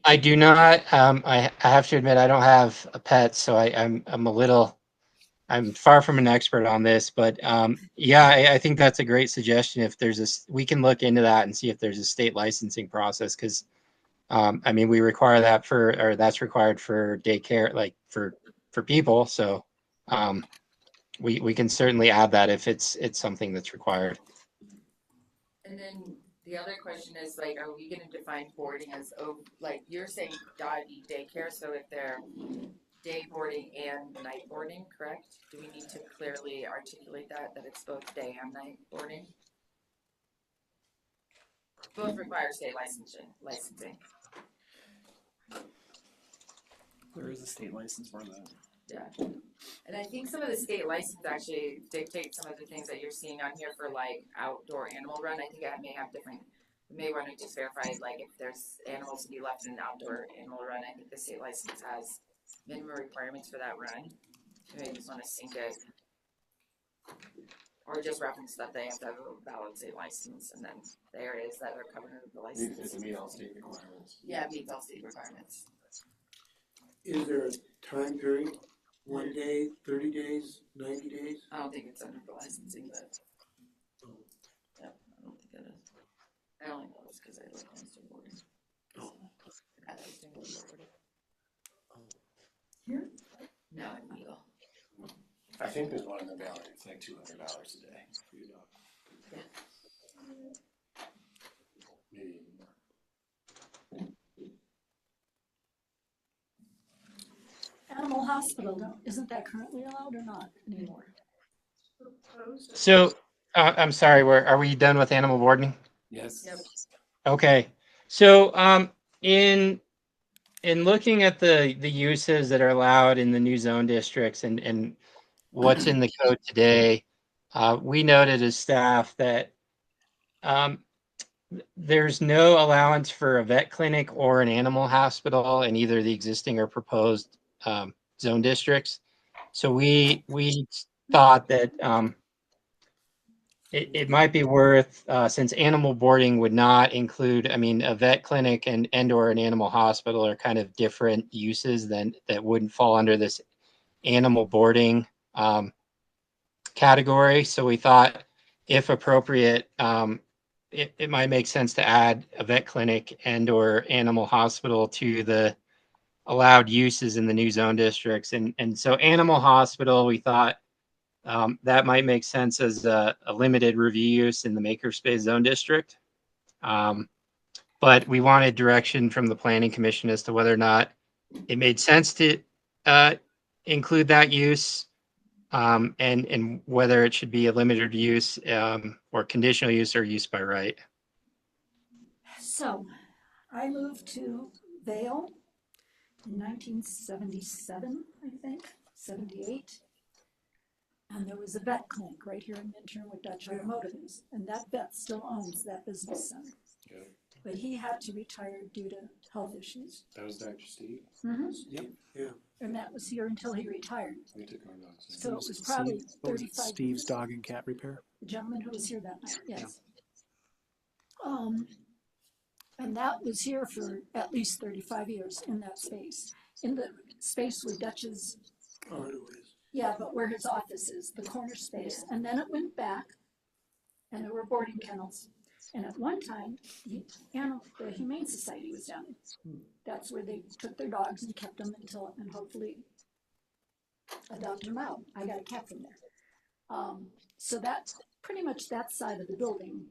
I do not. I have to admit I don't have a pet, so I'm far from an expert on this. But yeah, I think that's a great suggestion. If we can look into that and see if there's a state licensing process, because I mean we require that that's required for daycare, like for people. So we can certainly add that if it's something that's required. And then the other question is like, are we gonna define boarding as, like you're saying doggy daycare, so if they're day boarding and night boarding, correct? Do we need to clearly articulate that it's both day and night boarding? Both require state licensing. There is a state license for that. Yeah. And I think some of the state license actually dictate some of the things that you're seeing on here for like outdoor animal run. I think I may have different, we may want to just verify like if there's animals to be left in an outdoor animal run. I think the state license has minimum requirements for that run. Maybe just want to sync it. Or just reference that they have to have a valid state license and then the areas that are covered under the license. It's meet all state requirements. Yeah, it meets all state requirements. Is there a time period? 1 day, 30 days, 90 days? I don't think it's under the licensing, but yeah, I don't think it is. I only know this because I live next to boarding. Oh. I thought it was doing boarding. Here? No, in Eagle. I think there's one in the valley. It's like $200 a day for your dog. Yeah. Maybe even more. Animal hospital, isn't that currently allowed or not anymore? So I'm sorry, are we done with animal boarding? Yes. Yep. Okay. So in looking at the uses that are allowed in the new zone districts and what's in the code today, we noted as staff that there's no allowance for a vet clinic or an animal hospital in either the existing or proposed zone districts. So we thought that it might be worth, since animal boarding would not include, I mean, a vet clinic and or an animal hospital are kind of different uses that wouldn't fall under this animal boarding category. So we thought, if appropriate, it might make sense to add a vet clinic and or animal hospital to the allowed uses in the new zone districts. And so animal hospital, we thought that might make sense as a limited review use in the makerspace zone district. But we wanted direction from the planning commission as to whether or not it made sense to include that use, and whether it should be a limited use or conditional use or use by right. So I moved to Vail in 1977, I think, 78. And there was a vet clinic right here in Minturn with Dutch Automotive, and that vet still owns that business center. Yeah. But he had to retire due to health issues. That was Dr. Steve. Mm-hmm. Yep, yeah. And Matt was here until he retired. We took our dogs. So it was probably 35 Steve's years. Dog and Cat Repair. The gentleman who was here that night, yes. And that was here for at least 35 years in that space. In the space where Dutch's, yeah, but where his office is, the corner space. And then it went back, and there were boarding kennels. And at one time, the Humane Society was down. That's where they took their dogs and kept them until, and hopefully adopted them out. I got a cat from there. So that's pretty much that side of the building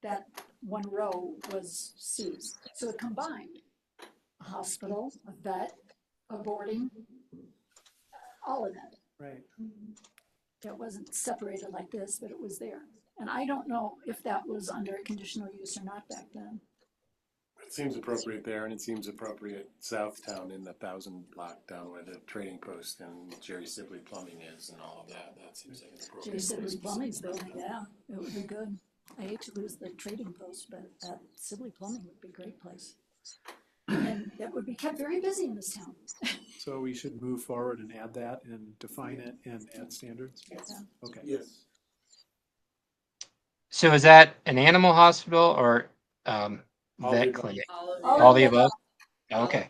that one row was Sue's. So it combined a hospital, a vet, a boarding, all of that. Right. It wasn't separated like this, but it was there. And I don't know if that was under conditional use or not back then. It seems appropriate there, and it seems appropriate Southtown in the 1000 block down where the trading post and Jerry Sibley Plumbing is and all of that. That seems like an appropriate Jerry Sibley place. Plumbing's building, yeah, it would be good. I hate to lose the trading post, but that Sibley Plumbing would be a great place. And it would be kept very busy in this town. So we should move forward and add that and define it and add standards? Yeah. Okay. Yes. So is that an animal hospital or All vet the clinic? All the of above? Okay.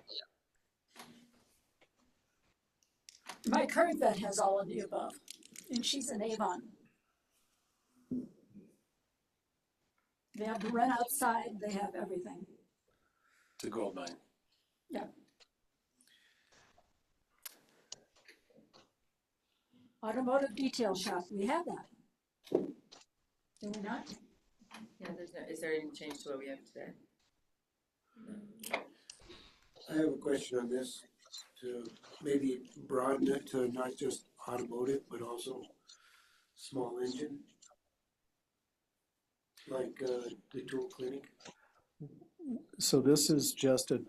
My current vet has all of the above, and she's in Avon. They have the rent outside, they have everything. It's a gold mine. Yeah. Automotive detail shop, we have that. Do we not? Yeah, is there any change to what we have today? I have a question on this, to maybe broaden it to not just automotive, but also small engine. Like, the tool clinic. So this is just a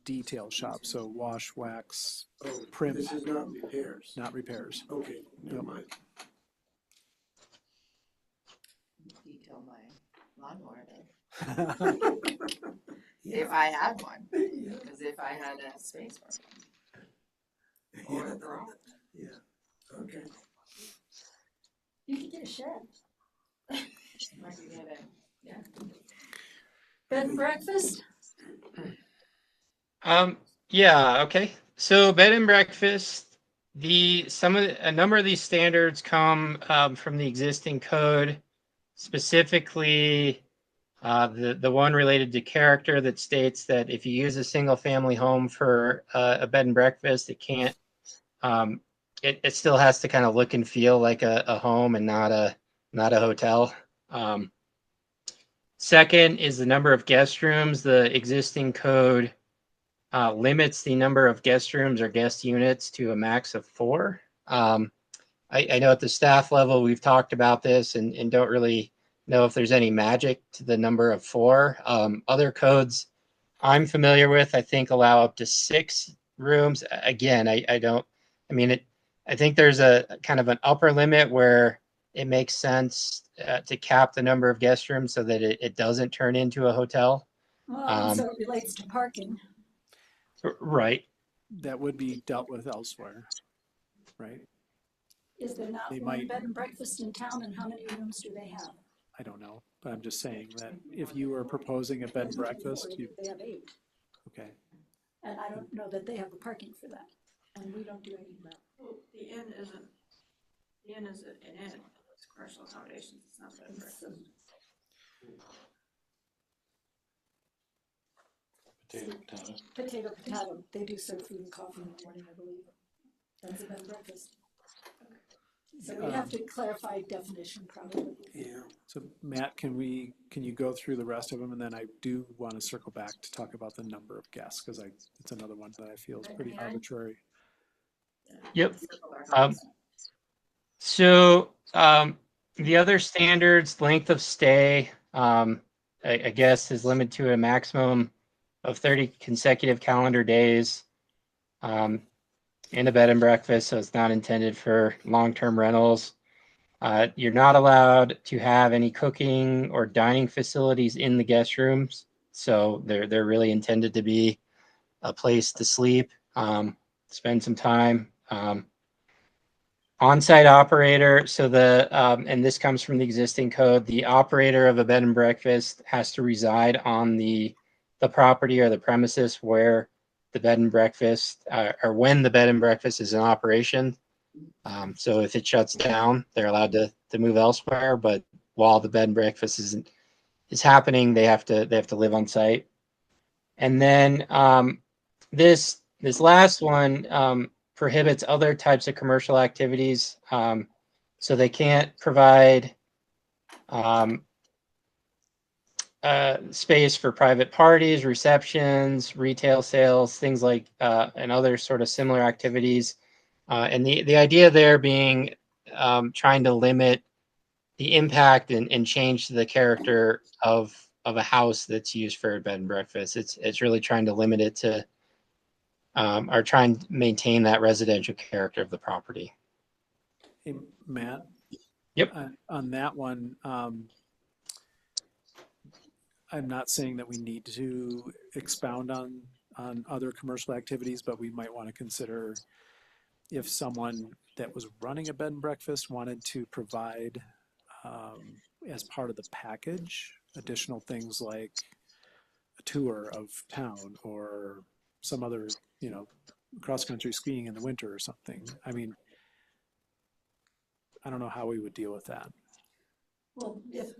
detail shop, so wash, wax, Oh, Prim. this is not repairs. not repairs. Okay, never mind. Detail my lawnmower then. If I had one, because if I had a space for it. Or a girl. Yeah, okay. You can get a shed. Might be good, yeah. Bed and breakfast? Yeah, okay. So bed and breakfast, a number of these standards come from the existing code, specifically the one related to character that states that if you use a single family home for a bed and breakfast, it can't it still has to kind of look and feel like a home and not a hotel. Second is the number of guest rooms. The existing code limits the number of guest rooms or guest units to a max of 4. I know at the staff level, we've talked about this and don't really know if there's any magic to the number of 4. Other codes I'm familiar with, I think, allow up to 6 rooms. Again, I think there's a kind of an upper limit where it makes sense to cap the number of guest rooms so that it doesn't turn into a hotel. Well, so it relates to parking. Right. That would be dealt with elsewhere, right? Is there not They one might- bed and breakfast in town, and how many rooms do they have? I don't know, but I'm just saying that if you were proposing a bed and breakfast, you, They have 8, okay. and I don't know that they have the parking for that, and we don't do any of that. The inn is an inn, it's commercial accommodations, it's not bed and breakfast. Potato, they do serve food and coffee in the morning, I believe. That's a bed and breakfast. So we have to clarify definition probably. Yeah. So Matt, can you go through the rest of them? And then I do want to circle back to talk about the number of guests, because it's another one that I feel is pretty arbitrary. Yep. So the other standards, length of stay, I guess is limited to a maximum of 30 consecutive calendar days in a bed and breakfast. So it's not intended for long-term rentals. You're not allowed to have any cooking or dining facilities in the guest rooms. So they're really intended to be a place to sleep, spend some time. On-site operator, so and this comes from the existing code, the operator of a bed and breakfast has to reside on the property or the premises where the bed and breakfast, or when the bed and breakfast is in operation. So if it shuts down, they're allowed to move elsewhere, but while the bed and breakfast is happening, they have to live on site. And then this last one, prohibits other types of commercial activities. So they can't provide space for private parties, receptions, retail sales, things like and other sort of similar activities. And the idea there being trying to limit the impact and change the character of a house that's used for a bed and breakfast. It's really trying to limit it to or try and maintain that residential character of the property. Hey, Matt? Yep. On that one, I'm not saying that we need to expound on other commercial activities, but we might want to consider if someone that was running a bed and breakfast wanted to provide as part of the package additional things like a tour of town or some other, you know, cross-country skiing in the winter or something. I mean, I don't know how we would deal with that. Well, if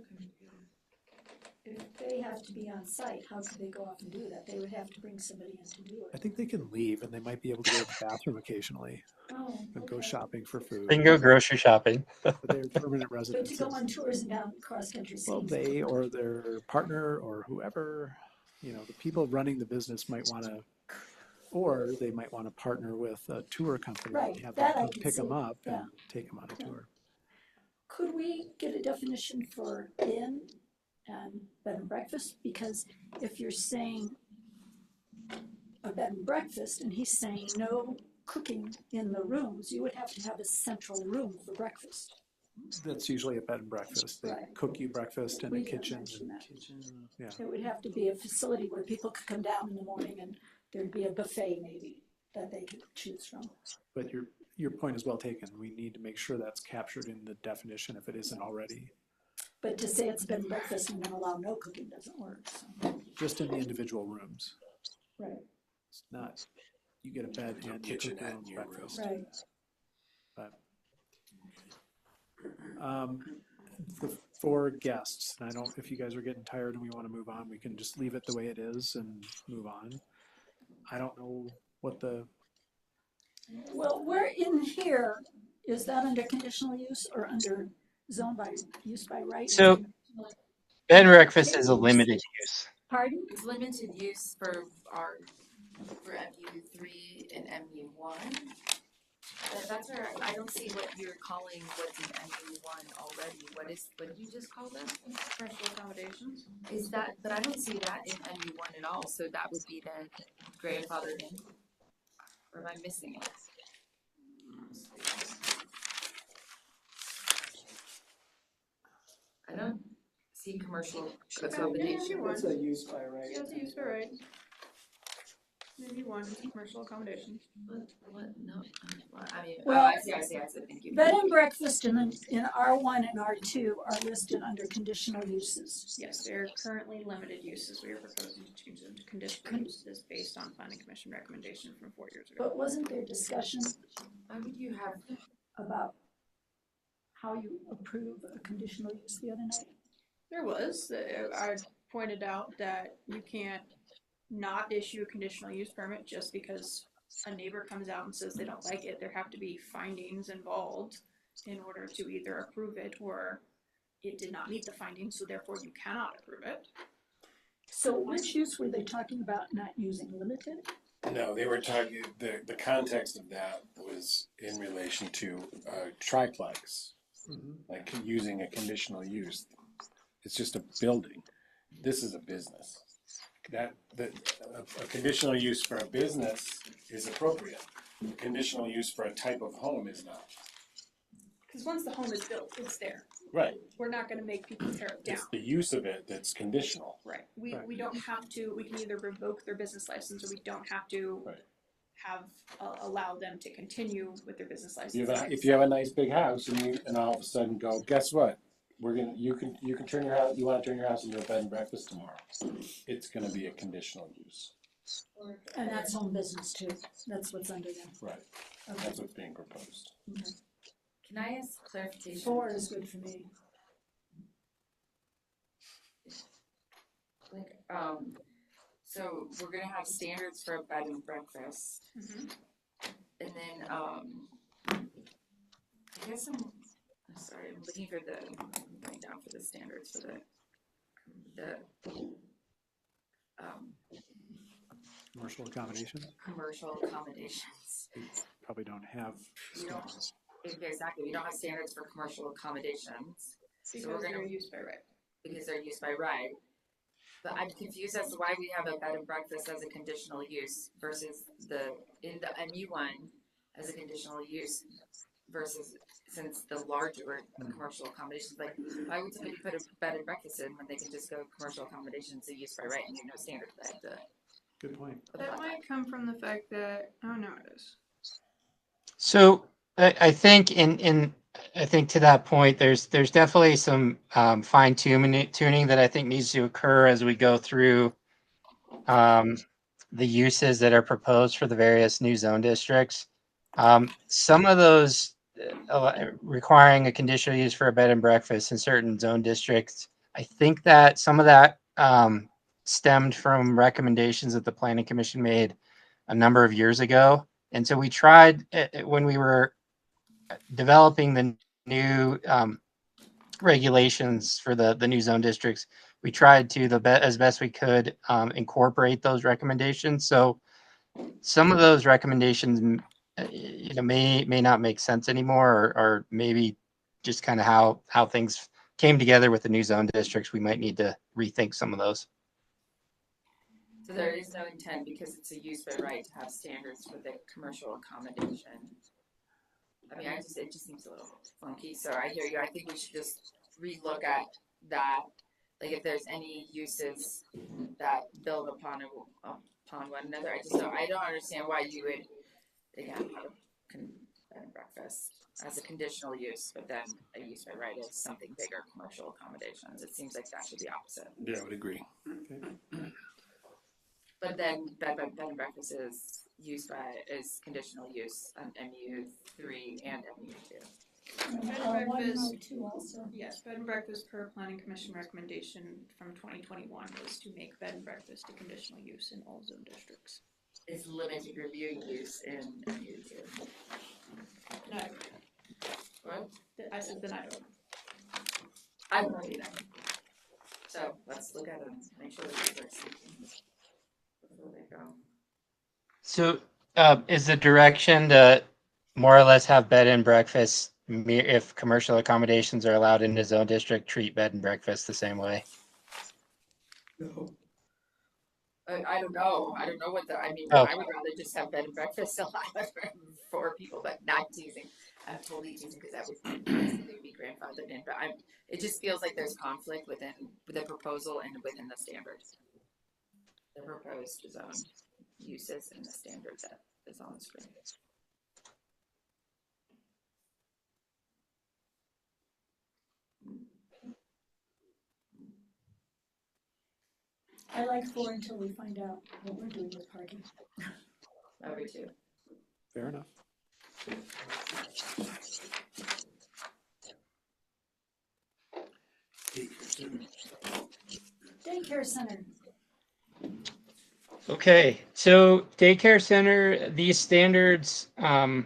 they have to be on site, how could they go off and do that? They would have to bring somebody in to do I it. think they can leave and they might be able to go to the bathroom occasionally Oh, and go okay. shopping for food. They can go grocery shopping. But they're permanent But to residents. go on tours and down cross-country Well, skiing. they or their partner or whoever, you know, the people running the business might want to, or they might want to partner with a tour company Right, and have that them I come can pick them see, up yeah. and take them on a tour. Could we get a definition for inn and bed and breakfast? Because if you're saying a bed and breakfast and he's saying no cooking in the rooms, you would have to have a central room for breakfast. That's usually a bed and breakfast. They Right. cook you breakfast in We a didn't kitchen. mention that. Yeah. It would have to be a facility where people could come down in the morning and there'd be a buffet maybe that they could choose from. But your point is well taken. We need to make sure that's captured in the definition if it isn't already. But to say it's bed and breakfast and then allow no cooking doesn't work, so. Just in the individual rooms. Right. It's not, you get a bed and you cook your own breakfast. Right. But for guests, and I don't, if you guys are getting tired and we want to move on, we can just leave it the way it is and move on. I don't know what the, Well, we're in here, is that under conditional use or under zone by, use by right? So bed and breakfast is a limited use. Pardon? It's limited use for MU 3 and MU 1. That's where I don't see what you're calling what's in MU 1 already. What did you just call that? Special accommodations. Is that, but I don't see that in MU 1 at all, so that would be then grandfathered in. Or am I missing it? I don't see commercial accommodation. what's a use by right? Yeah, it's a use by right. Maybe one, commercial accommodations. What? No. I mean, Well, I see, thank you. Bed and breakfast in R1 and R2 are listed under conditional uses. Yes, they're currently limited uses. We are proposing to change them to conditional uses based on planning commission recommendation from 4 years ago. But wasn't there discussion Why would you have, about how you approve a conditional use the other night? There was, I pointed out that you can't not issue a conditional use permit just because a neighbor comes out and says they don't like it. There have to be findings involved in order to either approve it or it did not meet the findings, so therefore you cannot approve it. So which use were they talking about not using, limited? No, they were talking, the context of that was in relation to triplex, like using a conditional use. It's just a building. This is a business. A conditional use for a business is appropriate. A conditional use for a type of home is not. Because once the home is built, it's there. Right. We're not gonna make people tear it down. It's the use of it that's conditional. Right, we don't have to, we can either revoke their business license or we don't have to Right. have, allow them to continue with their business license. If you have a nice big house and all of a sudden go, guess what? You can turn your house, you wanna turn your house into a bed and breakfast tomorrow. It's gonna be a conditional use. And that's home business too. That's what's under them. Right. Okay. That's what's being proposed. Okay. can I ask clarification? 4 is good for me. Like, so we're gonna have standards for a bed and breakfast, Mhm. and then, I guess I'm sorry, I'm looking for I'm going down for the standards for the the Commercial accommodation, commercial accommodations. probably don't have We don't, standards. exactly, we don't have standards for commercial accommodations. So we're Because gonna, they're used by right. because they're used by right. But I'm confused as to why we have a bed and breakfast as a conditional use versus in the MU one as a conditional use versus, since the larger commercial accommodations, like, why would somebody put a bed and breakfast in when they can just go commercial accommodations are used by right and there's no standard for that? Good point. That might come from the fact that, oh no, it is. So I think I think to that point, there's definitely some fine tuning that I think needs to occur as we go through the uses that are proposed for the various new zone districts. Some of those requiring a conditional use for a bed and breakfast in certain zone districts, I think that some of that stemmed from recommendations that the Planning Commission made a number of years ago. And so we tried when we were developing the new regulations for the new zone districts, we tried to as best we could incorporate those recommendations. So some of those recommendations, may not make sense anymore, or maybe just kind of how things came together with the new zone districts. We might need to rethink some of those. So there is no intent because it's a use by right to have standards for the commercial accommodation. I mean, it just seems a little funky. So I hear you. I think we should just relook at that. Like if there's any uses that build upon one another. I don't understand why you would, again, have a bed and breakfast as a conditional use, but then a use by right is something bigger, commercial accommodations. It seems like that should be opposite. Yeah, I would agree. But then bed and breakfast is conditional use on MU3 and MU2. Bed and breakfast, 102 also. yes, bed and breakfast per planning commission recommendation from 2021 was to make bed and breakfast a conditional use in all zone districts. Is limited review use in MU2. No, What? I said then I don't. I don't know either. So let's look at it and make sure that these are speaking before they go. So is the direction to more or less have bed and breakfast, if commercial accommodations are allowed in the zone district, treat bed and breakfast the same way? No. I don't know. I don't know I mean, Oh. I would rather just have bed and breakfast allowed for people, but not teasing. I'm totally teasing because that would be grandfathered in. But it just feels like there's conflict within the proposal and within the standards. The proposed zone uses and the standard that is on the screen. I like 4 until we find out what we're doing with parking. Over two. Fair enough. Daycare center. Okay, so daycare center, these standards, I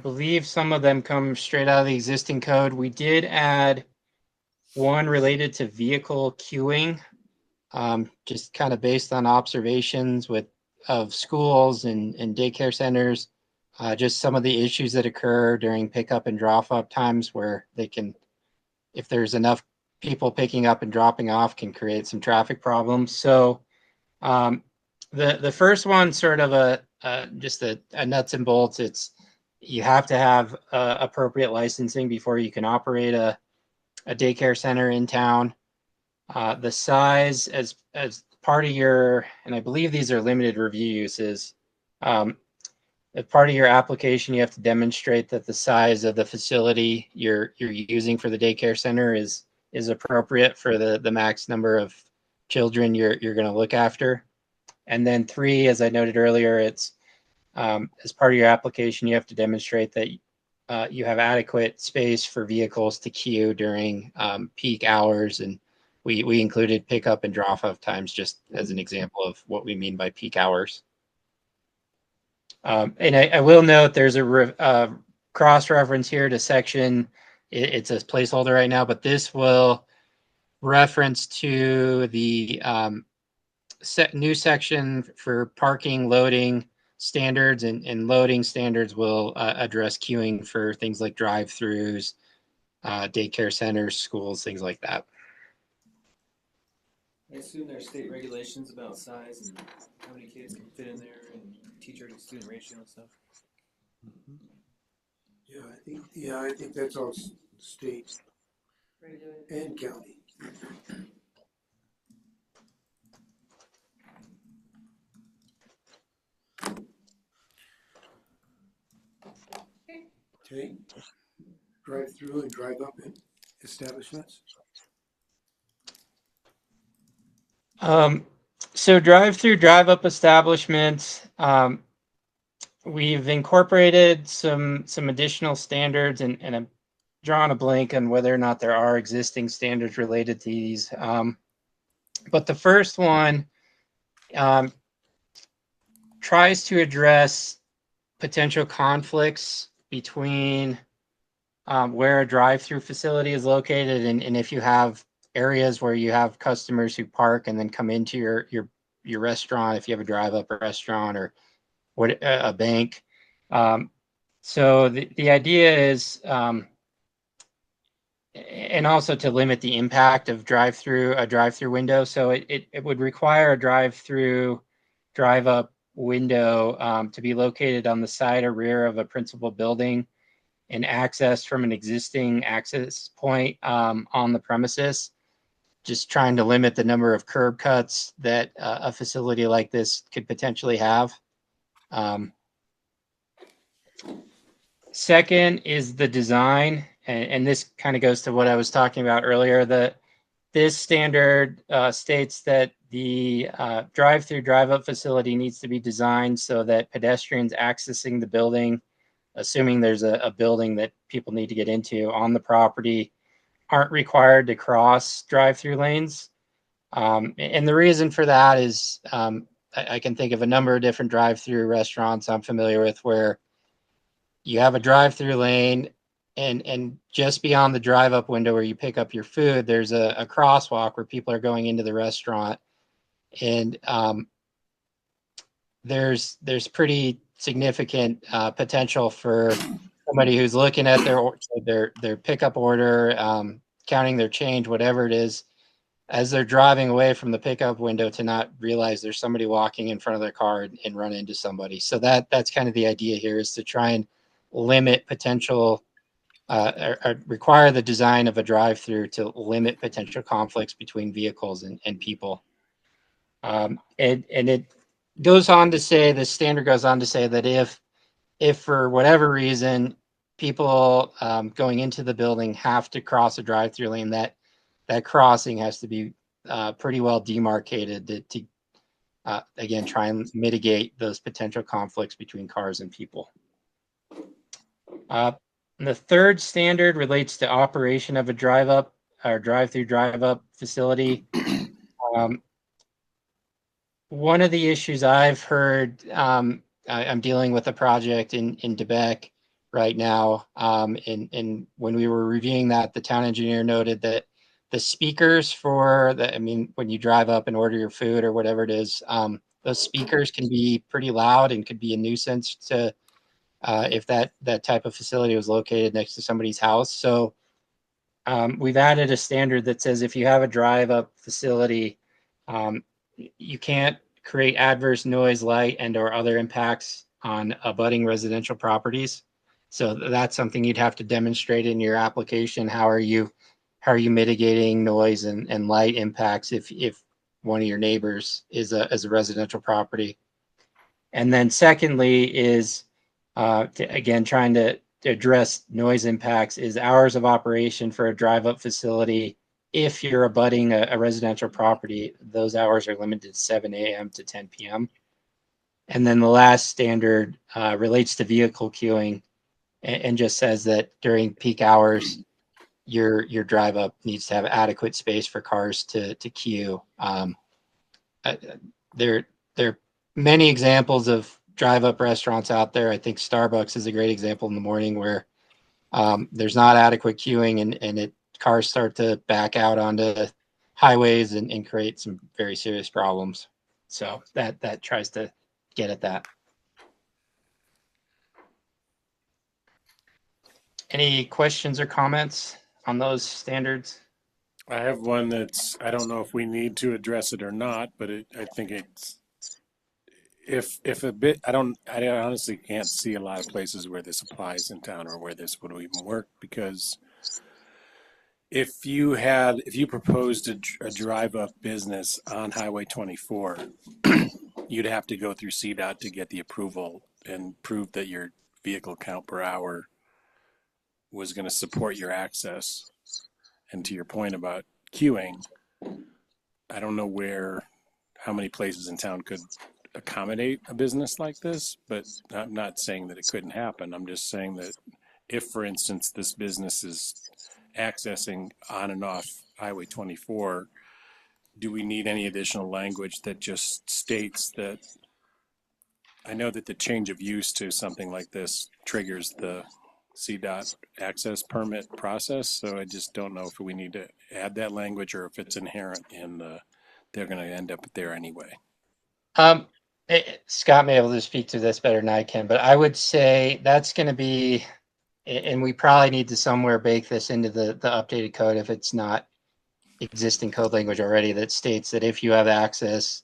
believe some of them come straight out of the existing code. We did add one related to vehicle queuing, just kind of based on observations of schools and daycare centers, just some of the issues that occur during pickup and drop off times where they can, if there's enough people picking up and dropping off, can create some traffic problems. So the first one, sort of just a nuts and bolts. It's, you have to have appropriate licensing before you can operate a daycare center in town. The size as part of your, and I believe these are limited review uses. As part of your application, you have to demonstrate that the size of the facility you're using for the daycare center is appropriate for the max number of children you're going to look after. And then 3, as I noted earlier, it's as part of your application, you have to demonstrate that you have adequate space for vehicles to queue during peak hours. And we included pickup and drop off times just as an example of what we mean by peak hours. And I will note there's a cross reference here to section. It's a placeholder right now, but this will reference to the new section for parking loading standards, and loading standards will address queuing for things like drive-throughs, daycare centers, schools, things like that. I assume there's state regulations about size and how many kids can fit in there and teacher to student ratio and stuff. Yeah, I think that's all state and county. Okay. Drive through and drive up in establishments. So drive-through, drive-up establishments, we've incorporated some additional standards, and I'm drawing a blank on whether or not there are existing standards related to these. But the first one tries to address potential conflicts between where a drive-through facility is located, and if you have areas where you have customers who park and then come into your restaurant, if you have a drive-up restaurant or what a bank. So the idea is, and also to limit the impact of a drive-through window. So it would require a drive-through, drive-up window to be located on the side or rear of a principal building and accessed from an existing access point on the premises. Just trying to limit the number of curb cuts that a facility like this could potentially have. Second is the design, and this kind of goes to what I was talking about earlier. This standard states that the drive-through, drive-up facility needs to be designed so that pedestrians accessing the building, assuming there's a building that people need to get into on the property, aren't required to cross drive-through lanes. And the reason for that is I can think of a number of different drive-through restaurants I'm familiar with where you have a drive-through lane, and just beyond the drive-up window where you pick up your food, there's a crosswalk where people are going into the restaurant. And there's pretty significant potential for somebody who's looking at their pickup order, counting their change, whatever it is, as they're driving away from the pickup window to not realize there's somebody walking in front of their car and run into somebody. So that's kind of the idea here, is to try and limit potential, or require the design of a drive-through to limit potential conflicts between vehicles and people. And it goes on to say, the standard goes on to say that if for whatever reason people going into the building have to cross a drive-through lane, that crossing has to be pretty well demarcated to again, try and mitigate those potential conflicts between cars and people. The third standard relates to operation of a drive-up or drive-through, drive-up facility. One of the issues I've heard, I'm dealing with a project in Quebec right now, and when we were reviewing that, the town engineer noted that the speakers for when you drive up and order your food or whatever it is, those speakers can be pretty loud and could be a nuisance to if that type of facility was located next to somebody's house. So we've added a standard that says if you have a drive-up facility, you can't create adverse noise, light, and or other impacts on abutting residential properties. So that's something you'd have to demonstrate in your application. How are you mitigating noise and light impacts if one of your neighbors is a residential property? And then secondly is again, trying to address noise impacts, is hours of operation for a drive-up facility. If you're abutting a residential property, those hours are limited to 7 a.m. to 10 p.m. And then the last standard relates to vehicle queuing and just says that during peak hours, your drive-up needs to have adequate space for cars to queue. There are many examples of drive-up restaurants out there. I think Starbucks is a great example in the morning where there's not adequate queuing and cars start to back out onto highways and create some very serious problems. So that tries to get at that. Any questions or comments on those standards? I have one that's, I don't know if we need to address it or not, but I think it's, if a bit, I honestly can't see a lot of places where this applies in town or where this would even work, because if you proposed a drive-up business on Highway 24, you'd have to go through CDOT to get the approval and prove that your vehicle count per hour was going to support your access. And to your point about queuing, I don't know how many places in town could accommodate a business like this, but I'm not saying that it couldn't happen. I'm just saying that if, for instance, this business is accessing on and off Highway 24, do we need any additional language that just states that? I know that the change of use to something like this triggers the CDOT access permit process, so I just don't know if we need to add that language or if it's inherent in they're going to end up there anyway. Scott may be able to speak to this better than I can, but I would say that's going to be, and we probably need to somewhere bake this into the updated code if it's not existing code language already, that states that if you have access,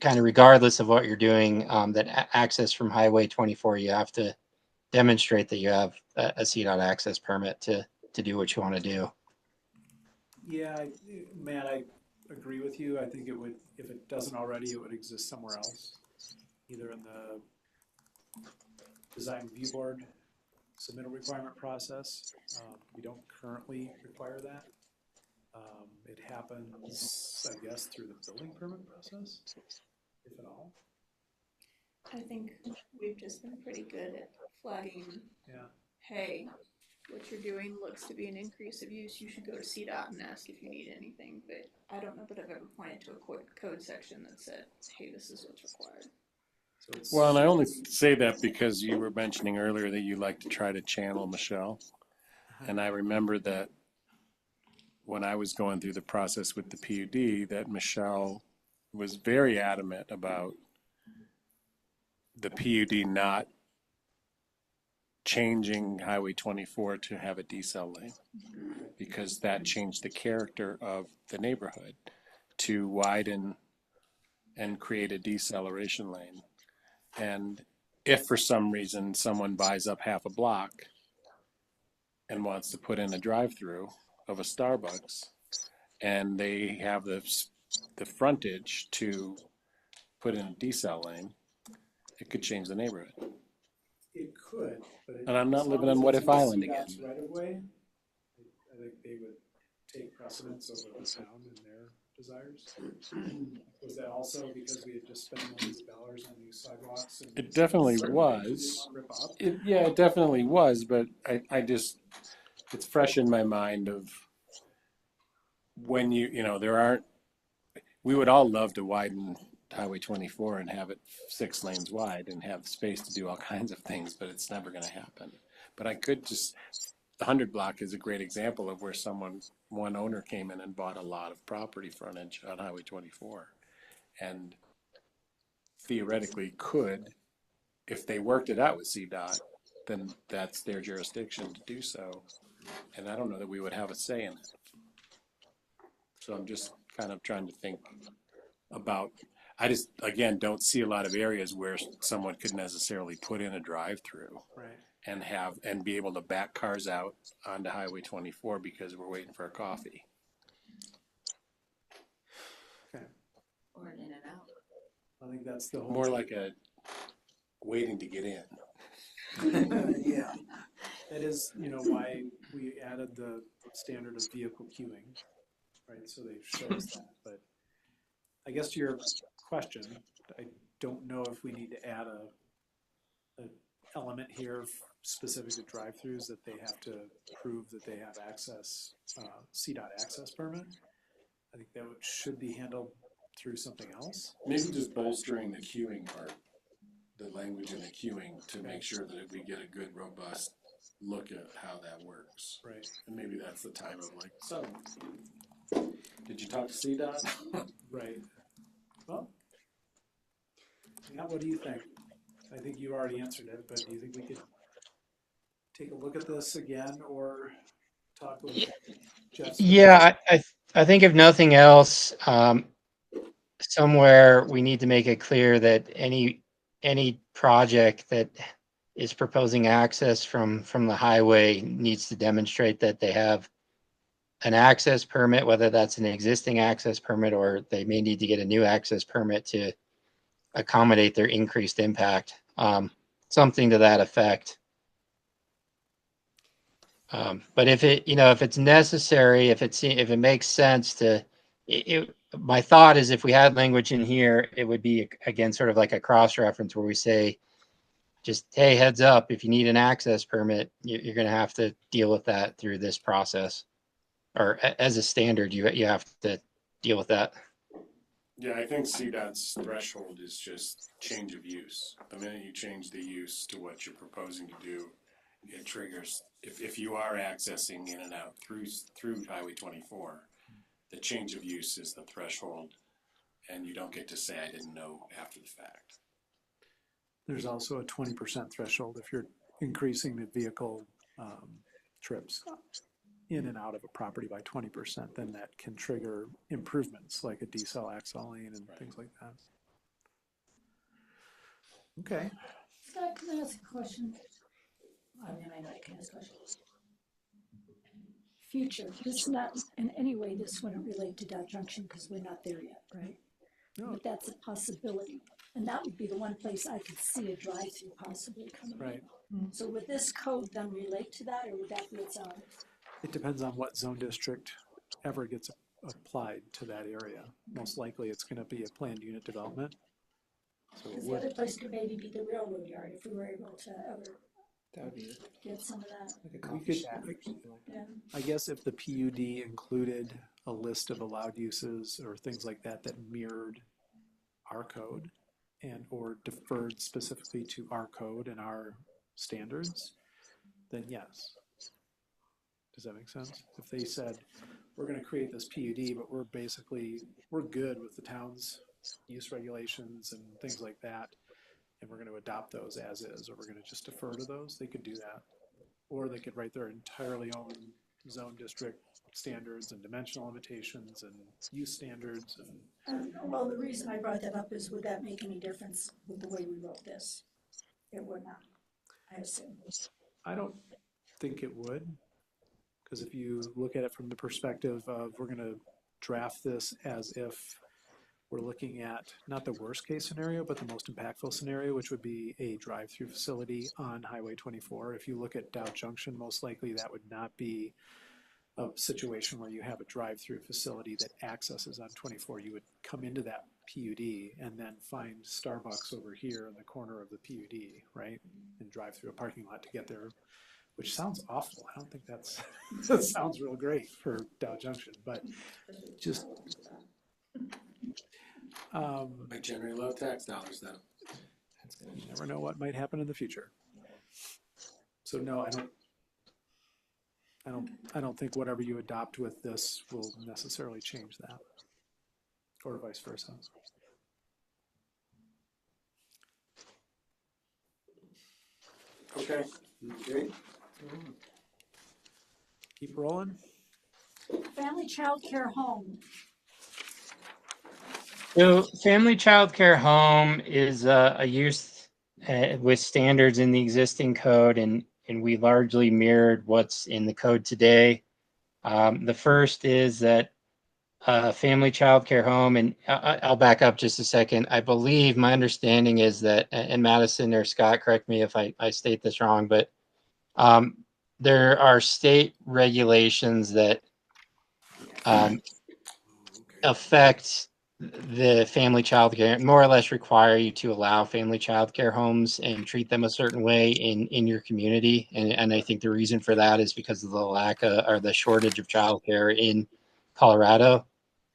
kind of regardless of what you're doing, that access from Highway 24, you have to demonstrate that you have a CDOT access permit to do what you want to do. Yeah, Matt, I agree with you. I think it would, if it doesn't already, it would exist somewhere else, either in the design review board submittal requirement process. We don't currently require that. It happens, I guess, through the building permit process, if at all. I think we've just been pretty good at flagging, Yeah. hey, what you're doing looks to be an increase of use, you should go to CDOT and ask if you need anything, but I don't know that I've ever pointed to a code section that said, hey, this is what's required. Well, and I only say that because you were mentioning earlier that you like to try to channel Michelle. And I remember that when I was going through the process with the PUD, that Michelle was very adamant about the PUD not changing Highway 24 to have a decel lane, because that changed the character of the neighborhood to widen and create a deceleration lane. And if for some reason someone buys up half a block and wants to put in a drive-through of a Starbucks, and they have the frontage to put in a decel lane, it could change the neighborhood. It could, but And I'm not living on What If Island again. Right of way, I think they would take precedence over the town and their desires. Was that also because we had just spent millions of dollars on new sidewalks? And It definitely was. It definitely was, but I just, it's fresh in my mind of when we would all love to widen Highway 24 and have it 6 lanes wide and have space to do all kinds of things, but it's never going to happen. But I could just, the 100 block is a great example of where one owner came in and bought a lot of property frontage on Highway 24. And theoretically could, if they worked it out with CDOT, then that's their jurisdiction to do so. And I don't know that we would have a say in it. So I'm just kind of trying to think about, I just, again, don't see a lot of areas where someone could necessarily put in a drive-through. Right. And be able to back cars out onto Highway 24 because we're waiting for a coffee. Okay. Or an in and out. I think that's the whole. More like a waiting to get in. Yeah. That is, why we added the standard of vehicle queuing, right? So they show us that. But I guess to your question, I don't know if we need to add a element here specific to drive-throughs that they have to prove that they have access, CDOT access permit. I think that should be handled through something else. Maybe just bolstering the queuing part, the language in the queuing, to make sure that we get a good, robust look at how that works. Right. And maybe that's the time of like, so Did you talk to CDOT? Right. Well, Matt, what do you think? I think you already answered it, but do you think we could take a look at this again or talk with Jeff? Yeah, I think if nothing else, somewhere we need to make it clear that any project that is proposing access from the highway needs to demonstrate that they have an access permit, whether that's an existing access permit or they may need to get a new access permit to accommodate their increased impact. Something to that effect. But if it's necessary, if it makes sense to, my thought is if we had language in here, it would be again sort of like a cross reference where we say, just hey, heads up, if you need an access permit, you're going to have to deal with that through this process, or as a standard, you have to deal with that. Yeah, I think CDOT's threshold is just change of use. The minute you change the use to what you're proposing to do, it triggers, if you are accessing in and out through Highway 24, the change of use is the threshold, and you don't get to say I didn't know after the fact. There's also a 20% threshold if you're increasing the vehicle trips in and out of a property by 20%, then that can trigger improvements like a decel axle lane and things like that. Okay. Scott, can I ask a question? I mean, I know I can ask questions. Future, this not, in any way, this wouldn't relate to Dow Junction because we're not there yet, right? No. But that's a possibility. And that would be the one place I could see a drive-through possibly coming in. Right. So would this code then relate to that, or would that be its own? It depends on what zone district ever gets applied to that area. Most likely it's going to be a planned unit development. So it Because the would, other place could maybe be the railroad yard if we were able to ever That would be get some of that. like a we coffee could, shack or something like that. Yeah. I guess if the PUD included a list of allowed uses or things like that that mirrored our code and or deferred specifically to our code and our standards, then yes. Does that make sense? If they said, we're going to create this PUD, but we're good with the town's use regulations and things like that, and we're going to adopt those as is, or we're going to just defer to those, they could do that. Or they could write their entirely own zone district standards and dimensional limitations and use standards. And Well, the reason I brought that up is, would that make any difference with the way we wrote this? It would not, I assume. I don't think it would, because if you look at it from the perspective of we're going to draft this as if we're looking at not the worst case scenario, but the most impactful scenario, which would be a drive-through facility on Highway 24. If you look at Dow Junction, most likely that would not be a situation where you have a drive-through facility that accesses on 24. You would come into that PUD and then find Starbucks over here in the corner of the PUD, right? And drive through a parking lot to get there, which sounds awful. I don't think that sounds real great for Dow Junction, but just Might generate low tax dollars though. you never know what might happen in the future. So no, I don't think whatever you adopt with this will necessarily change that, or vice versa. Okay, great. Keep rolling. Family child care home. So family child care home is a use with standards in the existing code, and we largely mirrored what's in the code today. The first is that family child care home, and I'll back up just a second. I believe my understanding is that, and Madison or Scott, correct me if I state this wrong, but there are state regulations that affect the family child care, more or less require you to allow family child care homes and treat them a certain way in your community. And I think the reason for that is because of the lack of, or the shortage of child care in Colorado.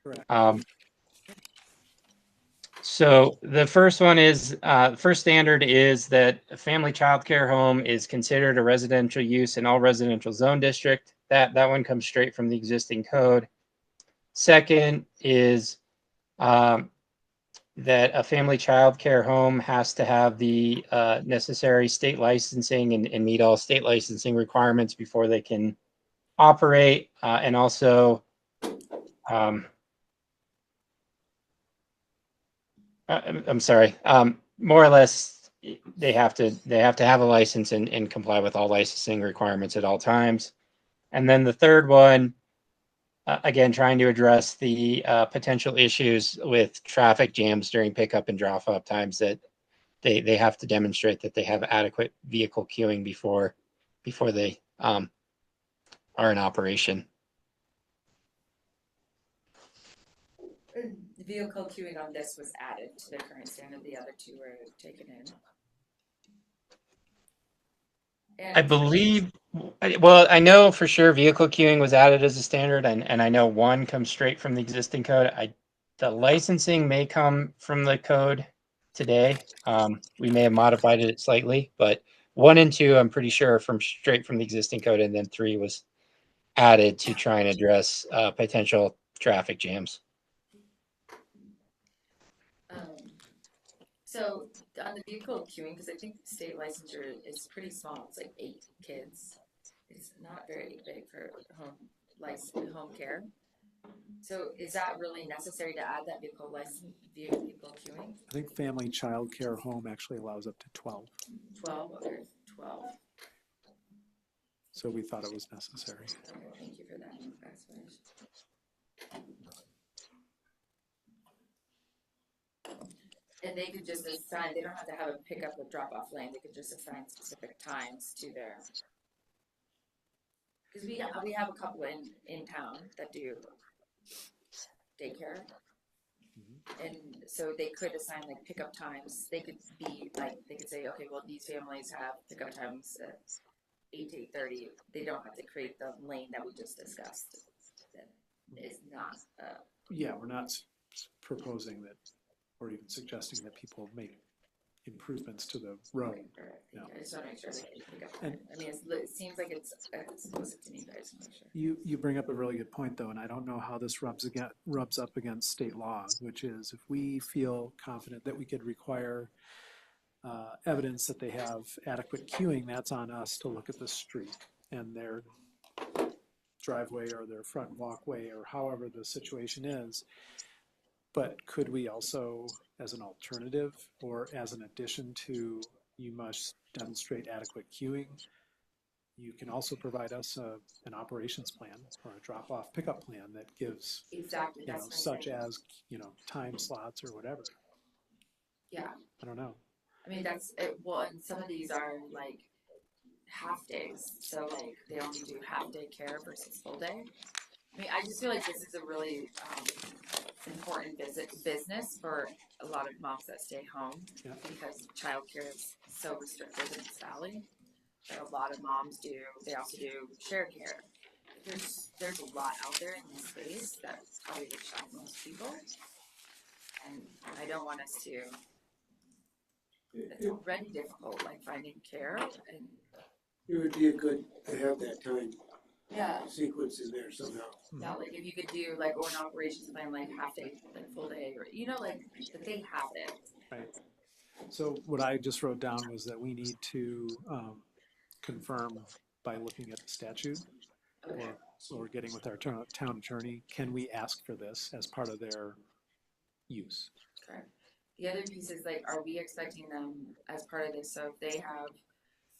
Correct. So the first one is, first standard is that a family child care home is considered a residential use in all residential zone district. That one comes straight from the existing code. Second is that a family child care home has to have the necessary state licensing and meet all state licensing requirements before they can operate. And also, I'm sorry, more or less, they have to have a license and comply with all licensing requirements at all times. And then the third one, again, trying to address the potential issues with traffic jams during pickup and drop off times, that they have to demonstrate that they have adequate vehicle queuing before they are in operation. Vehicle queuing on this was added to the current standard, the other two were taken in. I believe, well, I know for sure vehicle queuing was added as a standard, and I know one comes straight from the existing code. The licensing may come from the code today. We may have modified it slightly, but 1 and 2, I'm pretty sure are straight from the existing code, and then 3 was added to try and address potential traffic jams. So on the vehicle queuing, because I think state licensure is pretty small, it's like 8 kids. It's not very big for home care. So is that really necessary to add that vehicle queuing? I think family child care home actually allows up to 12. 12, okay, 12. So we thought it was necessary. Okay, thank you for that explanation. And they could just assign, they don't have to have a pickup or drop off lane, they could just assign specific times to their, because we have a couple in town that do daycare. And so they could assign like pickup times. They could be like, they could say, okay, well, these families have pickup times at 8 to 8:30. They don't have to create the lane that we just discussed. That is not. Yeah, we're not proposing that, or even suggesting that people make improvements to the road. No. I just want to make sure they pick up. And I mean, it seems like it's explicit to me, but I just want to make sure. You bring up a really good point, though, and I don't know how this rubs up against state law, which is if we feel confident that we could require evidence that they have adequate queuing, that's on us to look at the street and their driveway or their front walkway or however the situation is. But could we also, as an alternative or as an addition to you must demonstrate adequate queuing, you can also provide us an operations plan or a drop-off pickup plan that gives, exactly, you know, such as, you know, time slots or whatever. Yeah. I don't know. I mean, that's it. Well, and some of these are like half days, so like they only do half day care versus full day. I mean, I just feel like this is a really important business for a lot of moms that stay home because childcare is so restricted in this valley. That a lot of moms do. They also do shared care. There's a lot out there in this space that probably would shock most people, and I don't want us to. It's already difficult, like finding care, and it would be a good to have that time yeah. sequence in there somehow. Yeah, like if you could do like or an operations plan, like half day, like full day, or you know, like that they have it. Right. So what I just wrote down was that we need to confirm by looking at the statute or getting with our town attorney, can we ask for this as part of their use? Correct. The other piece is like, are we expecting them as part of this? So if they have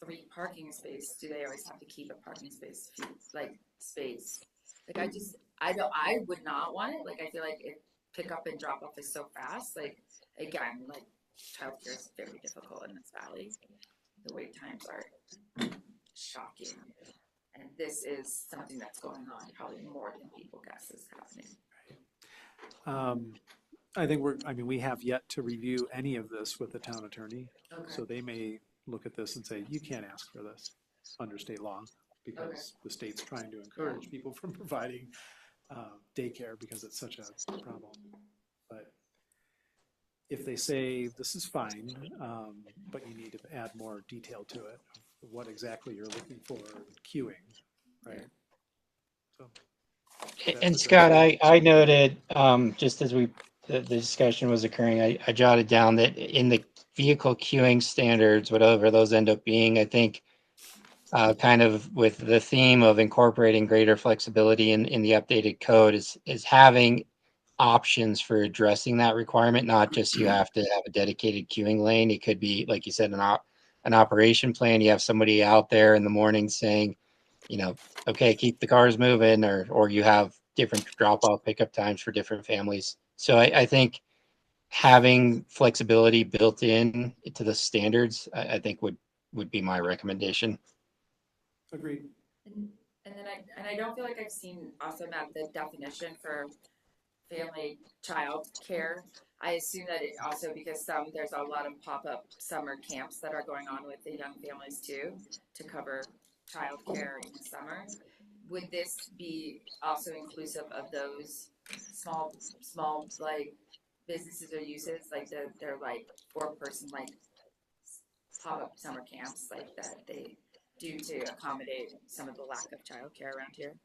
3 parking spaces, do they always have to keep a parking space, like space? Like I would not want it. Like I feel like if pick up and drop off is so fast, like again, like childcare is very difficult in this valley. The wait times are shocking. And this is something that's going on probably more than people guess is happening. I think we have yet to review any of this with the town attorney. Okay. So they may look at this and say, you can't ask for this under state law because the state's trying to encourage people from providing daycare because it's such a problem. But if they say this is fine, but you need to add more detail to it, what exactly you're looking for in queuing, right? So And Scott, I noted, just as the discussion was occurring, I jotted down that in the vehicle queuing standards, whatever those end up being, I think, kind of with the theme of incorporating greater flexibility in the updated code is having options for addressing that requirement, not just you have to have a dedicated queuing lane. It could be, like you said, an operation plan. You have somebody out there in the morning saying, okay, keep the cars moving, or you have different drop off pickup times for different families. So I think having flexibility built in to the standards, I think would be my recommendation. Agreed. And I don't feel like I've seen also Matt the definition for family child care. I assume that it also because there's a lot of pop-up summer camps that are going on with the young families too to cover child care in the summer. Would this be also inclusive of those small like businesses or uses like they're like 4-person like pop-up summer camps like that they do to accommodate some of the lack of childcare around here?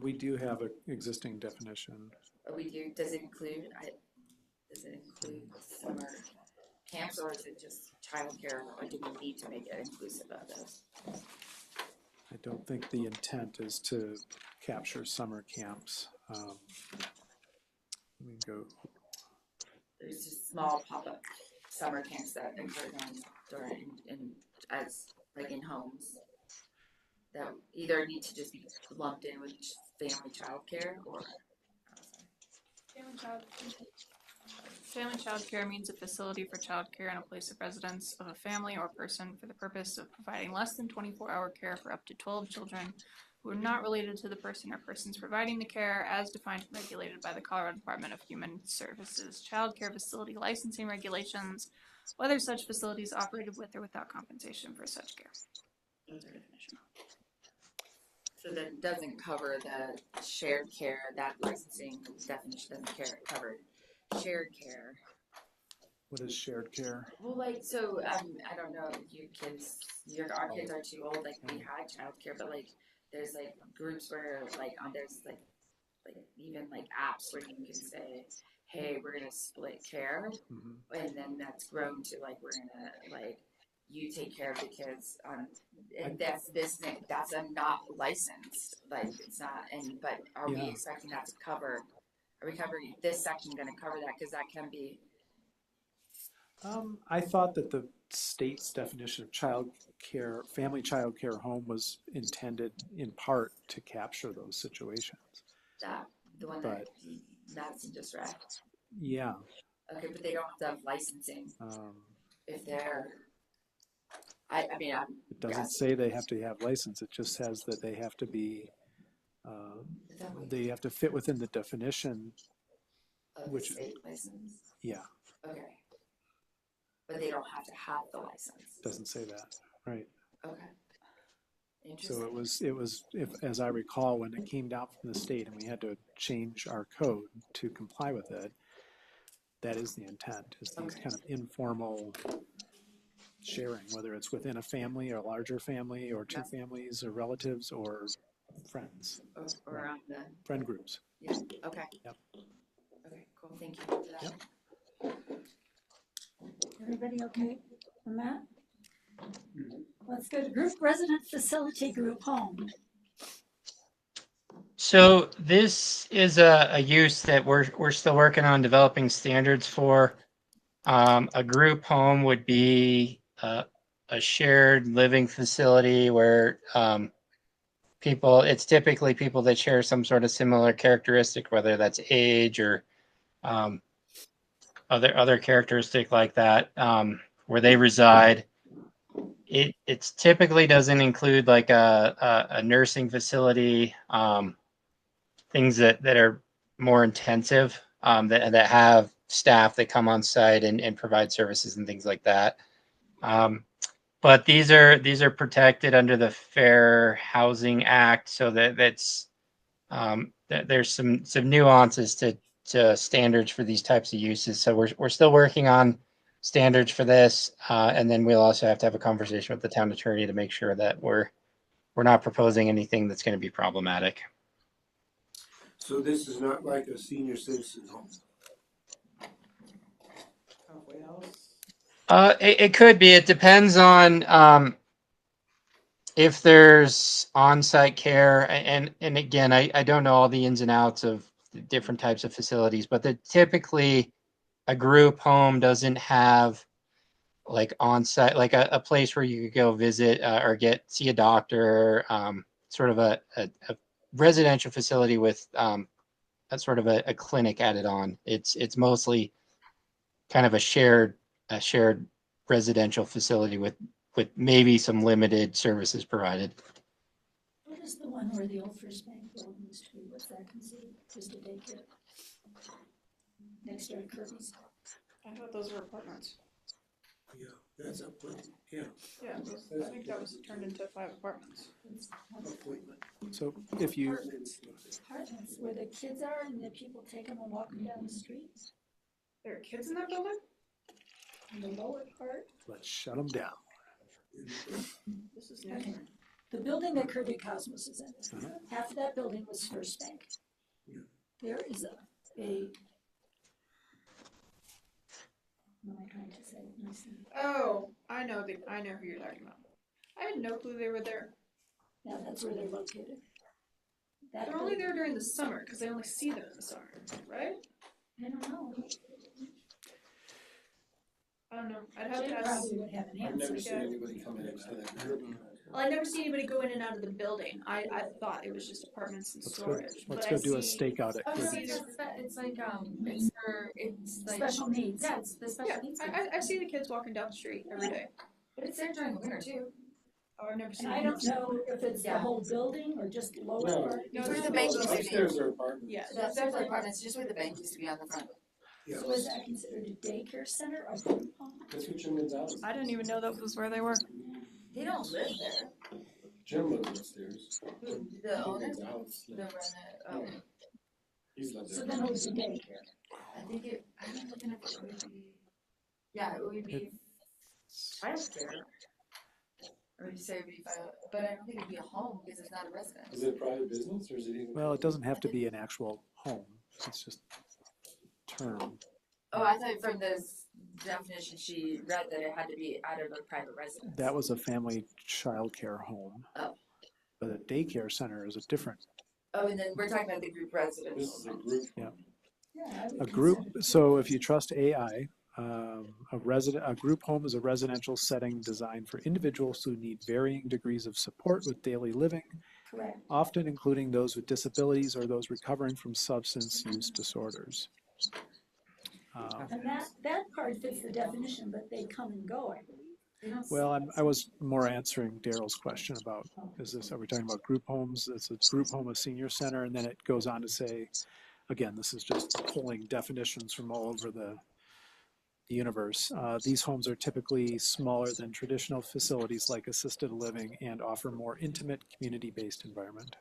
We do have an existing definition. We do. Does it include summer camps, or is it just childcare, or do we need to make it inclusive of those? I don't think the intent is to capture summer camps. Let me go. There's just small pop-up summer camps that occur during as like in homes that either need to just be lumped in with family childcare or Family child care means a facility for child care in a place of residence of a family or person for the purpose of providing less than 24-hour care for up to 12 children who are not related to the person or persons providing the care as defined and regulated by the Colorado Department of Human Services Child Care Facility Licensing Regulations, whether such facility is operated with or without compensation for such care. Those are definitional. So that doesn't cover the shared care, that licensing definition doesn't cover shared care. What is shared care? Well, like, so, I don't know, our kids are too old, like, we had childcare, but like, there's like groups where like, there's like even like apps where you can say, hey, we're gonna split care, and then that's grown to like, we're gonna like, you take care of the kids, and that's a not licensed, like, it's not, but are we expecting that to cover, this section gonna cover that, cause that can be. I thought that the state's definition of child care, family child care home was intended in part to capture those situations. The one that Madison just read. Yeah. Okay, but they don't have to have licensing if they're. I mean, it doesn't say they have to have license. It just says that they have to be. They have to fit within the definition. Of which the state license. Yeah. Okay. But they don't have to have the license. Doesn't say that, right? Okay. So it was as I recall, when it came down from the state and we had to change our code to comply with it, that is the intent, is these kind of informal sharing, whether it's within a family or a larger family or two families or relatives or friends. Or on the friend groups. Yeah, okay. Yep. Okay, cool, thank you for that. Yep. Everybody okay on that? Let's go to group resident facility group home. So this is a use that we're still working on developing standards for. A group home would be a shared living facility where it's typically people that share some sort of similar characteristic, whether that's age or other characteristic like that, where they reside. It typically doesn't include like a nursing facility, things that are more intensive, that have staff that come on site and provide services and things like that. But these are protected under the Fair Housing Act, so there's some nuances to standards for these types of uses. So we're still working on standards for this, and then we'll also have to have a conversation with the town attorney to make sure that we're not proposing anything that's going to be problematic. So this is not like a senior citizen home. Halfway house? It could be. It depends on if there's on-site care, and again, I don't know all the ins and outs of the different types of facilities, but typically a group home doesn't have like on-site, like a place where you could go visit or see a doctor, sort of a residential facility with a sort of a clinic added on. It's mostly kind of a shared residential facility with maybe some limited services provided. What is the one where the old First Bank building used to be? What's that considered? Just a daycare? Next door to Kirby's? I thought those were apartments. Yeah, that's up, yeah. Yeah, I think that was turned into 5 apartments. So if you, Apartments where the kids are and the people take them and walk them down the streets. There are kids in that building? In the lower part, let's shut them down. This is new. the building that Kirby Cosmos is in, half of that building was First Bank. There is a, what am I trying to say? Let me see. Oh, I know who you're talking about. I had no clue they were there. Yeah, that's where they're located. That They're only building- there during the summer because I only see them in the summer, right? I don't know. I don't know. I'd have Jim to ask. probably would have an I've never answer. seen anybody come in and out of that building. Well, I never see anybody go in and out of the building. I thought it was just apartments and Let's go, storage. let's but go I do a see- stakeout at Oh, no, Kirby's. it's like, it's like. Special needs. Yeah, it's the special Yeah, needs. I see the kids walking down the street every day. But it's there during the winter too. Oh, I've never seen And I don't know if it's the Yeah. whole building or just the lower No, part. No, It's where it's the the bank building. used to be. upstairs are apartments. Yeah, So that's there's apartments, just where the bank used to be on the front. Yeah. So is that considered a daycare center or group home? That's what Jim and Dallas. I didn't even know that was where they were. They don't live there. Jim lives upstairs. The owner, Jim and Dallas the live- renter, He's lived So there. then it was a daycare. I think I'm looking at it would be, yeah, it would be childcare. Or you say it would be, but I don't think it'd be a home because it's not a residence. Is it private business or is it even? Well, it doesn't have to be an actual home. It's just term. Oh, I thought from this definition she read that it had to be out of a private residence. That was a family childcare home. Oh. But a daycare center is a different, Oh, and then we're talking about the group residential. This is a group. Yeah, I would a group. consider- So if you trust AI, a group home is a residential setting designed for individuals who need varying degrees of support with daily living, Correct. often including those with disabilities or those recovering from substance use disorders. And that part fits the definition, but they come and go, I believe. Well, I was more answering Daryl's question about, are we talking about group homes? It's a group home, a senior center, and then it goes on to say, again, this is just pulling definitions from all over the universe. These homes are typically smaller than traditional facilities like assisted living and offer more intimate community-based environment.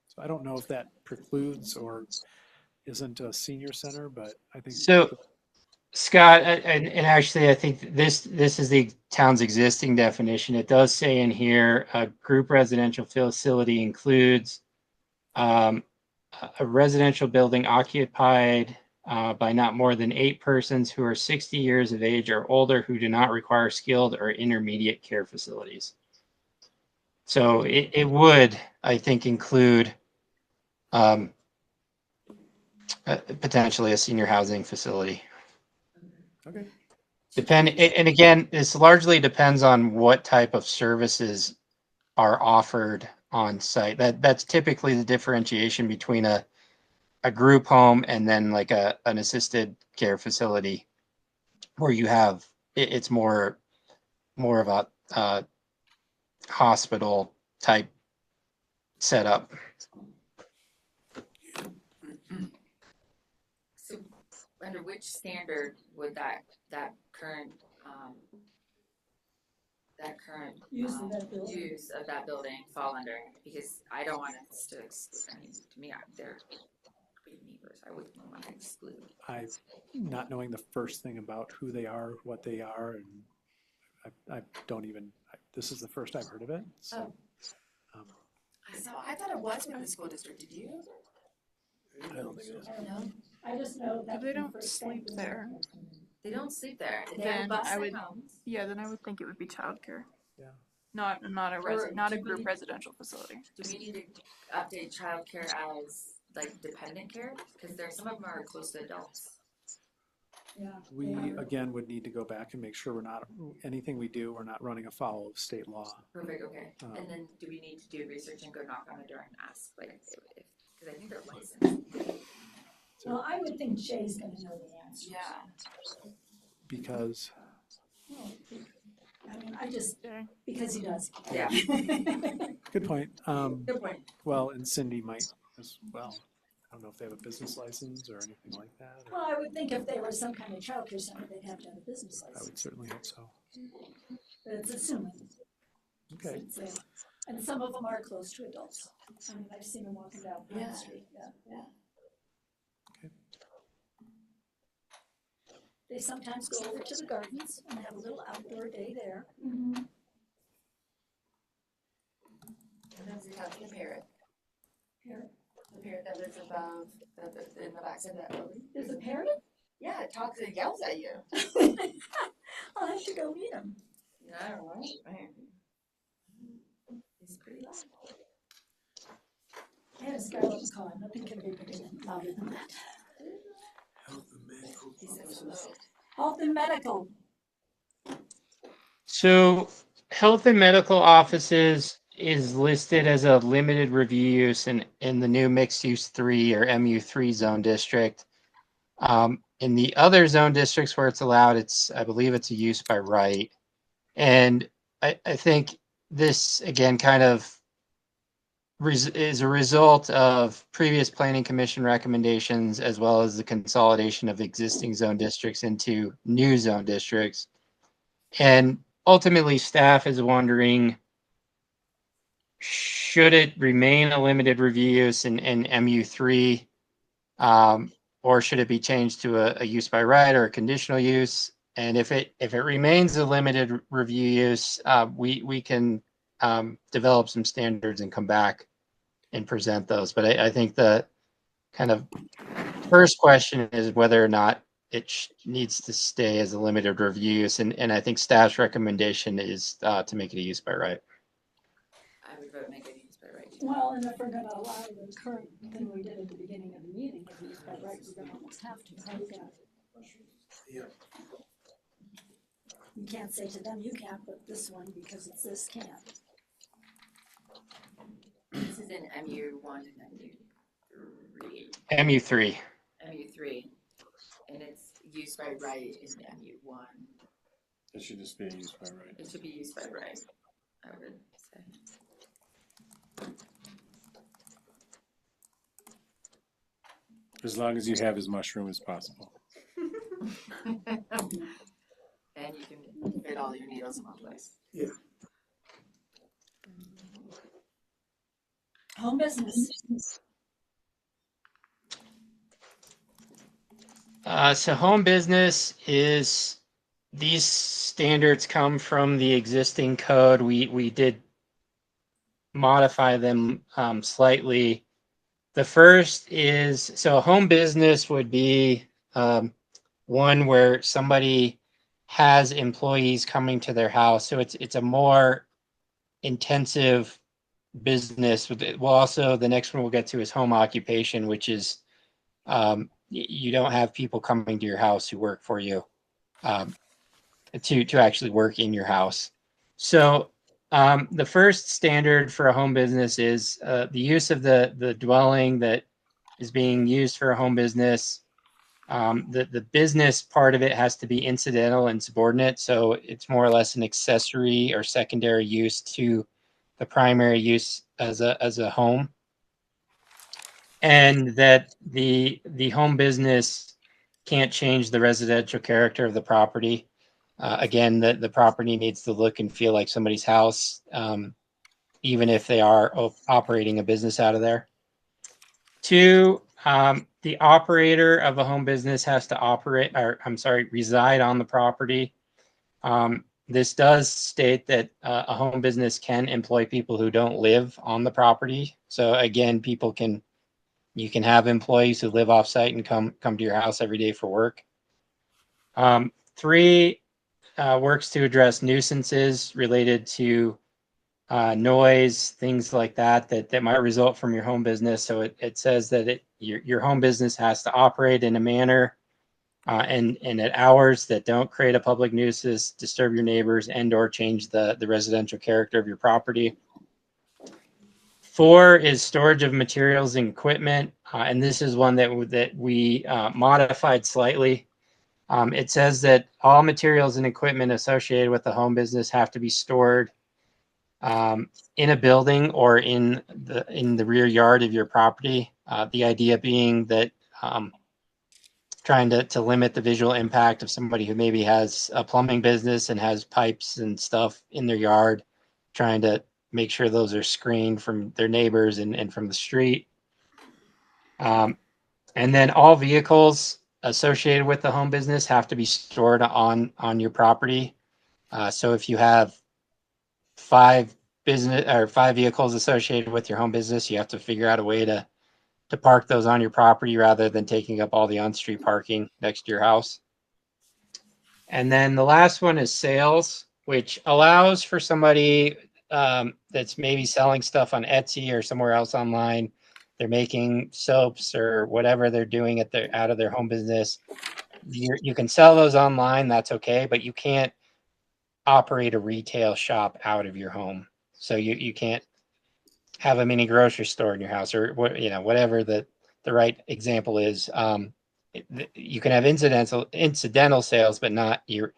So I don't know if that precludes or isn't a senior center, but I think. So, Scott, and actually, I think this is the town's existing definition. It does say in here, a group residential facility includes a residential building occupied by not more than 8 persons who are 60 years of age or older who do not require skilled or intermediate care facilities. So it would, I think, include potentially a senior housing facility. Okay. And again, this largely depends on what type of services are offered on site. That's typically the differentiation between a group home and then like an assisted care facility, where you have it's more of a hospital type setup. So under which standard would that current Use of that building. use of that building fall under? Because I don't want us to exclude, I mean, to me, they're great neighbors, I wouldn't want to exclude. Not knowing the first thing about who they are, what they are, and I don't even, this is the first I've heard of it. So, So I thought it was with the school district, did you? I don't think it is. I don't know. I just know that. If they when don't first sleep came there, They don't sleep there. They have a then bus I that would, comes. yeah, then I would think it would be childcare. Yeah. Not a Or not a do group we- residential facility. Do we need to update childcare as like dependent care? Because there, some of them are close to adults. Yeah. We, Yeah. again, would need to go back and make sure we're not, anything we do, we're not running afoul of state law. Perfect, okay. Um, And then do we need to do research and go knock on the door and ask, like, if, because I think they're licensed. Well, I would think Jay's gonna know the answer. Yeah. Because, I mean, I just, Okay. because he does. Yeah. good point. Good point. Well, and Cindy might as well. I don't know if they have a business license or anything like that. Or Well, I would think if they were some kind of childcare center, they'd have to have a business I would license, certainly hope so. but it's assuming. Okay. And some of them are close to adults. I mean, I've seen them walking down Pine Yeah. Street, yeah. Okay. They sometimes go over to the gardens and have a little outdoor day there. Sometimes we have the parrot. Parrot. The parrot that lives above, in the backside of that building. There's a parrot? Yeah, it talks, it yells at you. I'll have to go meet him. I don't know. He's pretty loud. I had a scarlet macaw, nothing can be bigger than, louder than that. Health and medical He says purposes. hello. Health and medical. So health and medical offices is listed as a limited review use in the new mixed use 3 or MU3 zone district. In the other zone districts where it's allowed, I believe it's a use by right. And I think this again kind of is a result of previous planning commission recommendations as well as the consolidation of existing zone districts into new zone districts. And ultimately staff is wondering, should it remain a limited review use in MU3, or should it be changed to a use by right or a conditional use? And if it remains a limited review use, we can develop some standards and come back and present those. But I think the kind of first question is whether or not it needs to stay as a limited review use. And I think staff's recommendation is to make it a use by right. I would vote make it use by right. Well, and if we're gonna allow the current thing we did at the beginning of the meeting, if it's by right, we're gonna almost have to. How you gonna? Yeah. You can't say to them, you can't, but this one, because it's this, can't. This is in MU1 and MU3. MU3. MU3. And it's used by right in MU1. It should just be used by right. It should be used by right, I would say. As long as you have as much room as possible. And you can fit all your needles in one place. Yeah. Home business. So home business is, these standards come from the existing code. We did modify them slightly. The first is, so a home business would be one where somebody has employees coming to their house. So it's a more intensive business. Well, also the next one we'll get to is home occupation, which is you don't have people coming to your house who work for you to actually work in your house. So the first standard for a home business is the use of the dwelling that is being used for a home business. The business part of it has to be incidental and subordinate. So it's more or less an accessory or secondary use to the primary use as a home. And that the home business can't change the residential character of the property. Again, the property needs to look and feel like somebody's house, even if they are operating a business out of there. 2, the operator of a home business has to reside on the property. This does state that a home business can employ people who don't live on the property. So again, people can You can have employees who live off site and come to your house every day for work. 3 works to address nuisances related to noise, things like that might result from your home business. So it says that your home business has to operate in a manner and at hours that don't create a public nuisance, disturb your neighbors, and/or change the residential character of your property. 4 is storage of materials and equipment, and this is one that we modified slightly. It says that all materials and equipment associated with the home business have to be stored in a building or in the rear yard of your property. The idea being that trying to limit the visual impact of somebody who maybe has a plumbing business and has pipes and stuff in their yard, trying to make sure those are screened from their neighbors and from the street. And then all vehicles associated with the home business have to be stored on your property. So if you have 5 vehicles associated with your home business, you have to figure out a way to park those on your property rather than taking up all the on-street parking next to your house. And then the last one is sales, which allows for somebody that's maybe selling stuff on Etsy or somewhere else online. They're making soaps or whatever they're doing out of their home business. You can sell those online, that's okay, but you can't operate a retail shop out of your home. So you can't have a mini grocery store in your house, or whatever the right example is. You can have incidental sales, but not your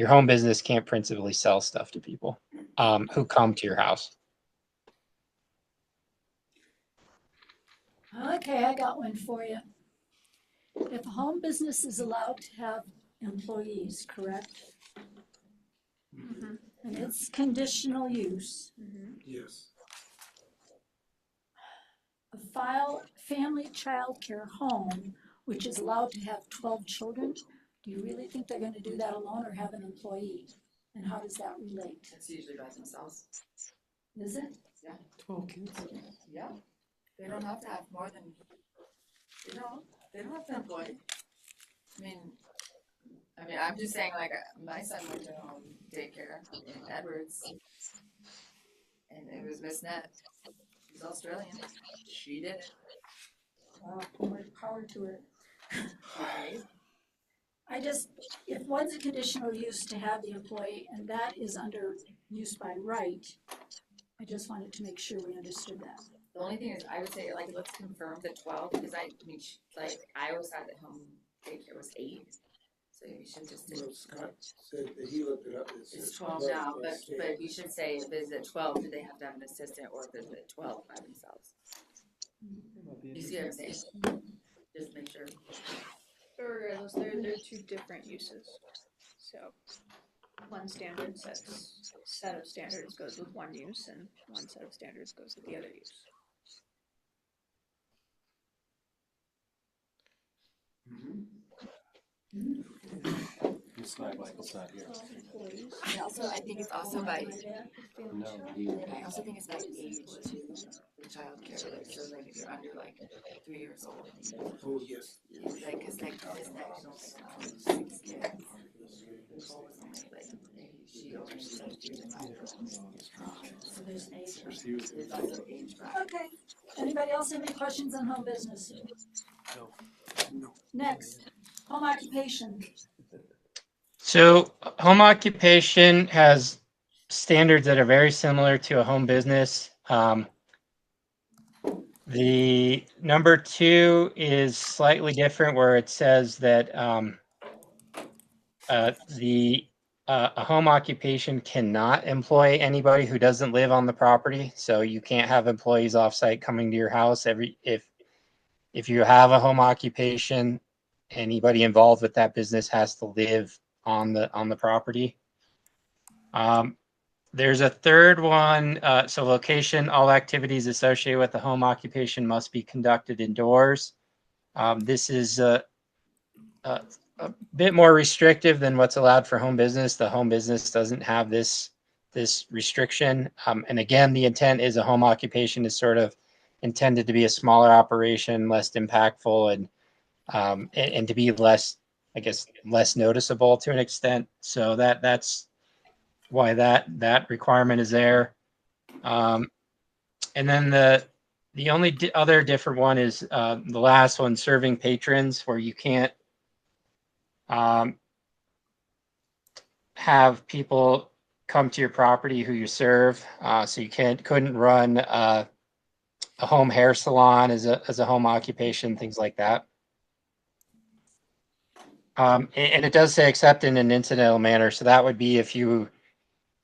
home business can't principally sell stuff to people who come to your house. Okay, I got one for you. If a home business is allowed to have employees, correct? Mm-hmm. And it's conditional use. Yes. A family childcare home, which is allowed to have 12 children, do you really think they're going to do that alone or have an employee? And how does that relate? It's usually by themselves. Is it? 12 kids. Yeah. They don't have to have more than, they don't have to employ. I mean, I'm just saying, like, my son went to home daycare in Edwards, and it was Miss Net. She's Australian. She did it. Wow, more power to her. If one's a conditional use to have the employee, and that is under use by right, I just wanted to make sure we understood that. The only thing is, I would say, like, let's confirm the 12, because I always thought that home daycare was 8. So you should just say. Well, Scott said that he looked it up. It's 12 now, but you should say if it's at 12, do they have to have an assistant, or if it's at 12 by themselves? You see what I'm saying? Just make sure. Regardless, they're 2 different uses. So one standard set of standards goes with one use, and one set of standards goes with the other use. It's not Michael's not here. And also, I think it's also by. No, I also think it's by age too. The child care, like, so like if you're under like 3 years old. Oh, yes. Like, cause like this neck, I don't think 6 kids. Nicole was only like, she was like 2 to 5 years old. So there's an age. There's also age bracket. Okay, anybody else have any questions on home business? No. Next, home occupation. So home occupation has standards that are very similar to a home business. The number 2 is slightly different, where it says that a home occupation cannot employ anybody who doesn't live on the property. So you can't have employees offsite coming to your house. If you have a home occupation, anybody involved with that business has to live on the property. There's a third one. So location, all activities associated with the home occupation must be conducted indoors. This is a bit more restrictive than what's allowed for home business. The home business doesn't have this restriction. And again, the intent is a home occupation is sort of intended to be a smaller operation, less impactful, and to be less, I guess, less noticeable to an extent. So that's why that requirement is there. And then the only other different one is the last one, serving patrons, where you can't have people come to your property who you serve. So you couldn't run a home hair salon as a home occupation, things like that. And it does say except in an incidental manner. So that would be if you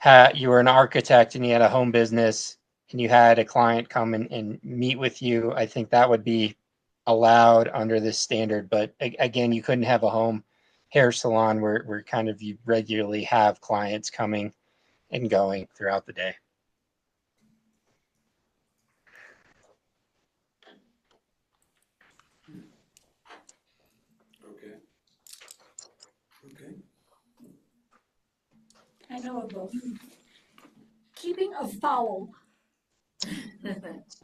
were an architect and you had a home business and you had a client come and meet with you. I think that would be allowed under this standard. But again, you couldn't have a home hair salon where kind of you regularly have clients coming and going throughout the day. Okay. Okay. I know of both. Keeping of fowl.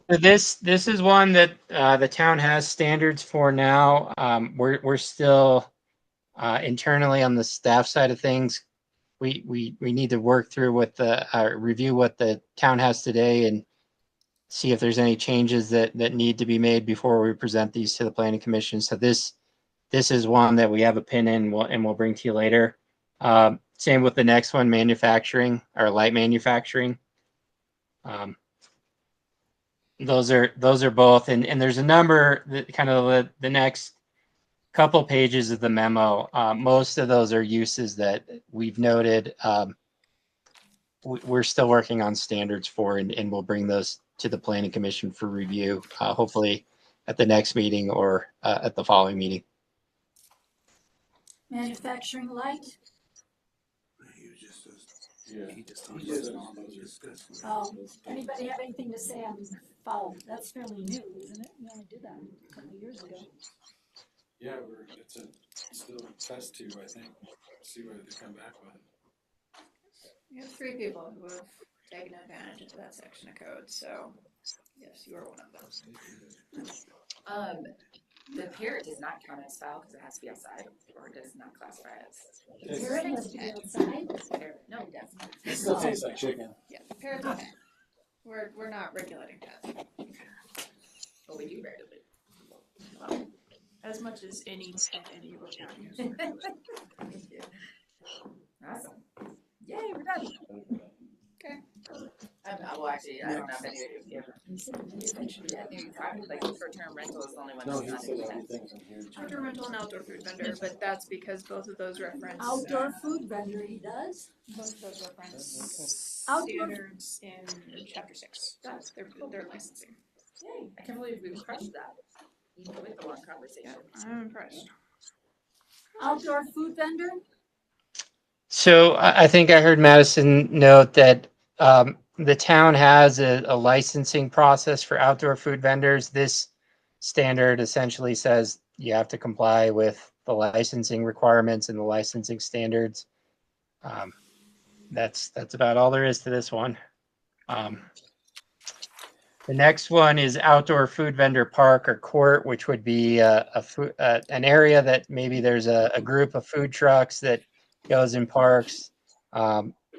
So this is one that the town has standards for now. We're still internally on the staff side of things. We need to work through what the review what the town has today and see if there's any changes that need to be made before we present these to the planning commission. So this is one that we have a pin in and we'll bring to you later. Same with the next one, manufacturing or light manufacturing. Those are both, and there's a number that kind of the next couple pages of the memo. Most of those are uses that we've noted. We're still working on standards for, and we'll bring those to the planning commission for review, hopefully at the next meeting or at the following meeting. Manufacturing light. Anybody have anything to say on fowl? That's fairly new, isn't it? We only did that a couple of years ago. Yeah, it's still a test tube, I think. See what they come back with. We have 3 people who have taken advantage of that section of code, so yes, you are one of those. The parrot does not count as foul because it has to be outside, or it does not classify as. Parrot has to be outside. Parrot. No, it doesn't. It still tastes like chicken. Yeah, the parrot's okay. We're not regulating that. But we do regulate. Well, as much as any Will County is. Thank you. Awesome. Yay, we're done. Okay. Well, actually, I don't know if any of you ever. Yeah, maybe probably like short-term rental is the only one. No, that's he not said exempt. everything's in here. Outdoor rental and outdoor food vendor, but that's because both of those reference. Outdoor food vendor, he does. Both of those reference Outdoor- standards in chapter 6. That's their licensing. Yay, I can't believe we crushed that. Even with the long conversation. I'm impressed. Outdoor food vendor. So I think I heard Madison note that the town has a licensing process for outdoor food vendors. This standard essentially says you have to comply with the licensing requirements and the licensing standards. That's about all there is to this one. The next one is outdoor food vendor park or court, which would be an area that maybe there's a group of food trucks that goes in parks.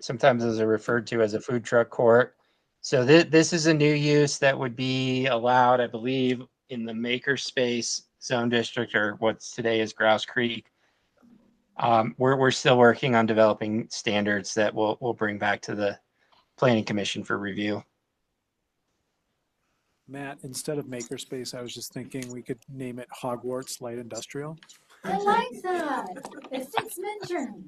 Sometimes those are referred to as a food truck court. So this is a new use that would be allowed, I believe, in the makerspace zone district, or what's today is Grouse Creek. We're still working on developing standards that we'll bring back to the planning commission for review. Matt, instead of makerspace, I was just thinking we could name it Hogwarts Light Industrial. I like that. It fits Minturn.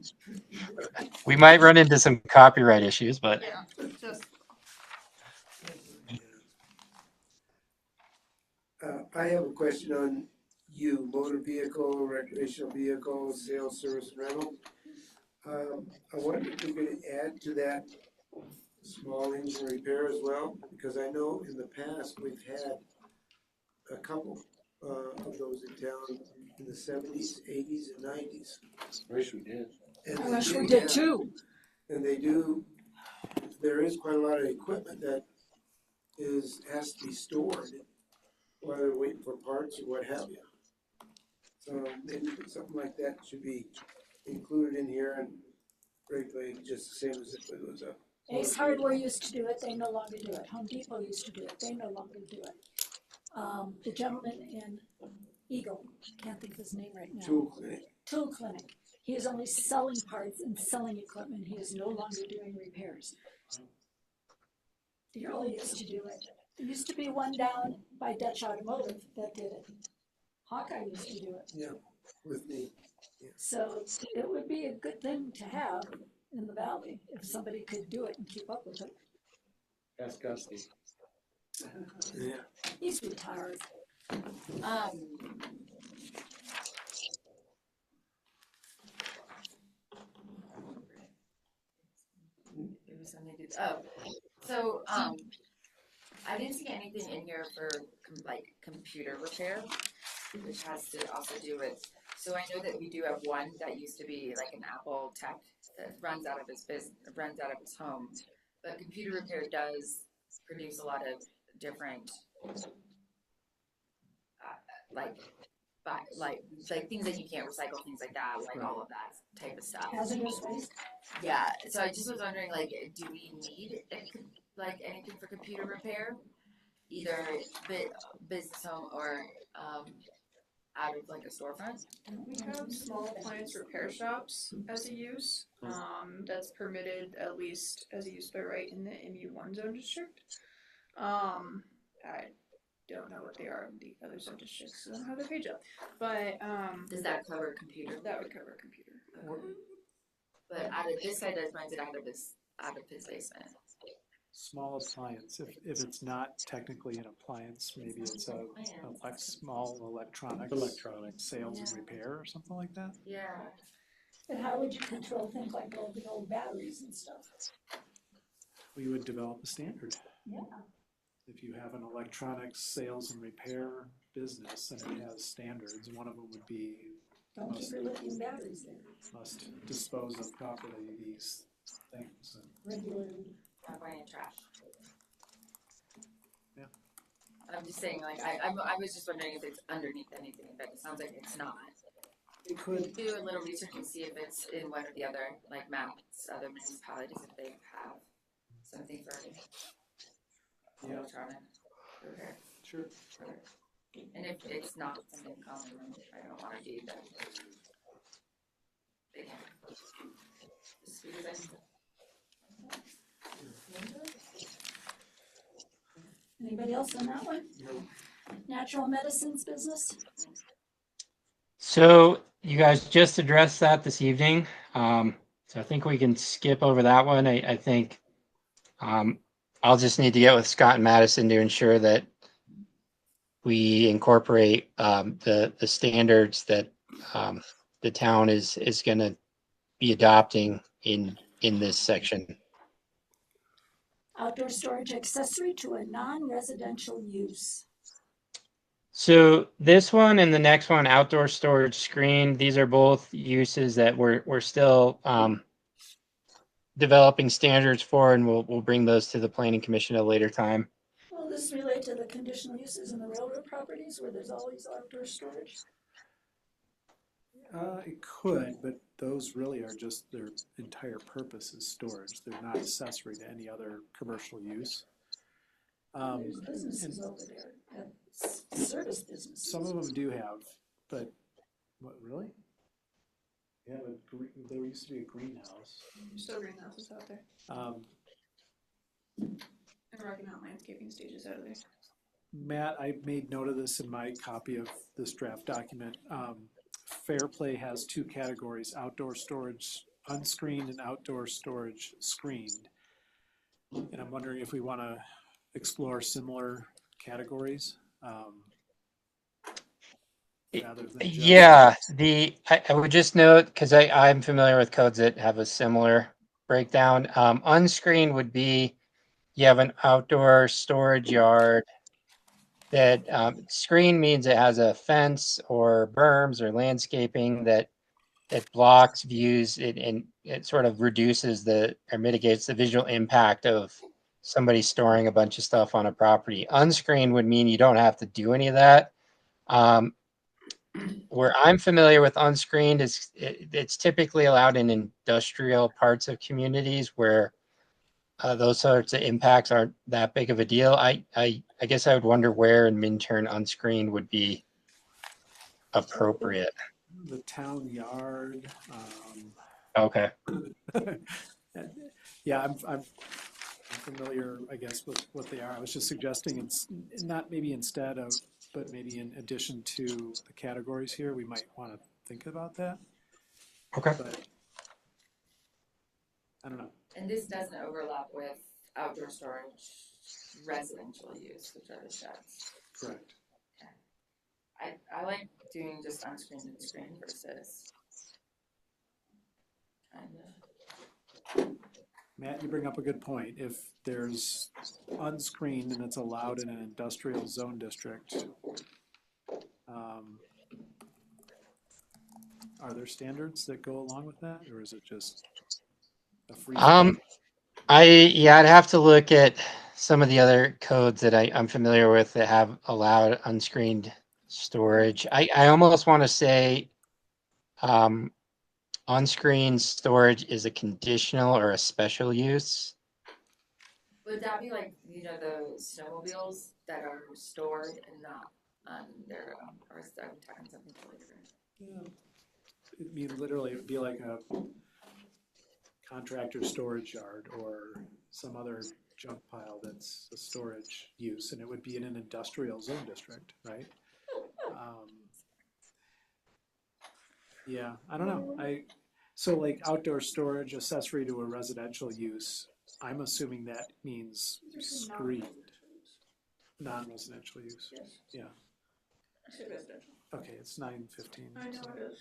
We might run into some copyright issues, but Yeah, just I have a question on motor vehicle, recreational vehicle, sales, service, and rental. I wonder if we could add to that small engine repair as well, because I know in the past we've had a couple of those in town in the 70s, 80s, and 90s. Wish we did. And I they wish we do, did too. And there is quite a lot of equipment that has to be stored while they're waiting for parts or what have you. So maybe something like that should be included in here and regulated just the same as if it was a. Ace Hardware used to do it, they no longer do it. Home Depot used to do it, they no longer do it. The gentleman in Eagle, can't think of his name right now. Tool clinic. Tool Clinic. He is only selling parts and selling equipment. He is no longer doing repairs. They all used to do it. There used to be one down by Dutch Automotive that did it. Hawkeye used to do it. Yeah, with me. So it would be a good thing to have in the valley if somebody could do it and keep up with it. Ask Gusty. Yeah. He's retired. It was something to, oh, so, I didn't see anything in here for like computer repair, which has to also do with, so I know that we do have one that used to be like an Apple tech that runs out of his runs out of his home. But computer repair does produce a lot of different, like things that you can't recycle, things like that, like all of that type of stuff. Hazardous waste. Yeah, so I just was wondering, like, do we need like anything for computer repair, either business home or out of like a storefront? We have small appliance repair shops as a use. That's permitted at least as a use by right in the MU1 zone district. I don't know what they are in the other zone districts. I don't have their page up, but Does that cover computer? that would cover computer. But out of this guy does rent it out of his basement. Small appliance, if it's not technically an appliance, maybe it's a like small electronics sales and repair or something like that. Yeah. And how would you control things like the old batteries and stuff? We would develop a standard. Yeah. If you have an electronics sales and repair business and it has standards, one of them would be Don't keep your lithium batteries there. must dispose of properly these things. Regularly. Not buying trash. Yeah. I'm just saying, like, I was just wondering if it's underneath anything, but it sounds like it's not. It could. Do a little research and see if it's in one or the other, like Matt's other municipalities, if they have something for electronic repair. Sure. And if it's not something common, I don't wanna do that. They can. Just because Anybody else on that one? Natural medicines business? So you guys just addressed that this evening. So I think we can skip over that one. I think I'll just need to get with Scott and Madison to ensure that we incorporate the standards that the town is going to be adopting in this section. Outdoor storage accessory to a non-residential use. So this one and the next one, outdoor storage screen, these are both uses that we're still developing standards for, and we'll bring those to the planning commission at a later time. Will this relate to the conditional uses in the railroad properties where there's always outdoor storage? It could, but those really are just their entire purpose is storage. They're not accessory to any other commercial use. There's businesses over there, service businesses. Some of them do have, but what, really? Yeah, but there used to be a greenhouse. Still greenhouses out there. And Rocky Mountain landscaping stages out there. Matt, I made note of this in my copy of this draft document. Fair Play has two categories: outdoor storage unscreened and outdoor storage screened. And I'm wondering if we want to explore similar categories. Rather than just... Yeah, I would just note, because I'm familiar with codes that have a similar breakdown. Unscreened would be you have an outdoor storage yard that screen means it has a fence or berms or landscaping that blocks views and it sort of reduces or mitigates the visual impact of somebody storing a bunch of stuff on a property. Unscreened would mean you don't have to do any of that. Where I'm familiar with unscreened is it's typically allowed in industrial parts of communities where those sorts of impacts aren't that big of a deal. I guess I would wonder where in Minturn unscreened would be appropriate. The town yard. Okay. Yeah, I'm familiar, I guess, with what they are. I was just suggesting it's not maybe instead of, but maybe in addition to the categories here, we might want to think about that. Okay. But I don't know. And this doesn't overlap with outdoor storage, residential use, which are the sheds. Correct. I like doing just unscreened and screened versus kind of. Matt, you bring up a good point. If there's unscreened and it's allowed in an industrial zone district, are there standards that go along with that, or is it just a free? I'd have to look at some of the other codes that I'm familiar with that have allowed unscreened storage. I almost want to say unscreened storage is a conditional or a special use. Would that be like, the snowmobiles that are stored and not on their, or is that talking something totally different? Yeah. I mean, literally, it would be like a contractor storage yard or some other junk pile that's a storage use, and it would be in an industrial zone district, right? Yeah, I don't know. So like outdoor storage accessory to a residential use, I'm assuming that means screened, non-residential use. Yeah. I say residential. Okay, it's 9:15. I know it is.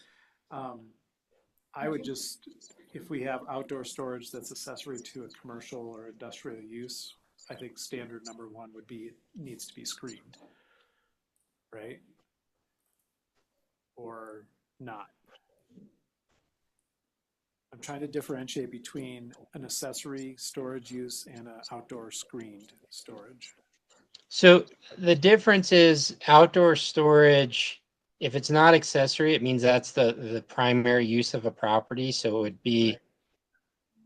I would just, if we have outdoor storage that's accessory to a commercial or industrial use, I think standard number one would be, it needs to be screened, right? Or not. I'm trying to differentiate between an accessory storage use and an outdoor screened storage. So the difference is outdoor storage, if it's not accessory, it means that's the primary use of a property. So it would be,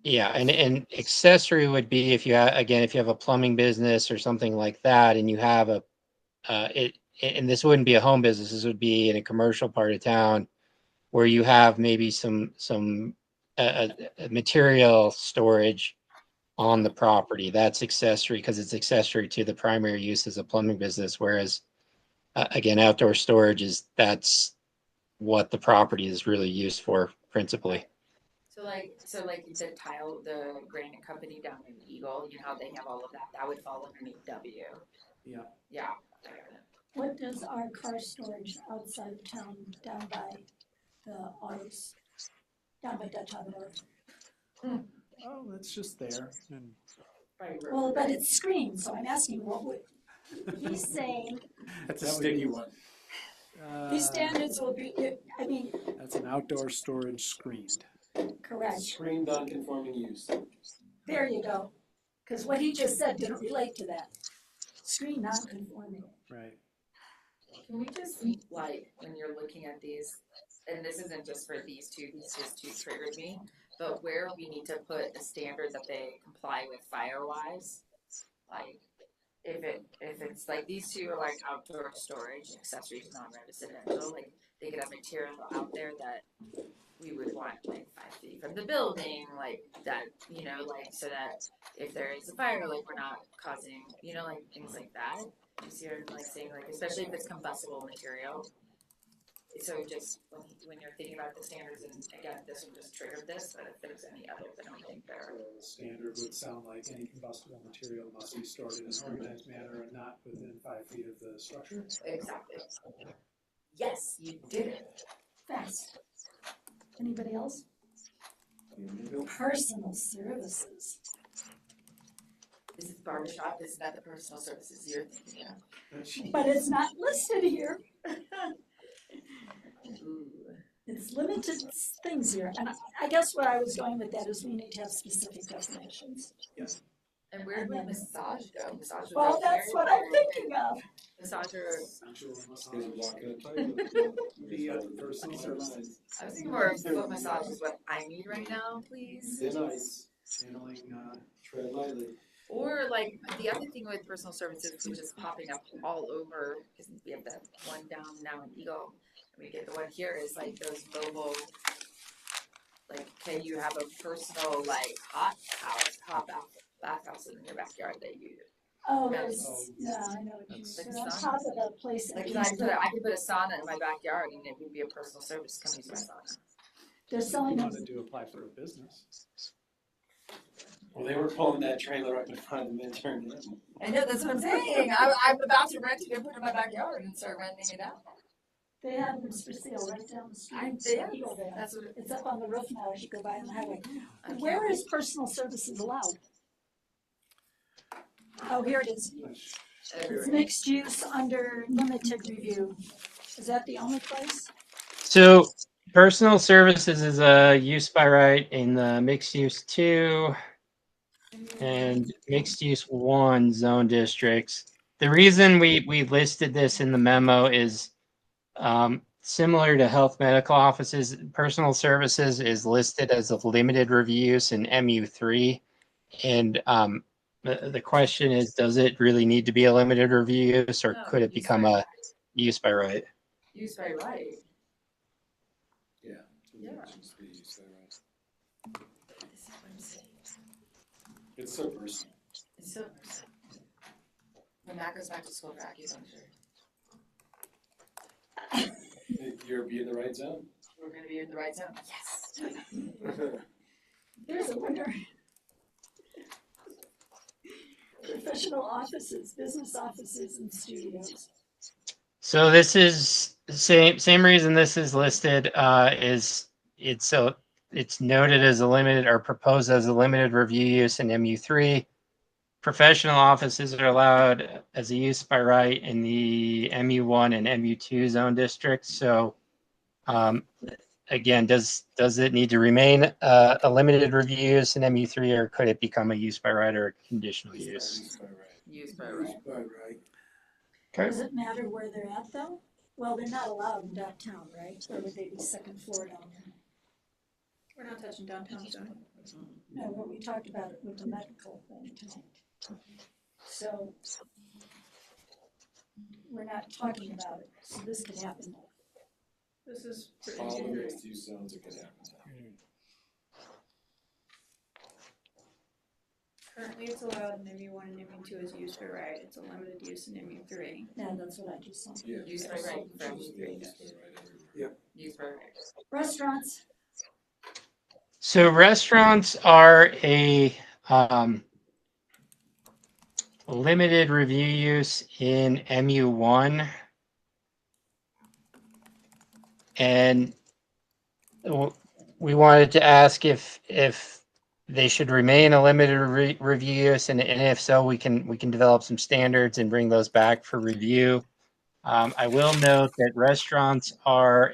yeah, and accessory would be if you have, again, if you have a plumbing business or something like that, and you have and this wouldn't be a home business, this would be in a commercial part of town where you have maybe some material storage on the property. That's accessory because it's accessory to the primary use as a plumbing business. Whereas again, outdoor storage that's what the property is really used for principally. So like you said, tile, the granite company down in Eagle, how they have all of that, that would fall underneath W. Yeah. Yeah, I got it. What does our car storage outside of town down by the autos, down by Dutch Auto? Oh, that's just there. And Well, but it's screened, so I'm asking what would, he's saying That's a sticky one. these standards will be, I mean, That's an outdoor storage screened. correct. Screened non-conforming use. There you go. Because what he just said didn't relate to that. Screen non-conforming. Right. Can we just, like, when you're looking at these, and this isn't just for these two triggered me, but where we need to put a standard that they comply with fire-wise, like, if it's like these two are like outdoor storage, accessories, non-residential, like, they could have material out there that we would want like 5 feet from the building, like that, like so that if there is a fire, like we're not causing, like things like that. You see what I'm like saying, like especially if it's combustible material. So just when you're thinking about the standards, and again, this one just triggered this, but if there's any others, I don't think there. The standard would sound like any combustible material must be stored in an organized manner and not within 5 feet of the structure. Exactly. Yes, you did it. Fast. Anybody else? Personal services. This is barbershop, this is not the personal services you're thinking of. But it's not listed here. Ooh. It's limited things here. And I guess where I was going with that is we need to have specific definitions. Yes. And where And would then- massage go? Massage would Well, go that's here, what I'm thinking of. Massage or, The personal services. I was thinking more of foot massage is what I need right now, please. Thin ice, Handling, tread lightly. Or like the other thing with personal services, which is popping up all over, because we have that one down now in Eagle, and we get the one here, is like those mobile, like, can you have a personal like hot bathhouse in your backyard that you, Oh, Yes. there's, yeah, I know what you mean. Like They're on sauna. top of the place. like, that I could put a sauna in my backyard and it would be a personal service, come use my sauna. They're if you selling them. wanted to apply for a business. Well, they were pulling that trailer up in front and then turned it in. I know, that's what I'm saying, I'm about to rent it and put it in my backyard and start renting it out. They have them for sale right down the street. I in did, Eagle there. that's what it. It's up on the roof now as you go by on the highway. I can't Where wait. is personal services allowed? Oh, here it is. It's mixed use under limited review. Is that the only place? So personal services is a use by right in the mixed use 2 and mixed use 1 zone districts. The reason we listed this in the memo is similar to health medical offices, personal services is listed as a limited review use in MU3. And the question is, does it really need to be a limited review use, or No, could it use become by a use by right? Use by right. Yeah. Yeah. Use by This is what I'm saying. It's so personal. It's so. When Matt goes back to school for acupuncture, You're in the right zone. we're gonna be in the right zone. Yes. There's a winner. Professional offices, business offices and studios. So this is the same reason this is listed is it's noted as a limited or proposed as a limited review use in MU3. Professional offices are allowed as a use by right in the MU1 and MU2 zone districts. So again, does it need to remain a limited review use in MU3, or could it become a use by right or a conditional use? Use by right. Use by right. Okay. Does it matter where they're at though? Well, they're not allowed in downtown, right? Or would they be second floor down there? We're not touching downtown zone. No, but we talked about it with the medical thing tonight. So we're not talking about it, so this could happen. This is for All the engineering. mixed use zones are gonna happen. Currently, it's allowed in MU1 and MU2 as use by right. It's a limited use in MU3. Yeah, that's what I just said. Yeah. Use by right. For MU3. Use by right. Restaurants, So restaurants are a limited review use in MU1. And we wanted to ask if they should remain a limited review use, and if so, we can develop some standards and bring those back for review. I will note that restaurants are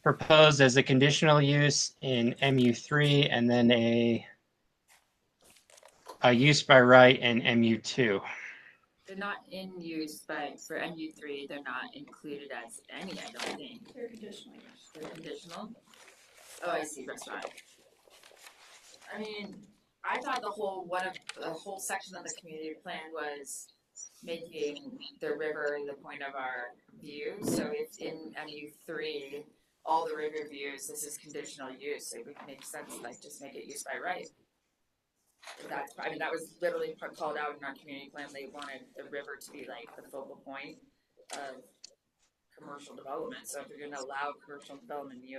proposed as a conditional use in MU3 and then a use by right in MU2. They're not in use for MU3, they're not included as any, I don't think. They're conditional use. They're conditional? Oh, I see, restaurant. I mean, I thought the whole section of the community plan was making the river the point of our view. So if in MU3, all the river views, this is conditional use, it would make sense, like, just make it use by right. That was literally called out in our community plan. They wanted the river to be like the focal point of commercial development. So if you're gonna allow commercial development in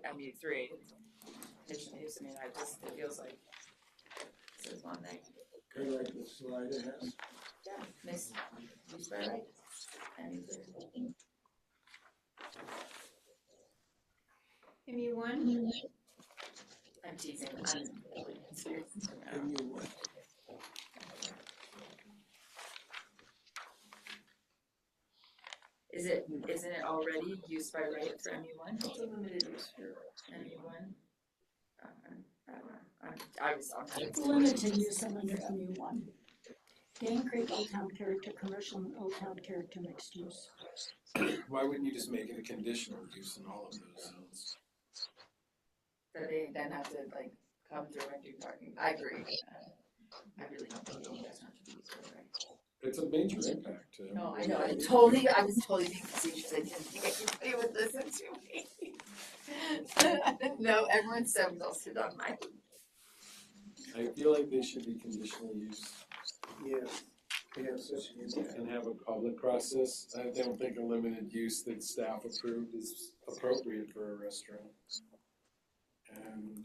MU3, conditional use, I mean, it feels like this is one thing. Kind of like the slide it has. Yeah, makes use by right. MU3. MU1? I'm teasing. I'm serious. MU1. Isn't it already used by right for MU1? It's a limited use for MU1? It's limited use and under MU1. Game Creek Old Town Character Commercial and Old Town Character Mixed Use. Why wouldn't you just make it a conditional use in all of those zones? So they then have to like come through and do parking. I agree. I really don't think the restaurant should be used for that. It's a major impact to. No, I know, I was totally being facetious, I didn't think anybody would listen to me. No, everyone so melted on my. I feel like they should be conditional use Yeah, they have such an impact. and have a public process. I don't think a limited use that staff approved is appropriate for a restaurant. And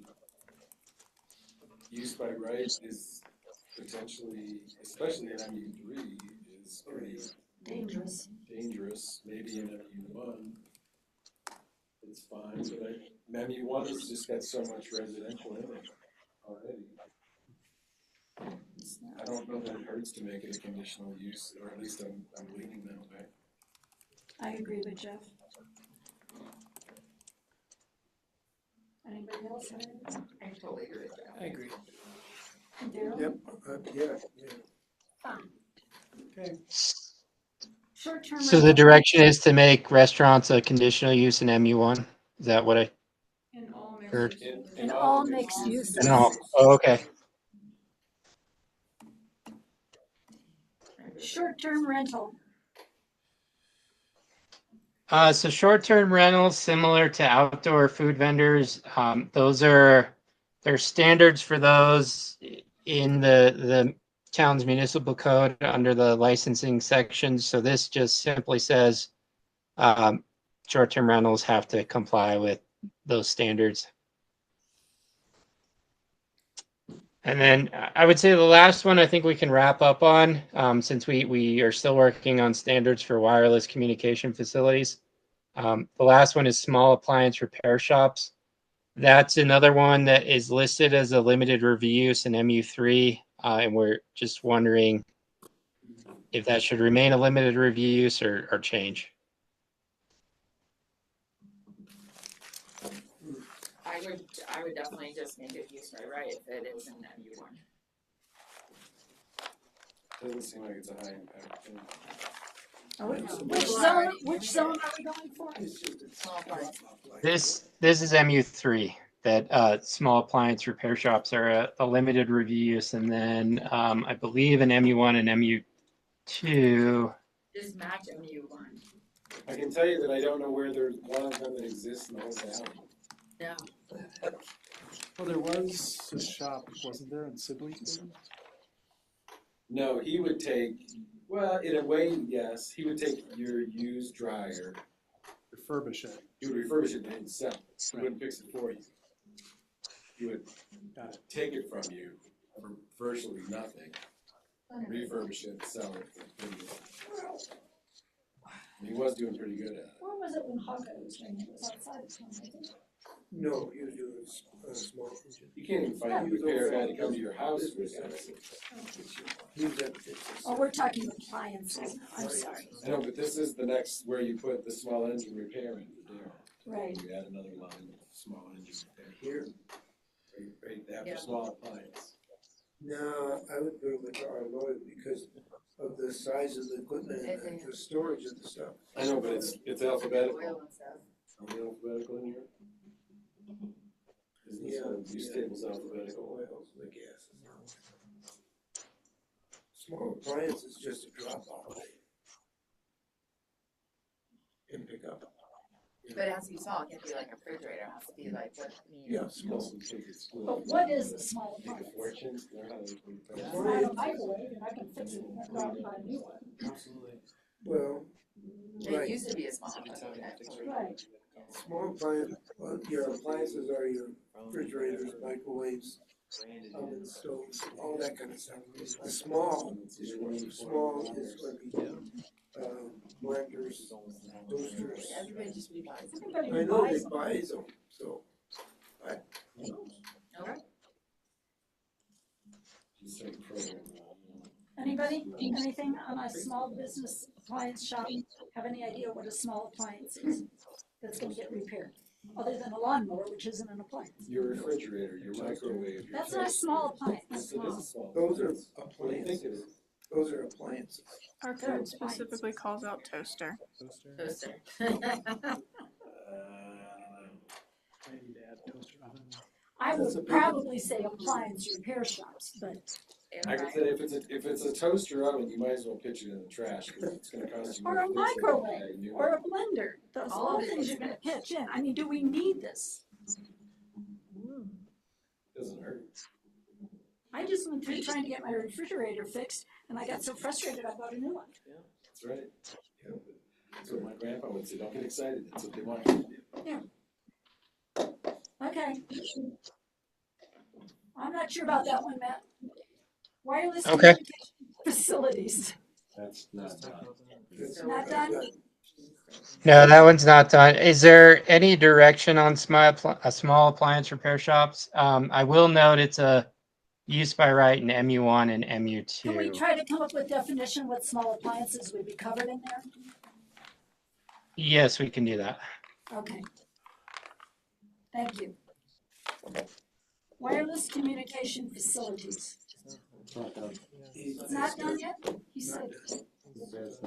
use by right is potentially, especially in MU3, is pretty Dangerous. dangerous. Maybe in MU1, it's fine, but MU1 has just got so much residential in it already. I don't know that it hurts to make it a conditional use, or at least I'm leaning that way. I agree with Jeff. Anybody else have anything? I totally agree with that. I agree. Daryl? Yep, yeah. Fine. Okay. Short-term So the rental direction is to make restaurants a conditional use in MU1? Is that what I In all heard? in all mixed uses. No. Oh, okay. Short-term rental. So short-term rentals, similar to outdoor food vendors, there's standards for those in the town's municipal code under the licensing section. So this just simply says short-term rentals have to comply with those standards. And then I would say the last one I think we can wrap up on, since we are still working on standards for wireless communication facilities. The last one is small appliance repair shops. That's another one that is listed as a limited review use in MU3, and we're just wondering if that should remain a limited review use or change. I would definitely just make it use by right if it is in MU1. Doesn't seem like it's a high impact thing. Which zone are we going for? Small parts. This is MU3, that small appliance repair shops are a limited review use, and then I believe in MU1 and MU2. Just match MU1. I can tell you that I don't know where there's one of them that exists in the whole valley. Yeah. Well, there was a shop, wasn't there, in Sibley? No, he would take, well, in a way, yes, he would take your used dryer, Refurbish it. he would refurbish it and then sell it. He wouldn't fix it for you. He would Got it. take it from you for virtually nothing, refurbish it, sell it for pretty good. He was doing pretty good at it. Where was it when Hawkeye was doing it? It was outside of town, I think. No, you do a small engine. You can't even find a repair guy to come to your house with that. He was at the fix. Oh, we're talking appliances. I'm sorry. I know, but this is the next, where you put the small engine repair in there. Right. You add another line of small engine repair. Here, Right after Yeah. small appliance. no, I would go with our Lloyd because of the size of the equipment and the storage of the stuff. I know, but it's alphabetical. Oil and stuff. Are we alphabetical in here? Is this one, use tables alphabetical? Oils, the gas. Small appliance is just a drop off. And pick up. But it has to be small, it can't be like a refrigerator, it has to be like what, I mean. Yeah, small. Most of them take it slow. But what is a small Take a appliance? fortune, learn how to I have a microwave and I can fix it and go out and buy a new one. Absolutely. Well, It right, used to be a small appliance. Right. small appliance, well, your appliances are your refrigerators, microwaves, ovens, stoves, all that kind of stuff. The small is going to be, blenders, toasters. Everybody just rebuys it. Everybody I know buys they them. buy them, so. Okay. Just take a program. Anybody, anything on a small business appliance shop? Have any idea what a small appliance is that's gonna get repaired? other than a lawnmower, which isn't an appliance. Your refrigerator, your microwave, your That's not a toaster. small appliance. Yes, it is a small. Those are appliance. What do you think it appliances. is? Those are appliances. Our They're code specifically calls out toaster. Toaster. I need to add toaster oven. I That's a would big- probably say appliance repair shops, but I can say if it's a toaster oven, you might as well pitch it in the trash because it's going to cost you or more a to fix it than microwave, a new or one. a blender. Those are all things you're gonna pitch in. I mean, do we need this? Doesn't hurt. I just went through trying to get my refrigerator fixed, and I got so frustrated I bought a new one. That's right. Yeah. That's what my grandpa would say. Don't get excited. That's what they want you to do. Okay. I'm not sure about that one, Matt. Wireless Okay. communication facilities. That's not done. Not done? No, that one's not done. Is there any direction on small appliance repair shops? I will note it's a use by right in MU1 and Can we MU2. try to come up with definition what small appliances would be covered in there? Yes, we can do that. Okay. Thank you. Wireless communication facilities. It's not done. It's not done yet? He said, It says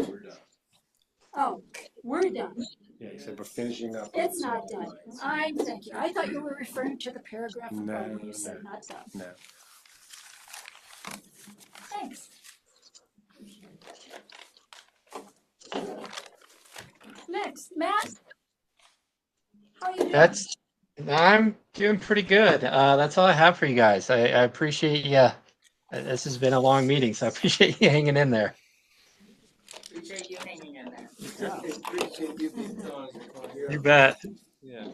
we're done. oh, we're done. Yeah, he said we're finishing up. It's not done. Thank you. I thought you were referring to the paragraph above when you said not done. No. Thanks. Next, Matt. How are you doing? I'm doing pretty good. That's all I have for you guys. I appreciate you. This has been a long meeting, so I appreciate you hanging in there. Appreciate you hanging in there. Appreciate you being on. You bet. Yeah.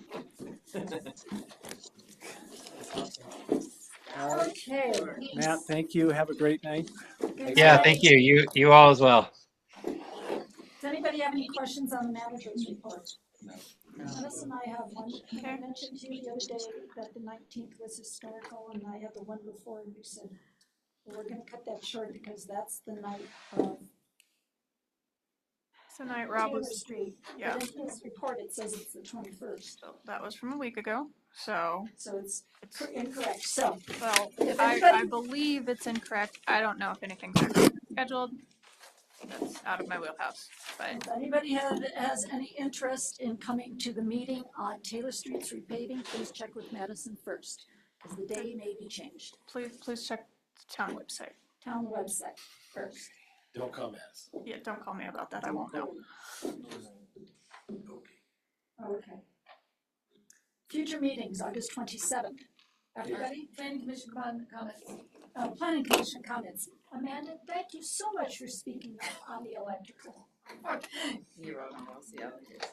Okay. Matt, thank you. Have a great night. Yeah, thank you. You all as well. Does anybody have any questions on the manager's report? No. Dennis and I have one. I mentioned to you the other day that the 19th was historical, and I had the one before, and you said, well, we're gonna cut that short because that's the night of Tonight, Rob Taylor was, Street. yeah. But in his report, it says it's the 21st, That was from a week ago, so so it's incorrect. So, well, If I anybody- believe it's incorrect. I don't know if anything's actually scheduled. That's out of my wheelhouse, but if anybody has any interest in coming to the meeting on Taylor Street's repaving, please check with Madison first, because the day may be changed. please check the town website. Town website first. Don't come at us. Yeah, don't call me about that. I won't know. Okay. Future meetings, August 27th. Everybody? Planning commission comments. Planning commission comments. Amanda, thank you so much for speaking up on the electrical. You're welcome, we'll see how it is.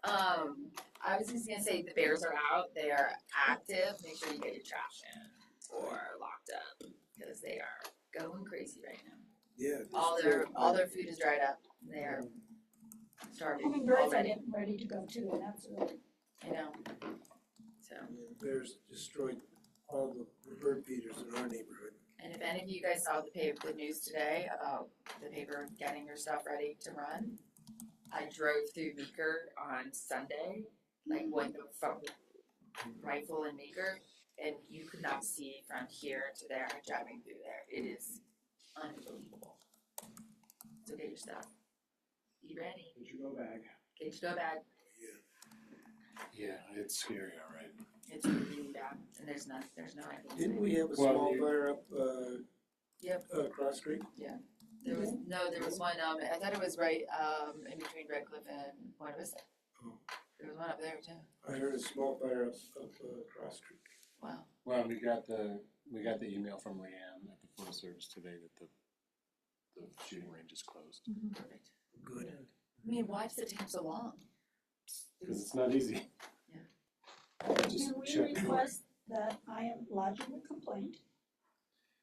I was just gonna say, the bears are out, they are active, make sure you get your trash in or locked up, because they are going crazy right now. Yeah. All their food is dried up, they're starving Hummingbirds are already, getting ready to go too, and that's really, I know. So, Bears destroyed all the bird feeders in our neighborhood. and if any of you guys saw the news today about the paper getting their stuff ready to run, I drove through Meeker on Sunday, like went from Rifle and Meeker, and you could not see from here to there driving through there. It is unbelievable. So get your stuff. Be ready. Get your go bag. Get your go bag. Yeah, it's scary, all right. It's really bad, and there's no Didn't we have a Well, small you- fire up, Yep. Cross Street? There was one, I thought it was right, in between Red Cliff and Buena Vista. Oh. There was one up there too. I heard a small fire up Cross Street. Wow. Well, we got the email from Leanne at the Forest Service today that the shooting range is closed. Perfect. Good. I mean, why does it take so long? Because it's not easy. Just can we check. request that I am lodging a complaint?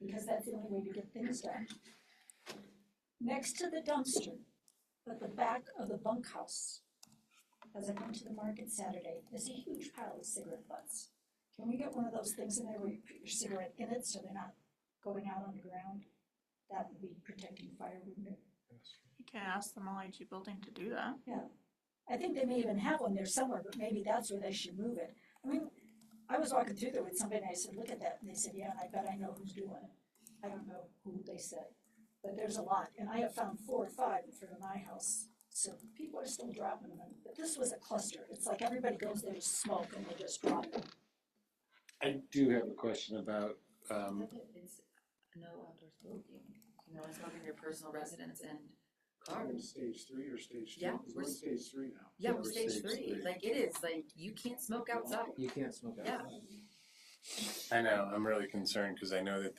Because that's the only way to get things done. Next to the dumpster, at the back of the bunkhouse, as I went to the market Saturday, there's a huge pile of cigarette butts. Can we get one of those things in there where you put your cigarette in it so they're not going out on the ground? That would be protecting fire, wouldn't it? You can ask the Malachi building to do that. Yeah. I think they may even have one there somewhere, but maybe that's where they should move it. I mean, I was walking through there with somebody and I said, look at that. And they said, yeah, and I bet I know who's doing it. I don't know who they said, but there's a lot. And I have found 4 or 5 in front of my house. So people are still dropping them. But this was a cluster. It's like everybody goes there to smoke and they just drop them. I do have a question about, It's no outdoor smoking. You know, smoking in your personal residence and car. We're in stage 3 or stage 2? Yeah, We're in stage 3 now. Yeah, We're we're stage stage 3. three. Like it is, like you can't smoke outside. You can't smoke Yeah. outside. I know, I'm really concerned because I know that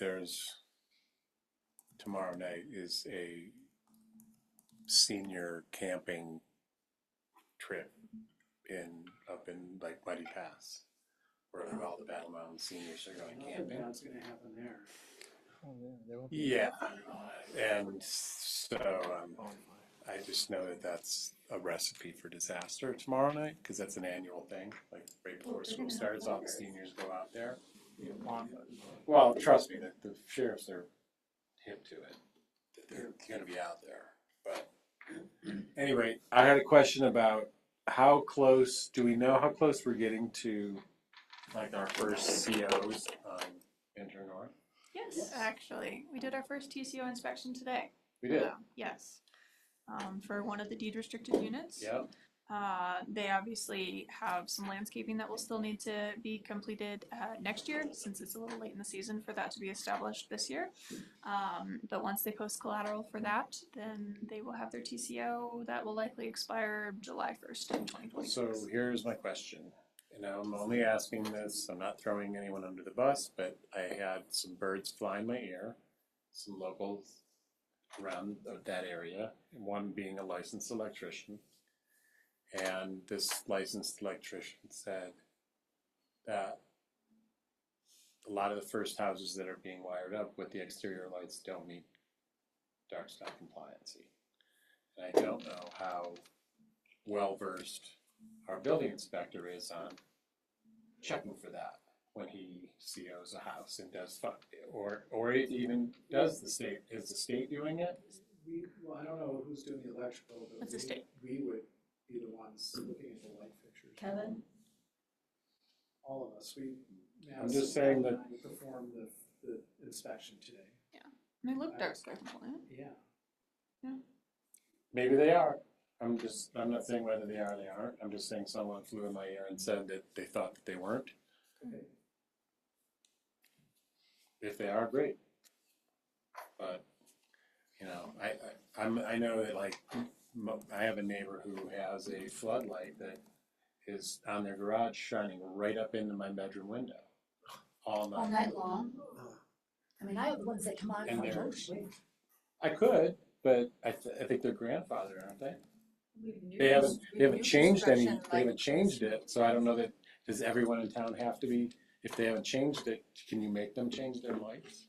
tomorrow night is a senior camping trip up in like Muddy Pass, where all the Battle Mountain seniors are going Nothing camping. bad's gonna happen there. Yeah, and so I just know that that's a recipe for disaster tomorrow night, because that's an annual thing, like right before school starts, all the seniors go out there. Well, trust me, that the sheriffs are hip to it, that they're gonna be out there, but anyway, I had a question about how close, do we know how close we're getting to like our first COs on Inter North? Yes, actually, we did our first TCO inspection today. We did? Yes. For one of the deed restricted units. Yep. They obviously have some landscaping that will still need to be completed next year, since it's a little late in the season for that to be established this year. But once they post collateral for that, then they will have their TCO that will likely expire July 1st in 2026. So here's my question. I'm only asking this, I'm not throwing anyone under the bus, but I had some birds fly in my ear, some locals around that area, one being a licensed electrician. And this licensed electrician said that a lot of the first houses that are being wired up with the exterior lights don't meet dark sky compliancy. And I don't know how well versed our building inspector is on checking for that when he COs a house and does, or it even does is the state doing it? Well, I don't know who's doing the electrical, but It's the state. we would be the ones looking at the light fixtures. Kevin? All of us, I'm just saying that- we performed the inspection today. They look dark sky compliant. Yeah. Maybe they are. I'm not saying whether they are or they aren't. I'm just saying someone flew in my ear and said that they thought that they weren't. Okay. If they are, great. But, I know that like, I have a neighbor who has a floodlight that is on their garage shining right up into my bedroom window all All night. night long? I mean, I have the ones that come on And from they're- Ocean. I could, but I think they're grandfathered, aren't they? New They haven't changed any, construction, they haven't like- changed it, so I don't know that, does everyone in town have to be, if they haven't changed it, can you make them change their lights?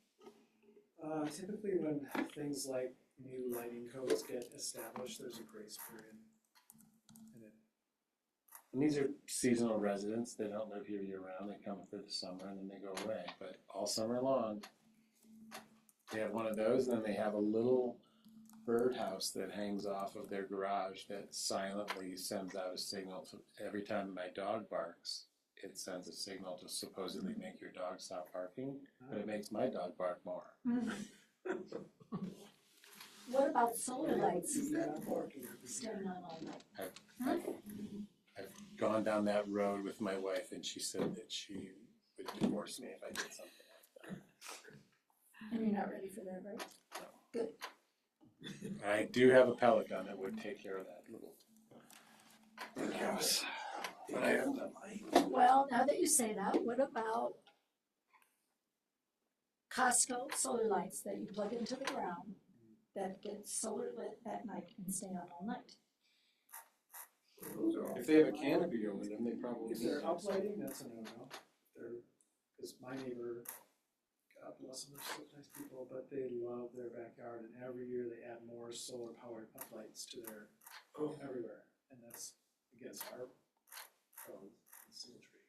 Typically when things like new lighting codes get established, there's a grace period. And these are seasonal residents, they don't live here year round, they come for the summer and then they go away, but all summer long, they have one of those, and then they have a little birdhouse that hangs off of their garage that silently sends out a signal to, every time my dog barks, it sends a signal to supposedly make your dog stop barking, but it makes my dog bark more. What about solar lights? Staying on all night. I've gone down that road with my wife, and she said that she would divorce me if I did something like that. And you're not ready for that, right? Good. I do have a pellet gun that would take care of that little house. But I have the Well, now that you say that, what about Costco solar lights that you plug into the ground that get solar lit at night and stay on all night? If they have a canopy over them, they probably. If they're uplighting, that's a no-no. Because my neighbor, God bless them, they're so nice people, but they love their backyard, and every year they add more solar-powered uplights to their, everywhere, and that's against our code, symmetry.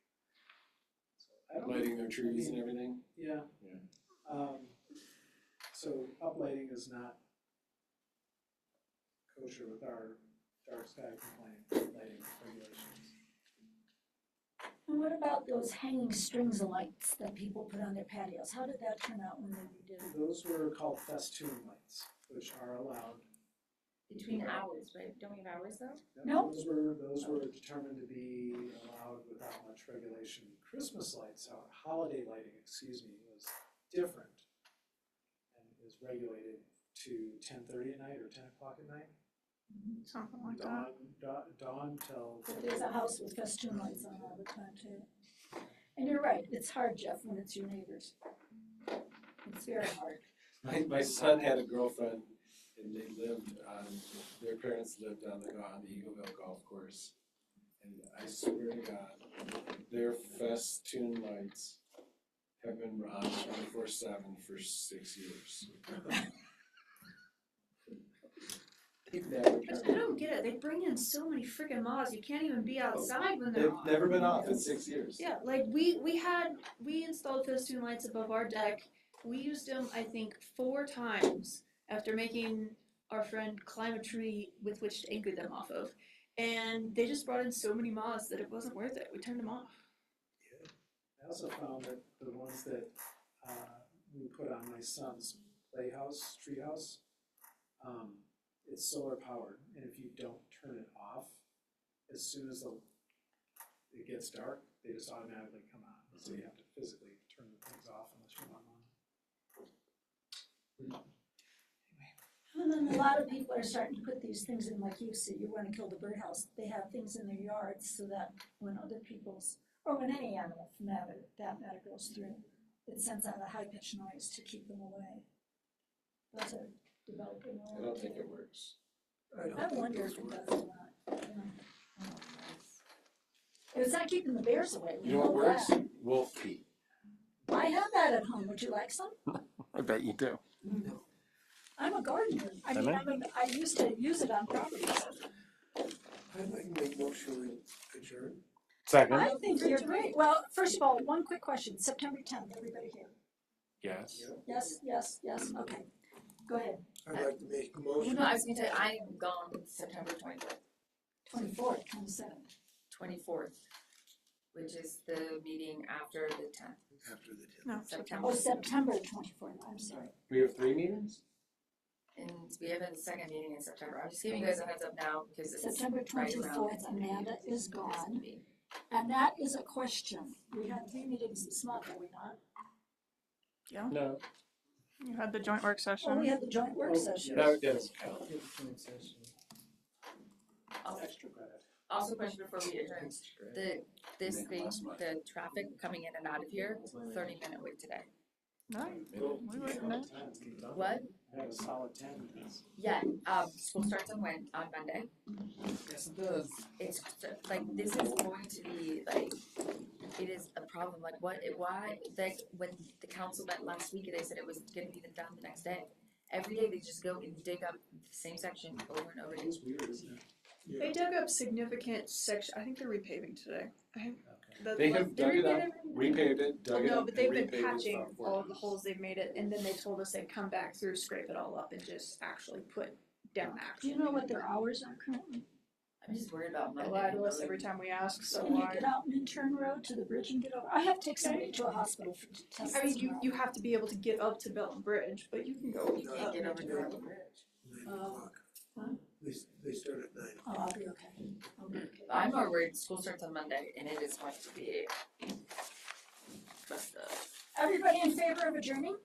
So I don't- Lighting their trees and everything. Yeah. Yeah. So uplighting is not kosher with our dark sky compliant lighting regulations. And what about those hanging strings of lights that people put on their patios? How did that turn out when they redid it? Those were called festoon lights, which are allowed. Between hours, right? Don't we have hours though? No. Those were determined to be allowed without much regulation. Christmas lights, holiday lighting, excuse me, was different and is regulated to 10:30 at night or 10 o'clock at night. Something like that. Dawn till. But there's a house with festoon lights on all the time too. And you're right, it's hard, Jeff, when it's your neighbors. It's very hard. My son had a girlfriend, and they lived on, their parents lived on the Eagleville Golf Course. And I swear to God, their festoon lights have been on 24/7 for 6 years. They've never I turned don't get it. They bring in so many freaking moths. You can't even be outside when they're They've on. never been off in 6 years. Yeah, like we installed festoon lights above our deck. We used them, I think, 4 times after making our friend climb a tree with which to anchor them off of. And they just brought in so many moths that it wasn't worth it. We turned them off. I also found that the ones that we put on my son's playhouse, treehouse, it's solar powered, and if you don't turn it off, as soon as it gets dark, they just automatically come on. So you have to physically turn the things off unless you want them on. And then a lot of people are starting to put these things in, like you said, you want to kill the birdhouse. They have things in their yards so that when other people's, or when any animal for that matter goes through, it sends out a high-pitched noise to keep them away. Those are developing. I don't think it works. I wonder if it does or not. You know. It's not keeping the bears away. we You know what works? that. Wolf pee. I have that at home. Would you like some? I bet you do. I'm a gardener. I used to use it on properties. I'd like to make motion we adjourn. Second? I think you're great. Well, first of all, one quick question. September 10th, everybody here? Yes. Yes, yes, yes. Okay. Go ahead. I'd like to make a Well, motion. no, I was gonna say, I am gone September 24th, 27th. 24th, which is the meeting after the 10th. After the 10th. No, September. Oh, September 24th. I'm sorry. We have 3 meetings? And we have a second meeting in September. I'm just giving you guys a heads up now because it's September right around 24th, the Amanda meeting is it's supposed to gone. be. And that is a question. We had 3 meetings this month, are we not? Yeah. No. You had the joint work Oh, we session. had the joint work session. That does count. Also, Extra credit. also question before we adjourn, the traffic coming in and out of here, 30-minute wait today. No, we wouldn't know. What? I have a solid 10 minutes. Yeah, school starts on Monday. Yes, it does. It's like, this is going to be like, it is a problem, like why, like when the council met last week, they said it was gonna be done the next day. Every day they just go and dig up the same section over and over again. It's weird, isn't it? They dug up significant section. I think they're repaving today. They have dug it up, repaved it, Well, dug it no, up, but and they've been repaved it patching about 4 all of the times. holes they've made it, and then they told us they'd come back through, scrape it all up, and just actually put down Do actual. you know what their hours are currently? I'm just worried about They Monday. lie to us every time we ask, so Can you why? get out Minturn Road to the bridge and get over? I have to take somebody to a hospital for tests. I mean, you tomorrow. you have to be able to get up to Belton Bridge, but you can go. You can't get over to the bridge. 9 o'clock. They start at 9. Oh, I'll be okay. I'll be okay. I'm more worried, school starts on Monday and it is going to be messed up. Everybody in favor of adjourning?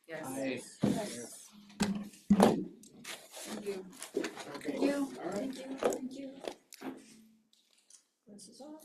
Yes. Yes. Thank you. Okay. Thank you, thank you, thank you. This is off.